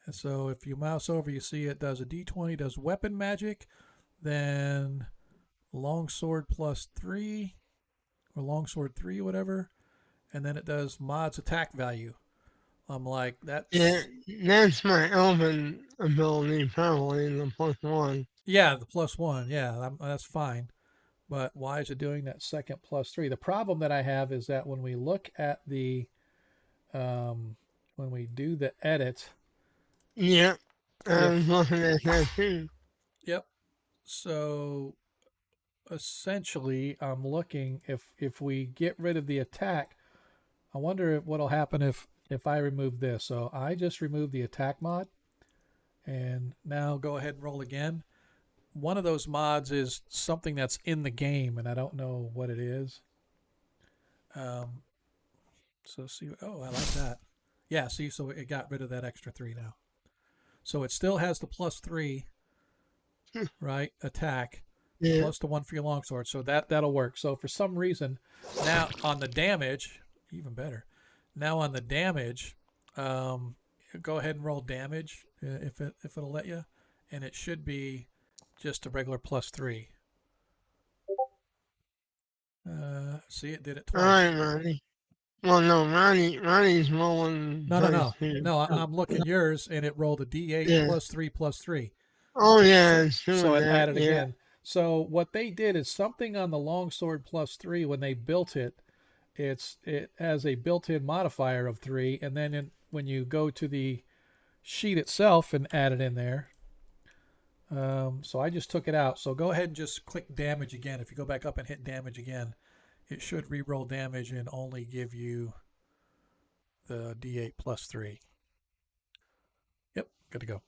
And so if you mouse over, you see it does a D20, does weapon magic, then longsword +3. Or longsword 3, whatever, and then it does mod's attack value. I'm like, that's my elven ability, probably the +1. Yeah, the +1. Yeah, that's fine. But why is it doing that second +3? The problem that I have is that when we look at the, when we do the edit. Yep, I'm looking at that too. Yep. So essentially, I'm looking, if we get rid of the attack, I wonder what'll happen if I remove this. So I just removed the attack mod, and now go ahead and roll again. One of those mods is something that's in the game, and I don't know what it is. So see, I like that. Yeah, see, so it got rid of that extra 3 now. So it still has the +3, right? Attack. Yeah. Plus the 1 for your longsword, so that'll work. So for some reason, now on the damage, even better. Now on the damage, go ahead and roll damage if it'll let you, and it should be just a regular +3. See, it did it twice. All right, Ronnie. Well, no, Ronnie's rolling. No. I'm looking yours, and it rolled a D8 +3 +3. Oh yeah, so it added again. So what they did is something on the longsword +3 when they built it. It has a built-in modifier of 3, and then when you go to the sheet itself and add it in there. So I just took it out. So go ahead and just click damage again. If you go back up and hit damage again, it should re-roll damage and only give you the D8 +3. Yep, good to go.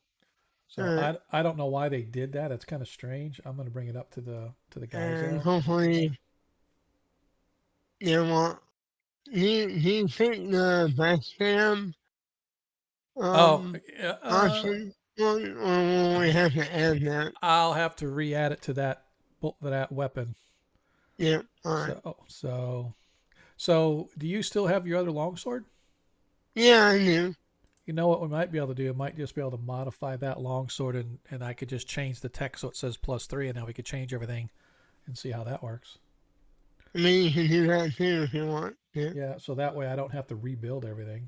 So I don't know why they did that. It's kind of strange. I'm going to bring it up to the guys. And hopefully, do you think the backstab option, or will we have to add that? I'll have to re-add it to that weapon. Yeah. All right. So do you still have your other longsword? Yeah, I do. You know what we might be able to do? We might just be able to modify that longsword, and I could just change the text so it says +3, and now we could change everything and see how that works. I mean, you can do that too if you want. Yeah, so that way I don't have to rebuild everything.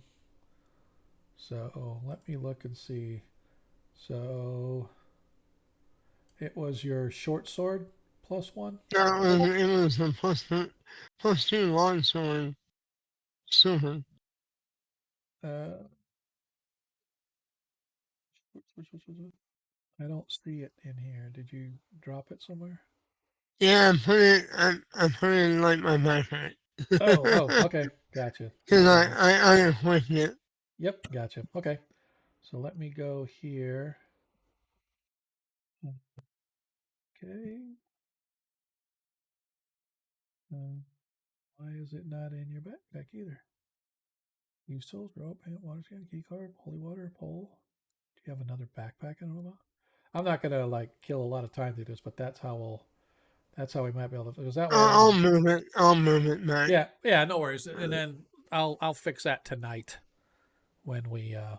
So let me look and see. So it was your short sword +1? No, it was a +2 longsword. Super. I don't see it in here. Did you drop it somewhere? Yeah, I put it in like my backpack. Oh, okay, gotcha. Because I equipped it. Yep, gotcha. Okay, So let me go here. Okay. Why is it not in your backpack either? Use tools, rope, water scan, key card, holy water, pole. Do you have another backpack I don't know about? I'm not gonna like kill a lot of time through this, but that's how we might be able to, because that way I'll move it. I'll move it back. yeah, no worries. And then I'll fix that tonight when we're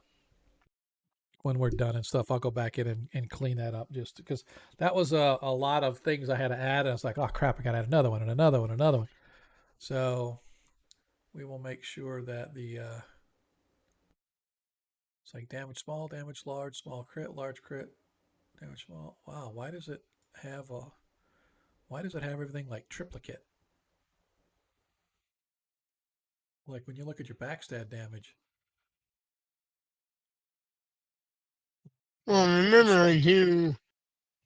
done and stuff. I'll go back in and clean that up, just because that was a lot of things I had to add. And I was like, oh crap, I gotta add another one and another one and another one. So we will make sure that it's like damage small, damage large, small crit, large crit, damage small. Wow, why does it have everything like triplicate? Like when you look at your backstab damage. Well, remember I do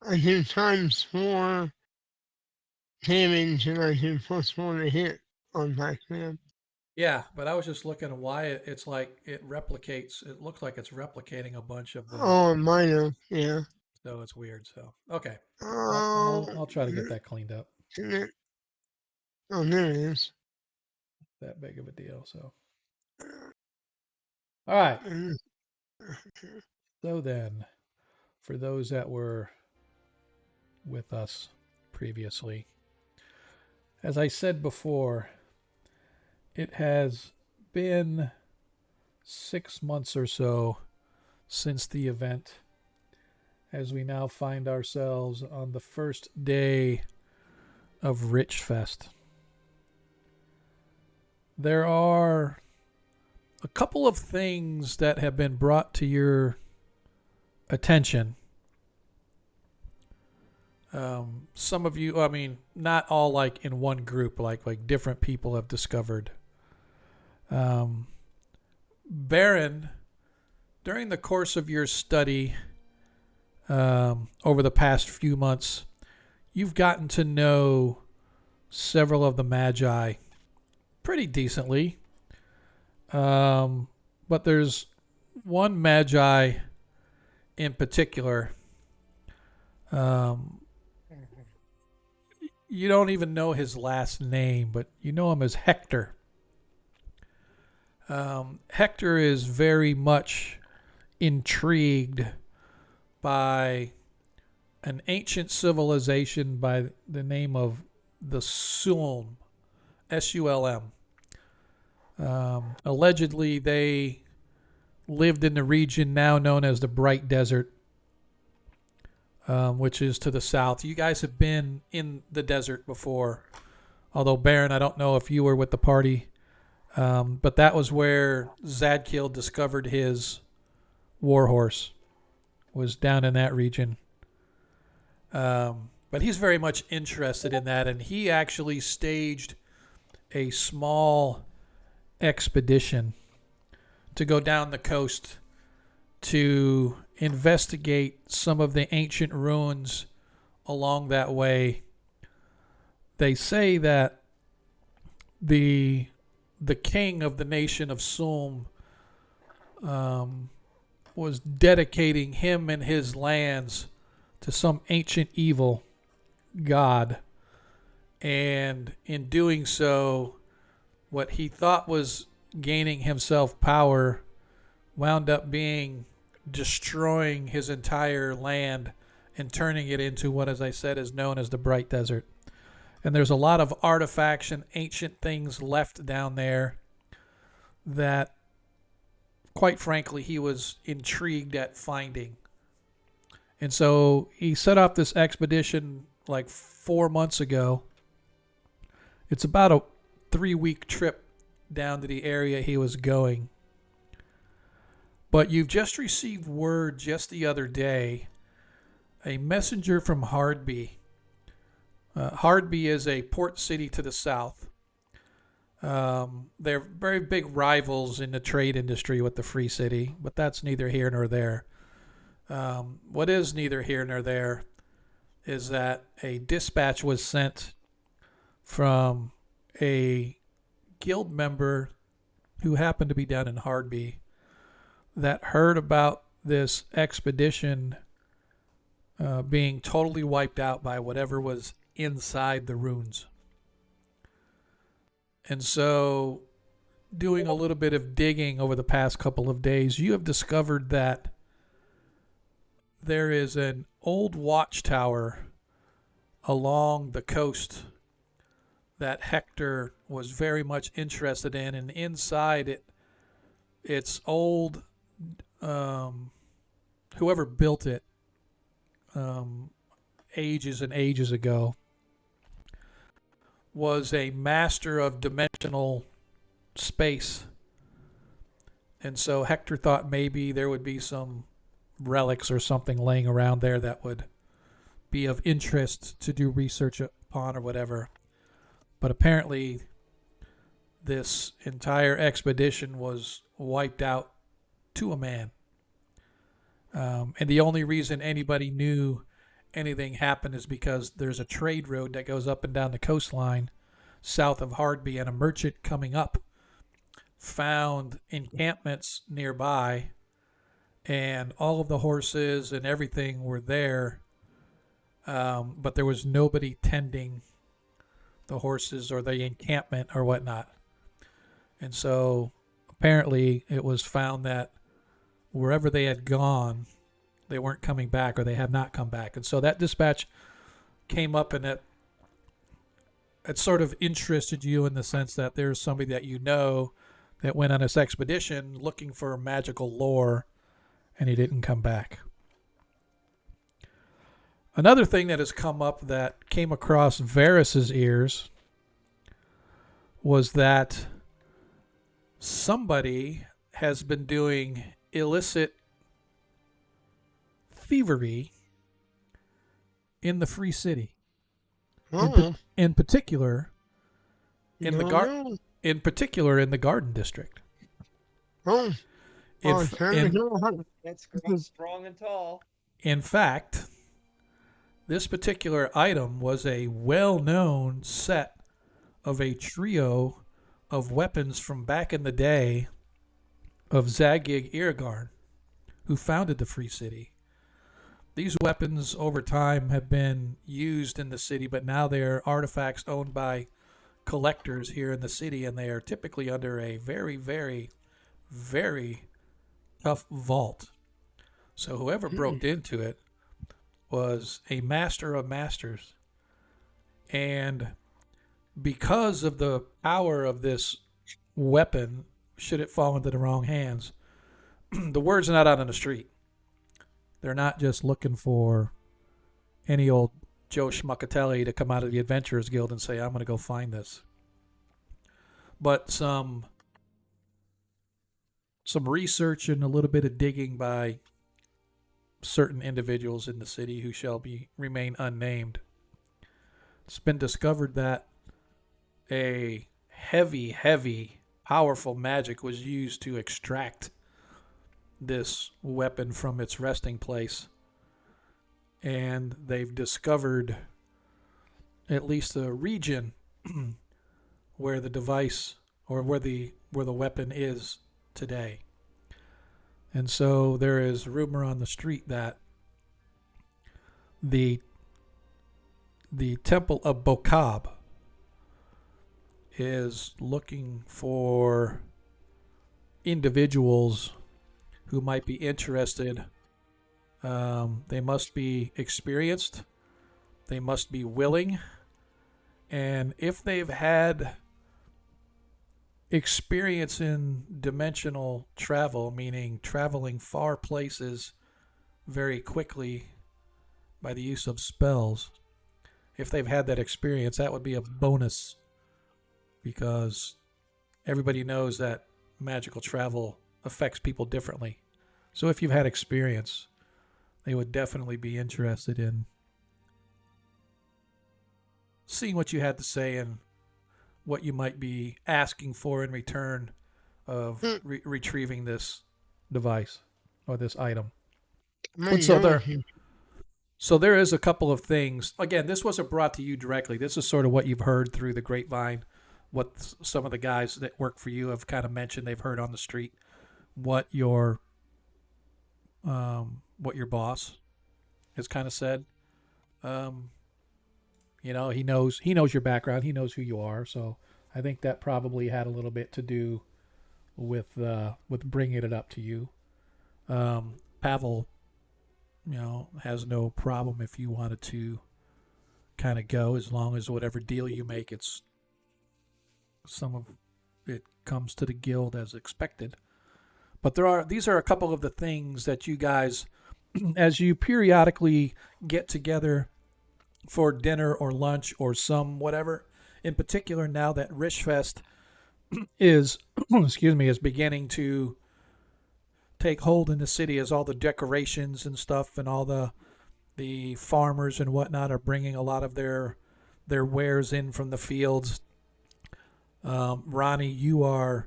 ×4 damage and I do +1 to hit on backstab. Yeah, but I was just looking at why it's like it replicates. It looks like it's replicating a bunch of the. Oh, mine have, yeah. So it's weird. So okay, I'll try to get that cleaned up. Oh, there it is. That big of a deal. So. All right. So then, for those that were with us previously, as I said before, it has been 6 months or so since the event, as we now find ourselves on the first day of Rich Fest. There are a couple of things that have been brought to your attention. Some of you, I mean, not all like in one group, like different people have discovered. Baron, during the course of your study over the past few months, you've gotten to know several of the Magi pretty decently. But there's one Magi in particular. You don't even know his last name, but you know him as Hector. Hector is very much intrigued by an ancient civilization by the name of the Sulm, S-U-L-M. Allegedly, they lived in the region now known as the Bright Desert, which is to the south. You guys have been in the desert before, although Baron, I don't know if you were with the party, but that was where Zadkiel discovered his warhorse, was down in that region. But he's very much interested in that, and he actually staged a small expedition to go down the coast to investigate some of the ancient ruins along that way. They say that the king of the nation of Sulm was dedicating him and his lands to some ancient evil god, and in doing so, what he thought was gaining himself power wound up being destroying his entire land and turning it into what, as I said, is known as the Bright Desert. And there's a lot of artifacts and ancient things left down there that, quite frankly, he was intrigued at finding. And so he set off this expedition like 4 months ago. It's about a 3-week trip down to the area he was going. But you've just received word just the other day, a messenger from Hardby. Hardby is a port city to the south. They're very big rivals in the trade industry with the Free City, but that's neither here nor there. What is neither here nor there is that a dispatch was sent from a guild member who happened to be down in Hardby that heard about this expedition being totally wiped out by whatever was inside the ruins. And so, doing a little bit of digging over the past couple of days, you have discovered that there is an old watchtower along the coast that Hector was very much interested in, and inside it's old. Whoever built it ages and ages ago was a master of dimensional space. And so Hector thought maybe there would be some relics or something laying around there that would be of interest to do research upon or whatever. But apparently this entire expedition was wiped out to a man. And the only reason anybody knew anything happened is because there's a trade road that goes up and down the coastline south of Hardby, and a merchant coming up found encampments nearby, and all of the horses and everything were there, but there was nobody tending the horses or the encampment or whatnot. And so apparently it was found that wherever they had gone, they weren't coming back, or they have not come back. And so that dispatch came up, and it sort of interested you in the sense that there's somebody that you know that went on this expedition looking for magical lore, and he didn't come back. Another thing that has come up that came across Varys's ears was that somebody has been doing illicit thievery in the Free City. In particular, in the Garden District. That's strong and tall. In fact, this particular item was a well-known set of a trio of weapons from back in the day of Zagig Irrigarn, who founded the Free City. These weapons over time have been used in the city, but now they are artifacts owned by collectors here in the city, and they are typically under a very, very, very tough vault. So whoever broke into it was a master of masters. And because of the power of this weapon, should it fall into the wrong hands, the word's not out on the street. They're not just looking for any old Joe Schmuckatelli to come out of the Adventurers Guild and say, I'm going to go find this. But some research and a little bit of digging by certain individuals in the city who shall remain unnamed. It's been discovered that a heavy, heavy, powerful magic was used to extract this weapon from its resting place, and they've discovered at least a region where the device or where the weapon is today. And so there is rumor on the street that the Temple of Bokab is looking for individuals who might be interested. They must be experienced. They must be willing. And if they've had experience in dimensional travel, meaning traveling far places very quickly by the use of spells, if they've had that experience, that would be a bonus, because everybody knows that magical travel affects people differently. So if you've had experience, they would definitely be interested in seeing what you had to say and what you might be asking for in return of retrieving this device or this item. So there is a couple of things. Again, this wasn't brought to you directly. This is sort of what you've heard through the grapevine, what some of the guys that work for you have kind of mentioned they've heard on the street, what your what your boss has kind of said. You know, he knows your background. He knows who you are. So I think that probably had a little bit to do with bringing it up to you. Pavel, you know, has no problem if you wanted to kind of go, as long as whatever deal you make, it's some of it comes to the guild as expected. But these are a couple of the things that you guys, as you periodically get together for dinner or lunch or some whatever, in particular now that Richfest is is beginning to take hold in the city, as all the decorations and stuff and all the farmers and whatnot are bringing a lot of their wares in from the fields. Ronnie, you are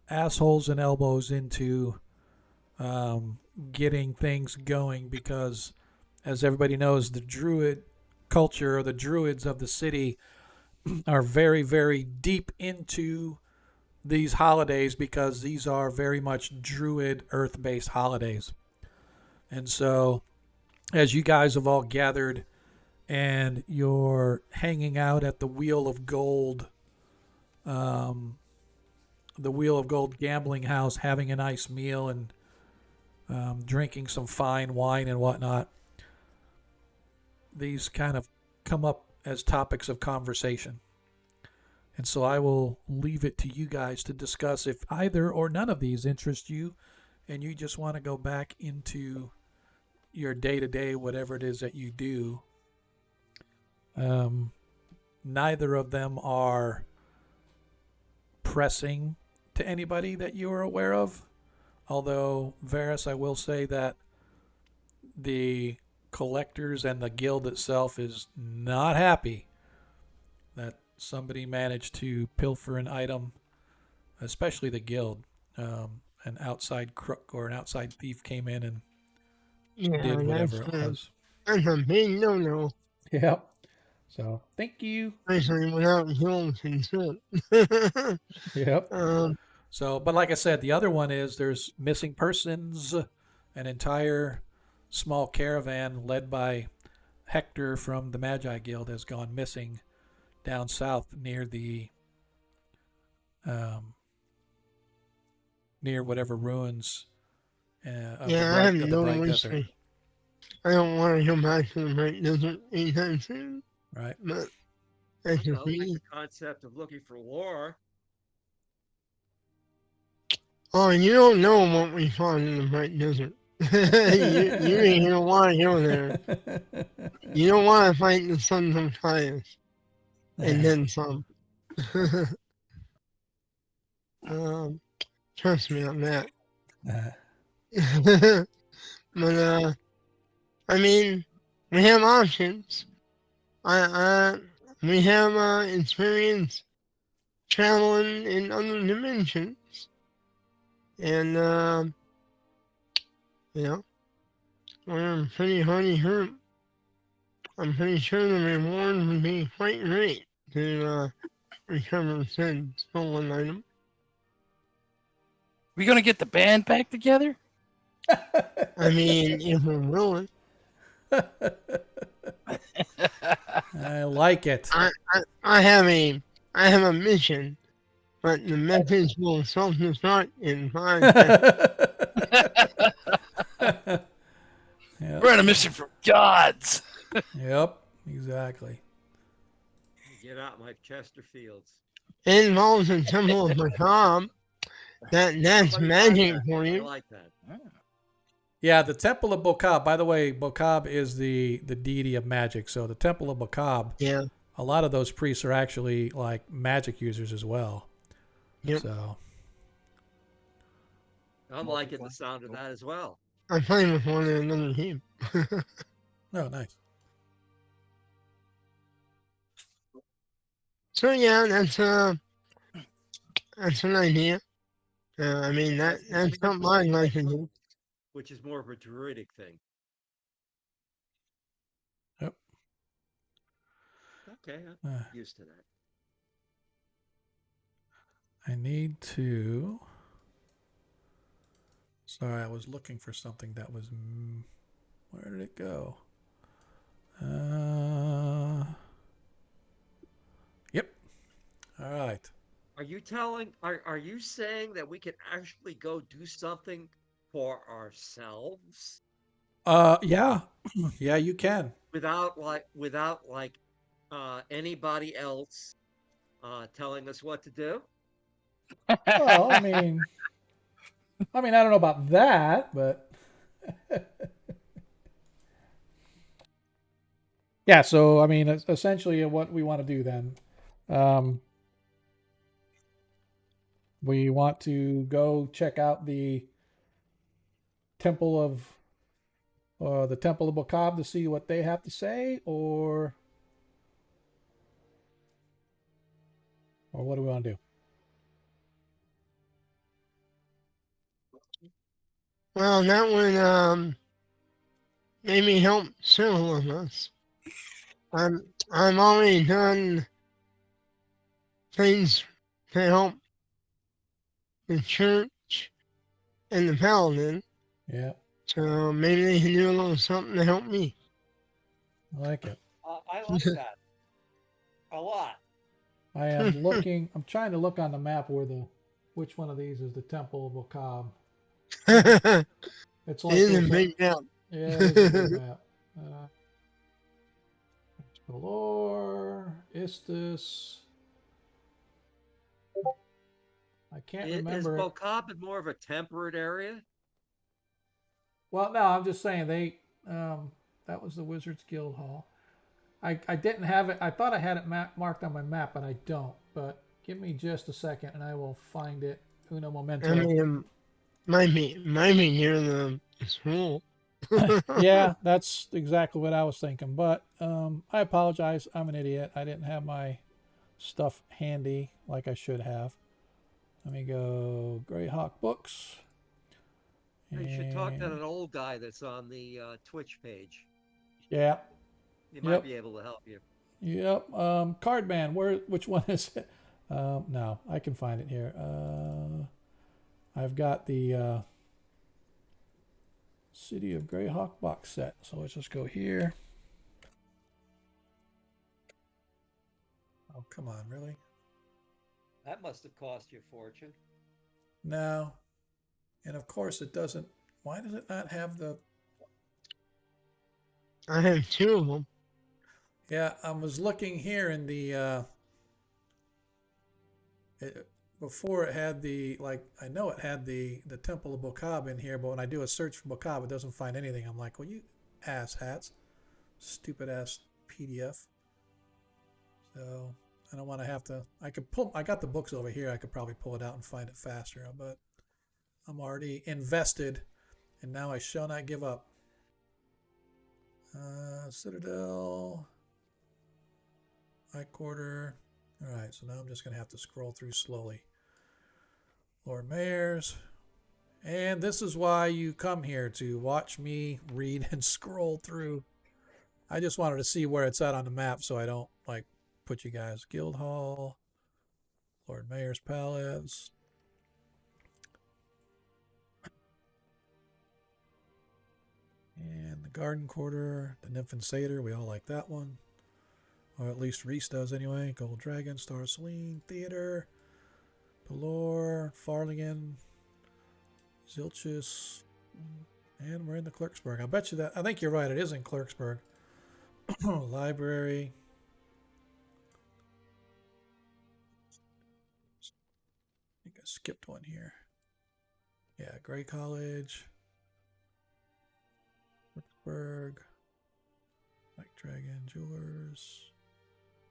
assholes and elbows into getting things going, because as everybody knows, the druid culture, or the druids of the city, are very, very deep into these holidays, because these are very much druid earth-based holidays. And so as you guys have all gathered and you're hanging out at the Wheel of Gold gambling house, having a nice meal and drinking some fine wine and whatnot, these kind of come up as topics of conversation. And so I will leave it to you guys to discuss if either or none of these interest you, and you just want to go back into your day-to-day, whatever it is that you do. Neither of them are pressing to anybody that you are aware of. Although, Varys, I will say that the collectors and the guild itself is not happy that somebody managed to pilfer an item, especially the guild. An outside crook or an outside thief came in and did whatever it was. That's a big no-no. Yep. So, thank you. Especially without guild consent. Yep. So, but like I said, the other one is there's missing persons. An entire small caravan led by Hector from the Magi Guild has gone missing down south near the near whatever ruins. I have no mystery. I don't want to go back to the Bright Desert anytime soon. Right. But I like the concept of looking for war. Oh, you don't know what we found in the Bright Desert. you ain't gonna want to go there. You don't want to fight the Sons of Caius. And then some. Trust me on that. But I mean, we have options. We have experience traveling in other dimensions, and you know, we're pretty hardy hurt. I'm pretty sure the reward would be quite great to recover said stolen item. We gonna get the band back together? I mean, if we're willing. I like it. I have a mission, but the message will self-destruct in 5 seconds. Yep. We're on a mission from gods. Yep, exactly. Get out my Chesterfields. It involves a temple of Macabre. That's magic for you. I like that. Yeah, the Temple of Bokab. By the way, Bokab is the deity of magic. So the Temple of Bokab. Yeah. A lot of those priests are actually like magic users as well. Yep. So. I'm liking the sound of that as well. I'm playing with one in another team. Oh, nice. So yeah, that's an idea. I mean that's something I'd like to do. Which is more of a druidic thing. Yep. Okay, I'm used to that. I need to Sorry, I was looking for something that was... where did it go? Yep. All right. Are you saying that we can actually go do something for ourselves? Yeah. Yeah, you can. Without anybody else telling us what to do? Well, I mean, I don't know about that, but yeah. So, I mean, essentially, what we want to do then, we want to go check out the Temple of Bokab to see what they have to say, or what do we want to do? Well, that would maybe help several of us. I've already done things to help the church and the paladin. Yeah. So maybe they can do a little something to help me. I like it. I like that a lot. I am looking. I'm trying to look on the map which one of these is the Temple of Bokab. It's like it is a big map. Yeah, it is a big map. Galore, Istis. I can't remember. Is Bokab more of a temperate area? Well, no, I'm just saying that was the Wizards Guild Hall. I didn't have it. I thought I had it marked on my map, but I don't. But give me just a second, and I will find it. Uno momento. I mean, might be near the school. Yeah, that's exactly what I was thinking. But I apologize. I'm an idiot. I didn't have my stuff handy like I should have. Let me go Greyhawk books. You should talk to an old guy that's on the Twitch page. Yeah. He might be able to help you. Yep. Cardman, which one is it? No, I can find it here. I've got the City of Greyhawk box set. So let's just go here. Oh, come on, really? That must have cost you a fortune. No. And of course it doesn't. Why does it not have the... I have two of them. Yeah, I was looking here in the... before it had the... I know it had the Temple of Bokab in here, but when I do a search for Bokab, it doesn't find anything. I'm like, well, you ass hats. Stupid ass PDF. So... I don't want to have to... I got the books over here. I could probably pull it out and find it faster, but I'm already invested, and now I shall not give up. Citadel, High Quarter. All right, so now I'm just going to have to scroll through slowly. Lord Mayor's. And this is why you come here, to watch me read and scroll through. I just wanted to see where it's at on the map so I don't, put you guys. Guild Hall, Lord Mayor's Palace. And the Garden Quarter, the Nymph and Satyr, we all like that one. Or at least Reese does anyway. Gold Dragon, Star Celine, Theater, Pelor, Farligan, Zilchus, and we're in the Clerksburg. I bet you that, I think you're right, it is in Clerksburg. Library. I think I skipped one here. Yeah, Grey College. Pittsburgh. White Dragon Jewelers.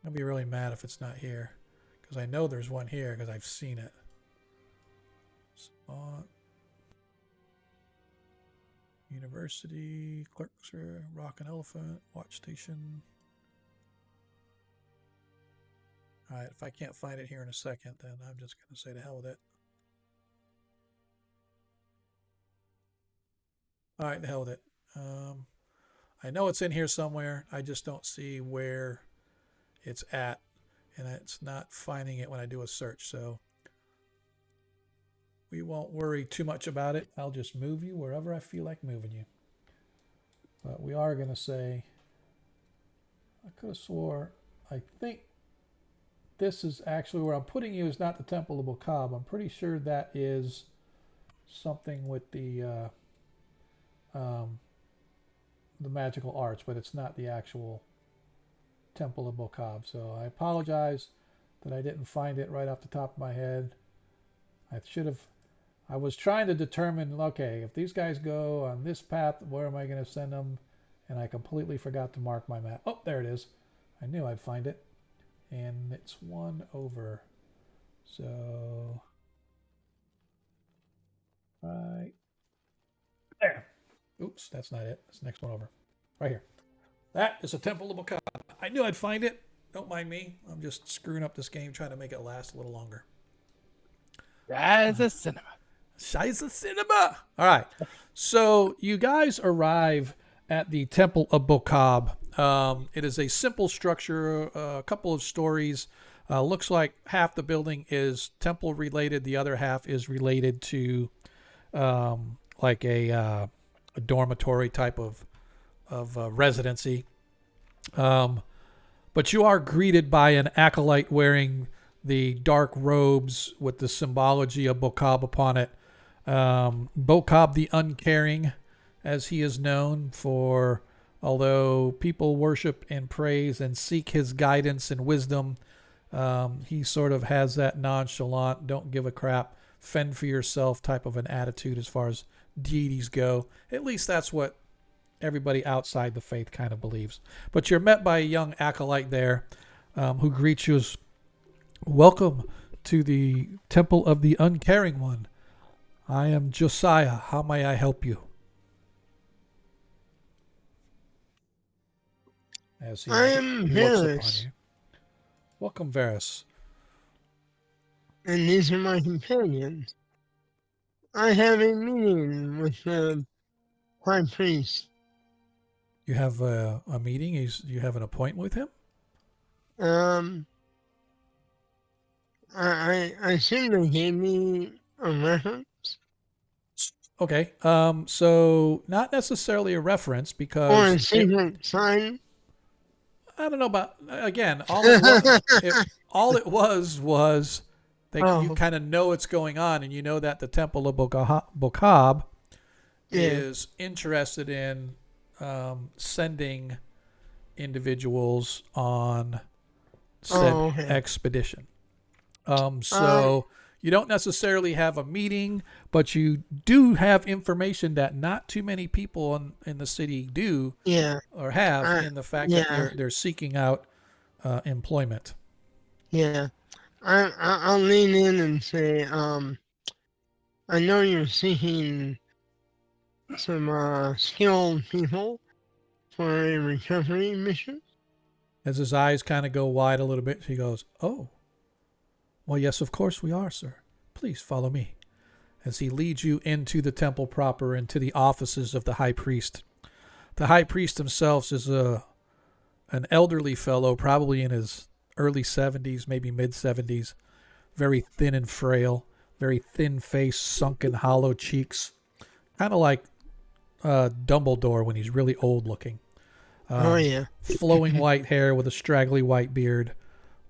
I'll be really mad if it's not here, because I know there's one here because I've seen it. Spot. University, Clerkster, Rock and Elephant, Watch Station. Alright, if I can't find it here in a second, then I'm just going to say to hell with it. Alright, the hell with it. I know it's in here somewhere. I just don't see where it's at. And it's not finding it when I do a search. So we won't worry too much about it. I'll just move you wherever I feel like moving you. But we are going to say, I could have swore, I think this is actually where I'm putting you is not the Temple of Bokab. I'm pretty sure that is something with the magical arts, but it's not the actual Temple of Bokab. So I apologize that I didn't find it right off the top of my head. I was trying to determine, okay, if these guys go on this path, where am I going to send them? And I completely forgot to mark my map. Oh, there it is. I knew I'd find it. And it's one over. So, right there. Oops, that's not it. That's the next one over. Right here. That is a Temple of Bokab. I knew I'd find it. Don't mind me. I'm just screwing up this game, trying to make it last a little longer. Scheiße cinema. Scheiße cinema. All right. So you guys arrive at the Temple of Bokab. It is a simple structure, a couple of stories. Looks like half the building is temple related. The other half is related to like a dormitory type of residency. But you are greeted by an acolyte wearing the dark robes with the symbology of Bokab upon it. Bokab the Uncaring, as he is known for, although people worship and praise and seek his guidance and wisdom, he sort of has that nonchalant, don't give a crap, fend for yourself type of an attitude as far as deities go. At least that's what everybody outside the faith kind of believes. But you're met by a young acolyte there who greets you as, welcome to the Temple of the Uncaring One. I am Josiah. How may I help you? As he I am looks upon Varus, you. Welcome, Varus. and these are my companions. I have a meeting with the High Priest. You have a meeting? You have an appointment with him? I assume they gave me a reference. Okay. So not necessarily a reference because Or a secret sign. I don't know about, again, all it was that you kind of know what's going on, and you know that the Temple of Bokab is interested in sending individuals on said expedition. So you don't necessarily have a meeting, but you do have information that not too many people in the city do or have in the fact that they're seeking out employment. Yeah. I'll lean in and say, I know you're seeking some skilled people for a recovery mission. As his eyes kind of go wide a little bit, he goes, oh, well, yes, of course we are, sir. Please follow me. As he leads you into the temple proper, into the offices of the high priest. The high priest himself is an elderly fellow, probably in his early 70s, maybe mid 70s. Very thin and frail, very thin face, sunken, hollow cheeks. Kind of like Dumbledore when he's really old looking. Flowing white hair with a straggly white beard.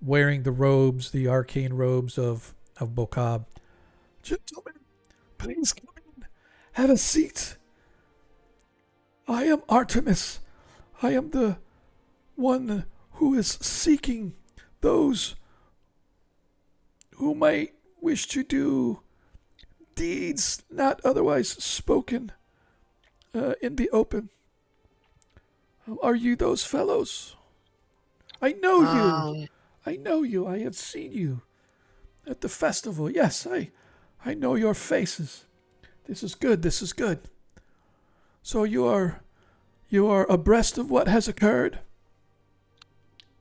Wearing the robes, the arcane robes of Bokab. Gentlemen, please come in. Have a seat. I am Artemis. I am the one who is seeking those who might wish to do deeds not otherwise spoken in the open. Are you those fellows? I know you. I know you. I have seen you at the festival. Yes, I know your faces. This is good. This is good. So you are abreast of what has occurred?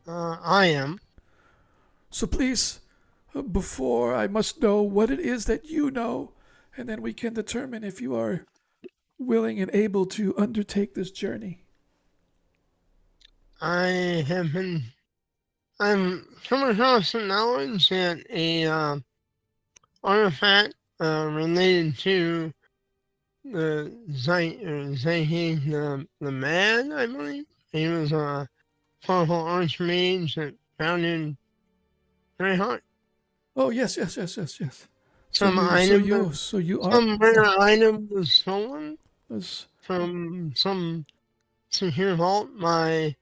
I am. So please, before I must know what it is that you know, and then we can determine if you are willing and able to undertake this journey. I've come across some knowledge that a artifact related to the the man, I believe. He was a powerful archmage that founded Greyhawk. Oh yes. Some rare item was stolen from some secure vault by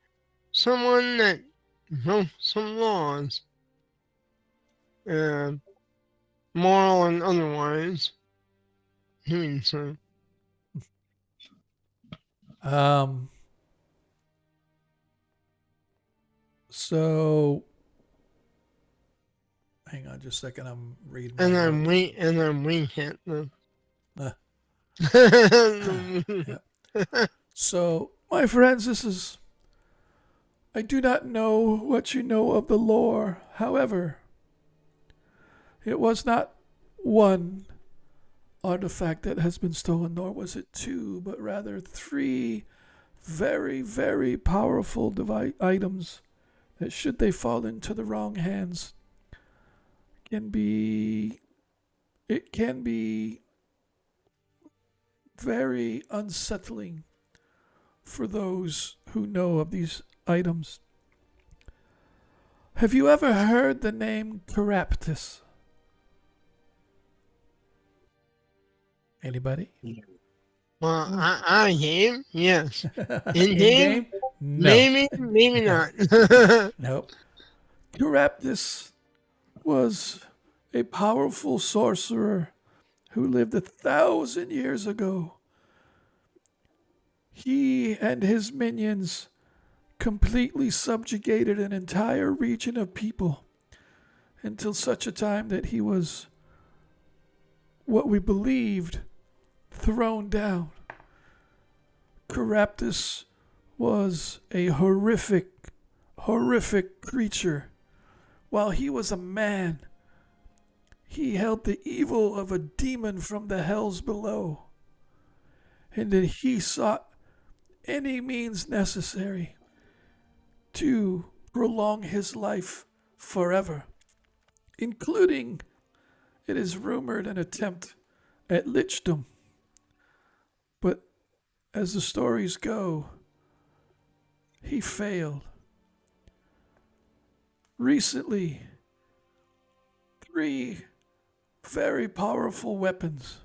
someone that broke some laws, moral and otherwise. Doing so. So, hang on just a second. I'm reading. And I'm weak at them. So, my friends, I do not know what you know of the lore. However, it was not one artifact that has been stolen, nor was it two, but rather three very, very powerful items that, should they fall into the wrong hands, can be very unsettling for those who know of these items. Have you ever heard the name Caraptus? Anybody? Well, I game, yes. In game? No. Maybe not. Nope. Caraptus was a powerful sorcerer who lived 1,000 years ago. He and his minions completely subjugated an entire region of people until such a time that he was, what we believed, thrown down. Caraptus was a horrific creature. While he was a man, he held the evil of a demon from the hells below, and that he sought any means necessary to prolong his life forever, including, it is rumored, an attempt at lichdom. But as the stories go, he failed. Recently, 3 very powerful weapons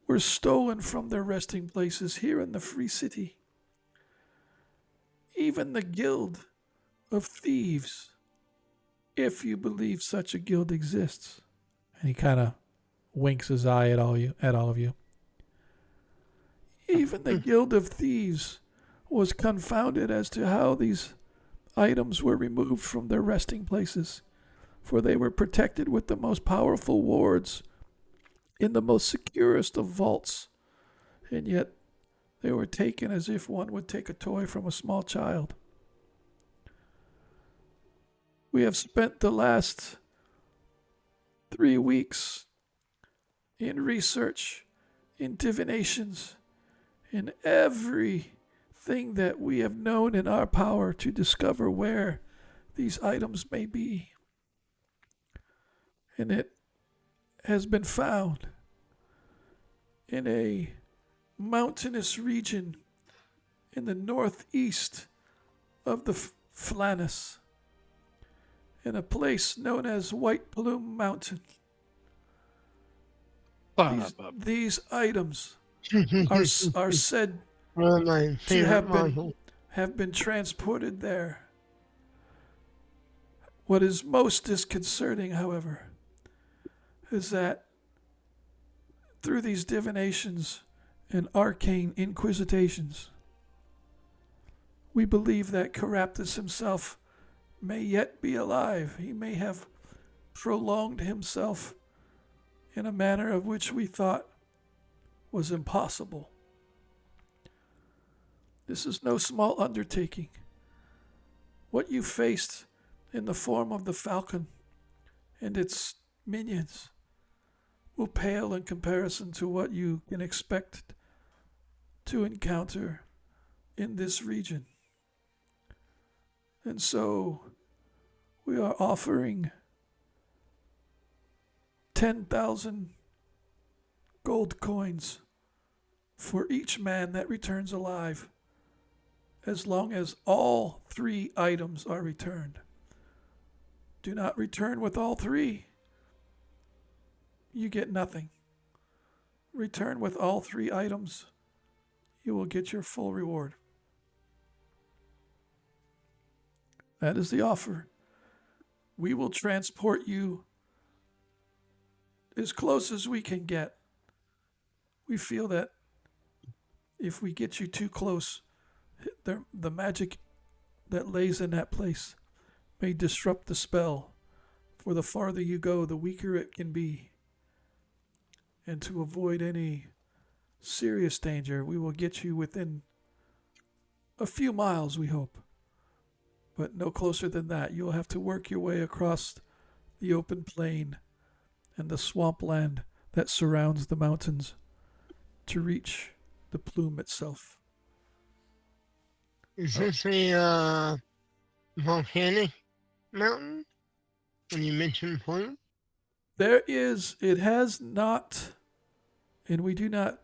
were stolen from their resting places here in the Free City. Even the Guild of Thieves, if you believe such a guild exists. And he kind of winks his eye at all of you. Even the Guild of Thieves was confounded as to how these items were removed from their resting places, for they were protected with the most powerful wards in the most securest of vaults, and yet they were taken as if one would take a toy from a small child. We have spent the last 3 weeks in research, in divinations, in everything that we have known in our power to discover where these items may be. And it has been found in a mountainous region in the northeast of the Flannis, in a place known as White Plume Mountain. These items are said to have been transported there. What is most disconcerting, however, is that through these divinations and arcane inquisitations, we believe that Caraptus himself may yet be alive. He may have prolonged himself in a manner of which we thought was impossible. This is no small undertaking. What you faced in the form of the Falcon and its minions will pale in comparison to what you can expect to encounter in this region. And so we are offering 10,000 gold coins for each man that returns alive, as long as all 3 items are returned. Do not return with all 3. You get nothing. Return with all 3 items. You will get your full reward. That is the offer. We will transport you as close as we can get. We feel that if we get you too close, the magic that lays in that place may disrupt the spell. For the farther you go, the weaker it can be. And to avoid any serious danger, we will get you within a few miles, we hope. But no closer than that. You'll have to work your way across the open plain and the swampland that surrounds the mountains to reach the plume itself. Is this a volcanic mountain? When you mentioned plume? It has not, and we do not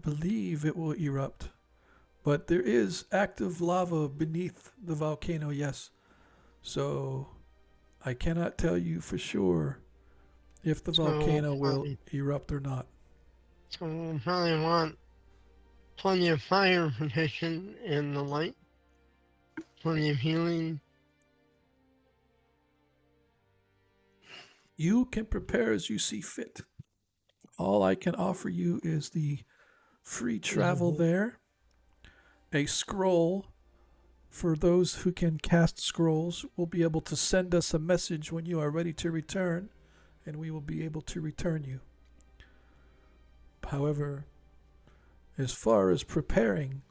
believe it will erupt, but there is active lava beneath the volcano, yes. So I cannot tell you for sure if the volcano will erupt or not. So we'll probably want plenty of fire protection and the light, plenty of healing. You can prepare as you see fit. All I can offer you is the free travel there, a scroll for those who can cast scrolls. Will be able to send us a message when you are ready to return, and we will be able to return you. However, as far as preparing,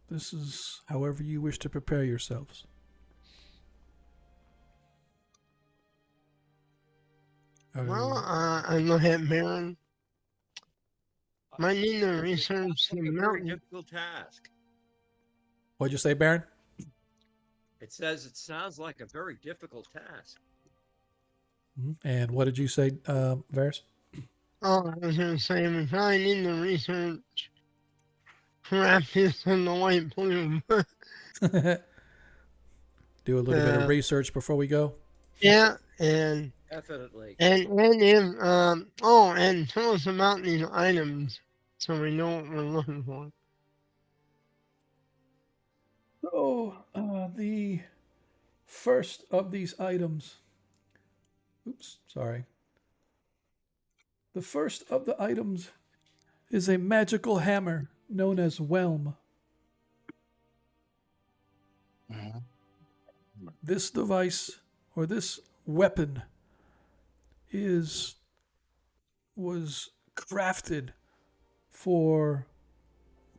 this is however you wish to prepare yourselves. Well, I look at Baron. Might need to research the mountain. Very difficult task. What'd you say, Baron? It says it sounds like a very difficult task. And what did you say, Varys? Oh, I was going to say, we probably need to research practice in the white plume. Do a little bit of research before we go. Yeah, and definitely. And if and tell us about these items so we know what we're looking for. So, the first of these items. Oops, sorry. The first of the items is a magical hammer known as Whelm. This device, or this weapon, was crafted for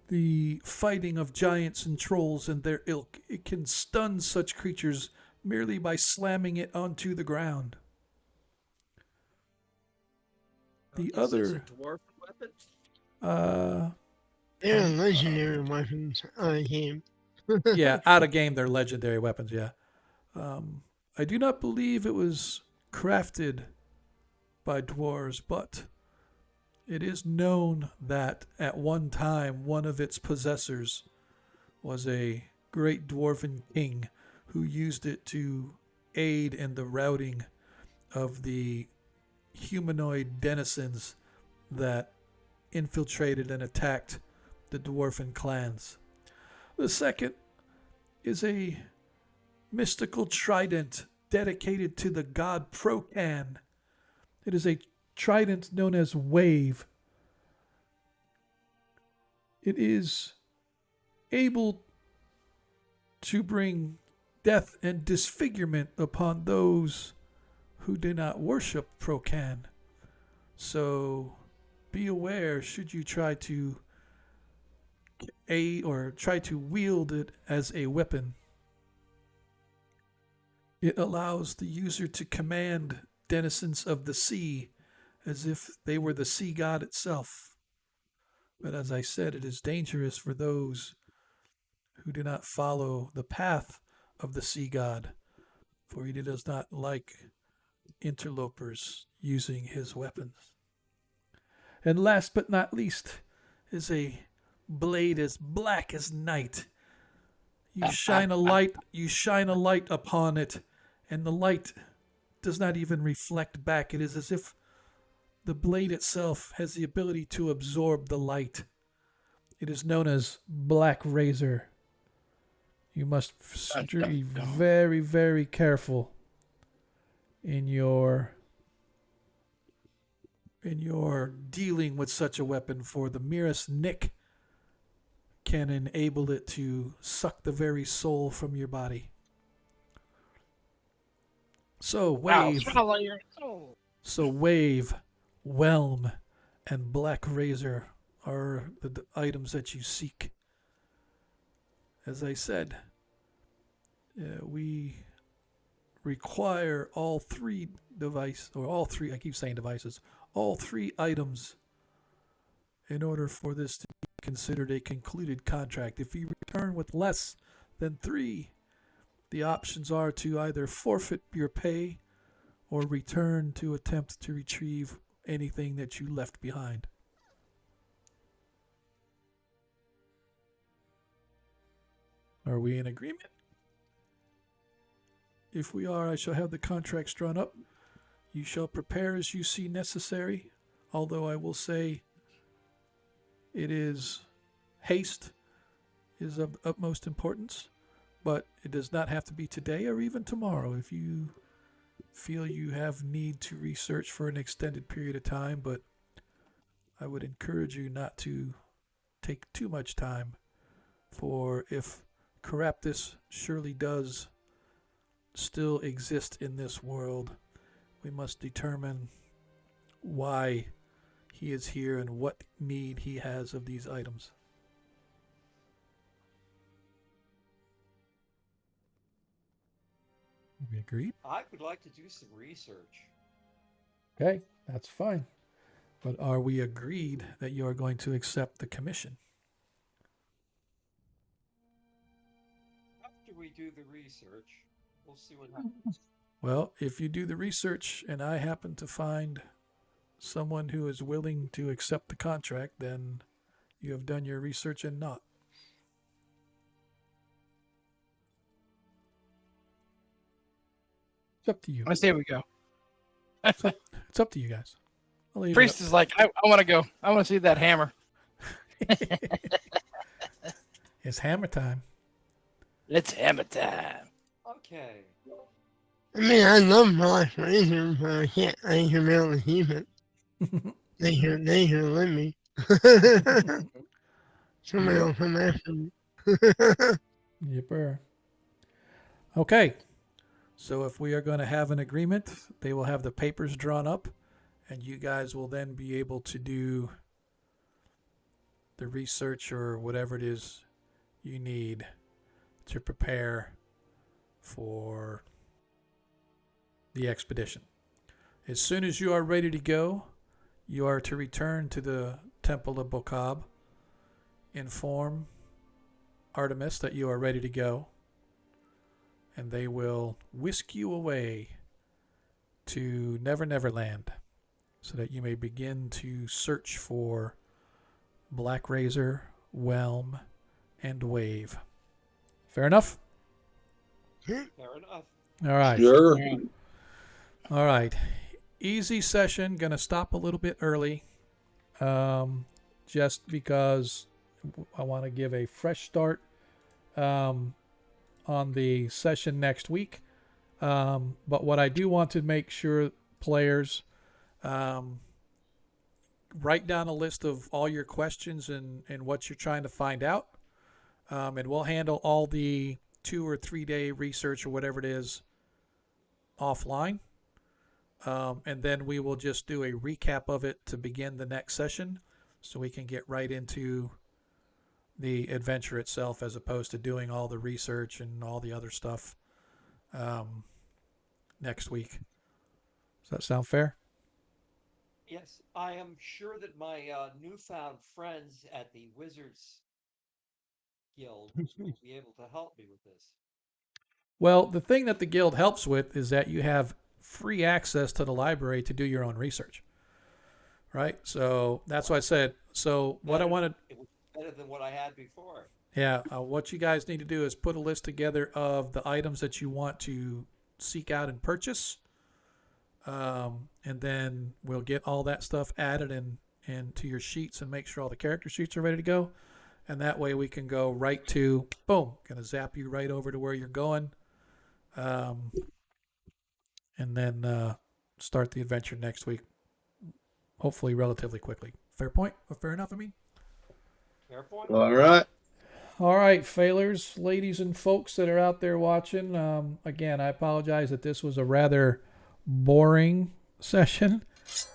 the fighting of giants and trolls and their ilk. It can stun such creatures merely by slamming it onto the ground. The other is a dwarf weapon? They're legendary weapons out of game. Yeah, out of game they're legendary weapons, yeah. I do not believe it was crafted by dwarves, but it is known that at one time one of its possessors was a great dwarven king who used it to aid in the routing of the humanoid denizens that infiltrated and attacked the dwarven clans. The second is a mystical trident dedicated to the god Procan. It is a trident known as Wave. It is able to bring death and disfigurement upon those who do not worship Procan. So be aware should you try to try to wield it as a weapon. It allows the user to command denizens of the sea as if they were the sea god itself. But as I said, it is dangerous for those who do not follow the path of the sea god, for he does not like interlopers using his weapons. And last but not least is a blade as black as night. You shine a light upon it, and the light does not even reflect back. It is as if the blade itself has the ability to absorb the light. It is known as Black Razor. You must be very, very careful in your dealing with such a weapon, for the merest nick can enable it to suck the very soul from your body. So Wave, Whelm, and Black Razor are the items that you seek. As I said, we require all three items in order for this to be considered a concluded contract. If you return with less than 3, the options are to either forfeit your pay or return to attempt to retrieve anything that you left behind. Are we in agreement? If we are, I shall have the contracts drawn up. You shall prepare as you see necessary, although I will say haste is of utmost importance, but it does not have to be today or even tomorrow if you feel you have need to research for an extended period of time, but I would encourage you not to take too much time, for if Caraptus surely does still exist in this world, we must determine why he is here and what need he has of these items. We agreed? I would like to do some research. Okay, that's fine. But are we agreed that you are going to accept the commission? After we do the research, we'll see what happens. Well, if you do the research and I happen to find someone who is willing to accept the contract, then you have done your research and not. It's up to you. I say we go. It's up to you guys. Priest is like, I want to go. I want to see that hammer. It's hammer time. It's hammer time. Okay. I mean, I love Black Razor, but I can't able to keep it. They can let me. Somebody will come after me. Yipper. Okay. So if we are going to have an agreement, they will have the papers drawn up, and you guys will then be able to do the research or whatever it is you need to prepare for the expedition. As soon as you are ready to go, you are to return to the Temple of Bokab, inform Artemis that you are ready to go, and they will whisk you away to Never Never Land so that you may begin to search for Black Razor, Whelm, and Wave. Fair enough? Fair enough. All right. Sure. All right. Easy session. Going to stop a little bit early just because I want to give a fresh start on the session next week. But what I do want to make sure players write down a list of all your questions and what you're trying to find out. And we'll handle all the 2 or 3 day research or whatever it is offline. And then we will just do a recap of it to begin the next session so we can get right into the adventure itself as opposed to doing all the research and all the other stuff next week. Does that sound fair? Yes, I am sure that my newfound friends at the Wizards Guild will be able to help me with this. Well, the thing that the guild helps with is that you have free access to the library to do your own research. Right? So that's what I said. So what I wanted... It was better than what I had before. Yeah, what you guys need to do is put a list together of the items that you want to seek out and purchase. And then we'll get all that stuff added into your sheets and make sure all the character sheets are ready to go. And that way we can go right to, boom, going to zap you right over to where you're going. And then start the adventure next week. Hopefully relatively quickly. Fair point? Or fair enough, I mean? Fair point. All right. All right, failers, ladies and folks that are out there watching. Again, I apologize that this was a rather boring session.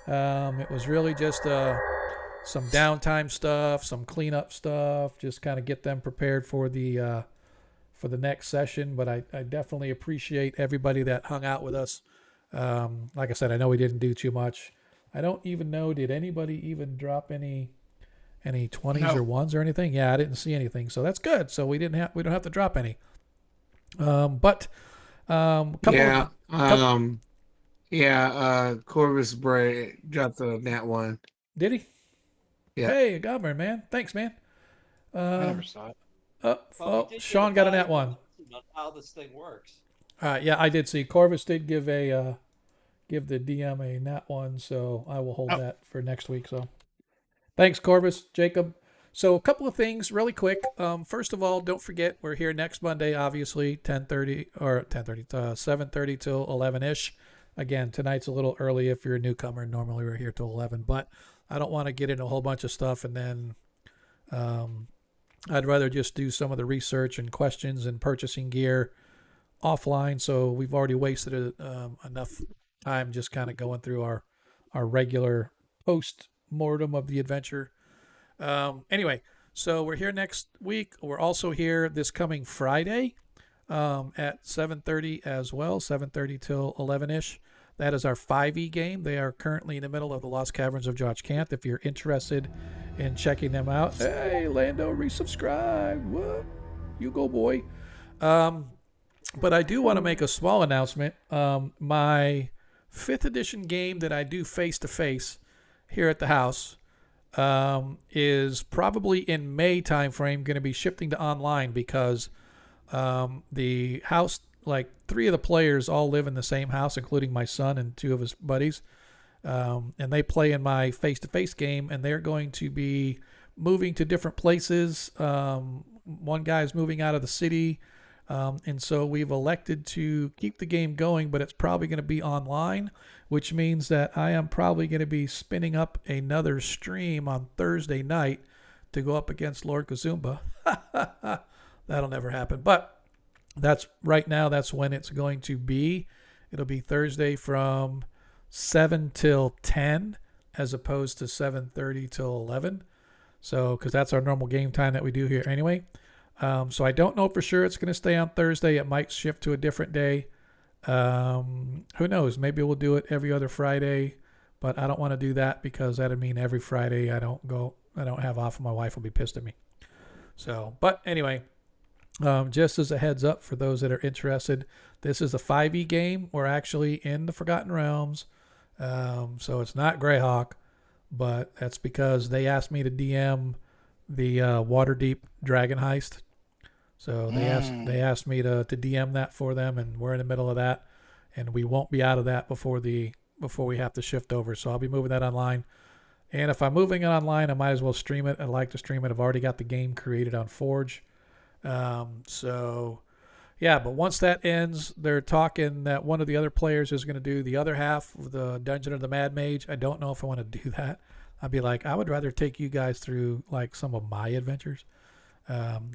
It was really just some downtime stuff, some cleanup stuff, just kind of get them prepared for the next session. But I definitely appreciate everybody that hung out with us. Like I said, I know we didn't do too much. I don't even know, did anybody even drop any 20s or 1s or anything? Yeah, I didn't see anything, so that's good. So we don't have to drop any. Corvus Bray dropped the nat 1. Did he? Yeah. Hey, Governor, man. Thanks, man. I never saw it. Sean got a nat 1. On how this thing works. Yeah, I did see. Corvus did give the DM a nat 1, so I will hold that for next week. So, thanks, Corvus, Jacob. So, a couple of things really quick. First of all, don't forget we're here next Monday, obviously 7:30 till 11ish. Again, tonight's a little early if you're a newcomer. Normally we're here till 11, but I don't want to get into a whole bunch of stuff and then I'd rather just do some of the research and questions and purchasing gear offline. So we've already wasted enough time just kind of going through our regular post-mortem of the adventure. Anyway, so we're here next week. We're also here this coming Friday at 7:30 as well, 7:30 till 11ish. That is our 5e game. They are currently in the middle of the Lost Caverns of Judge Canth. If you're interested in checking them out, hey, Lando, resubscribe. What? You go, boy. But I do want to make a small announcement. My 5th edition game that I do face-to-face here at the house is probably in May timeframe going to be shifting to online because the house, like 3 of the players all live in the same house, including my son and 2 of his buddies. And they play in my face-to-face game, and they're going to be moving to different places. One guy is moving out of the city. And so we've elected to keep the game going, but it's probably going to be online, which means that I am probably going to be spinning up another stream on Thursday night to go up against Lord Kazumba. That'll never happen. But that's right now, that's when it's going to be. It'll be Thursday from 7 till 10 as opposed to 7:30 till 11. So, because that's our normal game time that we do here anyway. So I don't know for sure it's going to stay on Thursday. It might shift to a different day. Who knows? Maybe we'll do it every other Friday, but I don't want to do that because that'd mean every Friday I don't have off and my wife will be pissed at me. So, but anyway, just as a heads up for those that are interested, this is a 5e game. We're actually in the Forgotten Realms. So it's not Greyhawk, but that's because they asked me to DM the Waterdeep Dragon Heist. So they asked me to DM that for them, and we're in the middle of that, and we won't be out of that before we have to shift over. So I'll be moving that online. And if I'm moving it online, I might as well stream it. I'd like to stream it. I've already got the game created on Forge. So yeah, but once that ends, they're talking that one of the other players is going to do the other half of the Dungeon of the Mad Mage. I don't know if I want to do that. I'd be like, I would rather take you guys through like some of my adventures,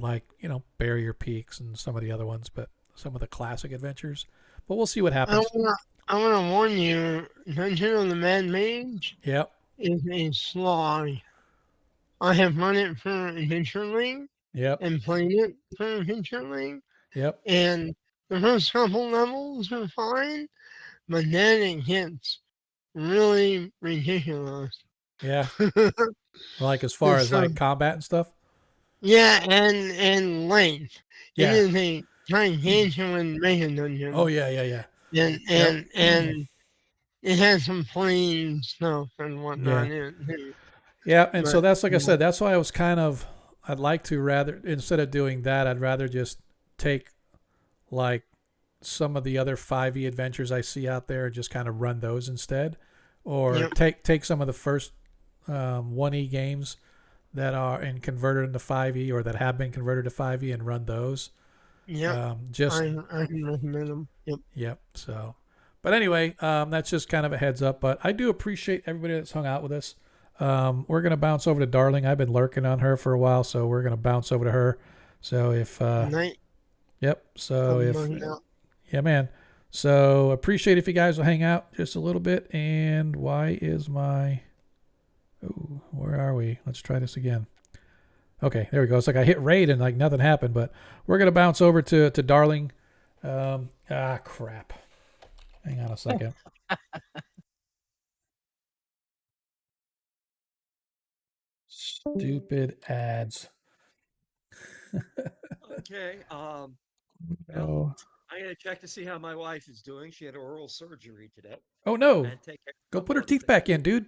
like, Barrier Peaks and some of the other ones, but some of the classic adventures. But we'll see what happens. I want to warn you, Dungeon of the Mad Mage Yep. is a slog. I have run it for Adventure League. Yep. And played it for Adventure League. Yep. And the first couple levels are fine, but then it gets really ridiculous. Yeah. Like as far as like combat and stuff? Yeah, and length. Yeah. It is a gigantuan mega dungeon. Oh, yeah. and it has some plain stuff and whatnot. Yeah, and so that's like I said, that's why I'd like to rather, instead of doing that, I'd rather just take like some of the other 5e adventures I see out there and just kind of run those instead, or take some of the first 1e games that are converted into 5e or that have been converted to 5e and run those. Yeah, I can recommend them. Yep. So, but anyway, that's just kind of a heads up. But I do appreciate everybody that's hung out with us. We're gonna bounce over to Darling. I've been lurking on her for a while, so we're gonna bounce over to her. So if yep. So yeah, man. So appreciate if you guys will hang out just a little bit. And why is my where are we? Let's try this again. Okay, there we go. It's like I hit raid and like nothing happened, but we're gonna bounce over to Darling. Crap. Hang on a second. Stupid ads. Okay. Oh. I'm gonna check to see how my wife is doing. She had oral surgery today. Oh no! Go put her teeth back in, dude.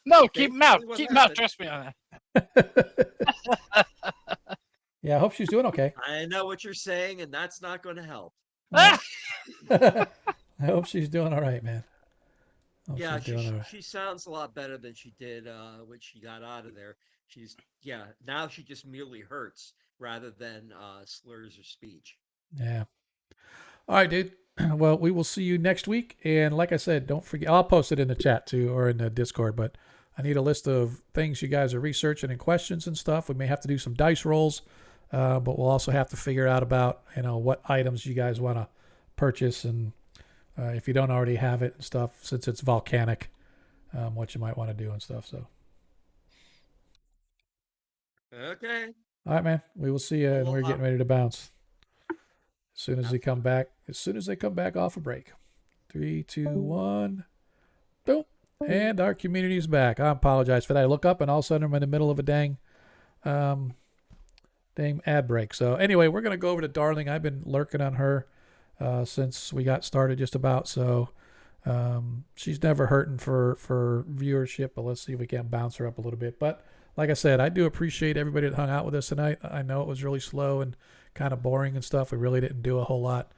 No, keep them out. Keep them out. Trust me on that. Yeah, I hope she's doing okay. I know what you're saying, and that's not going to help. I hope she's doing all right, man. Yeah, she sounds a lot better than she did when she got out of there. Now she just merely hurts rather than slurs her speech. Yeah. All right, dude. Well, we will see you next week. And like I said, don't forget, I'll post it in the chat too, or in the Discord, but I need a list of things you guys are researching and questions and stuff. We may have to do some dice rolls, but we'll also have to figure out about, what items you guys want to purchase. And if you don't already have it and stuff, since it's volcanic, what you might want to do and stuff. So. Okay. All right, man. We will see you, and we're getting ready to bounce. As soon as they come back off a break. 3, 2, 1. Boom. And our community is back. I apologize for that. I look up and all of a sudden I'm in the middle of a dang ad break. So anyway, we're going to go over to Darling. I've been lurking on her since we got started just about. So she's never hurting for viewership, but let's see if we can bounce her up a little bit. But like I said, I do appreciate everybody that hung out with us tonight. I know it was really slow and kind of boring and stuff. We really didn't do a whole lot.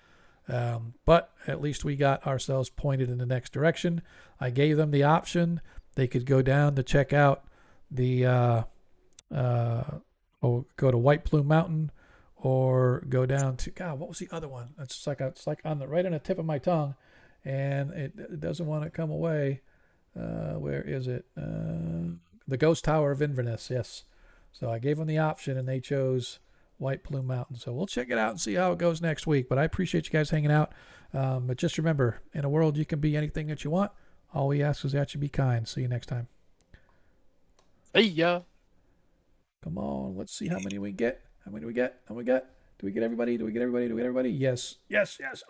But at least we got ourselves pointed in the next direction. I gave them the option. They could go down to check out the, or go to White Plume Mountain, or go down to, God, what was the other one? It's like on right on the tip of my tongue, and it doesn't want to come away. Where is it? The Ghost Tower of Inverness. Yes. So I gave them the option, and they chose White Plume Mountain. So we'll check it out and see how it goes next week. But I appreciate you guys hanging out. But just remember, in a world you can be anything that you want. All we ask is that you be kind. See you next time. Hey, yeah. Come on. Let's see how many we get. How many do we get? How many we got? Do we get everybody? Do we get everybody? Do we get everybody? Yes. Yes. Yes.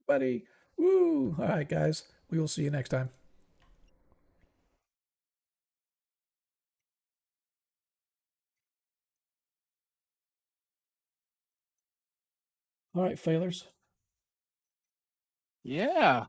Everybody. Woo. All right, guys. We will see you next time. All right, failers. Yeah.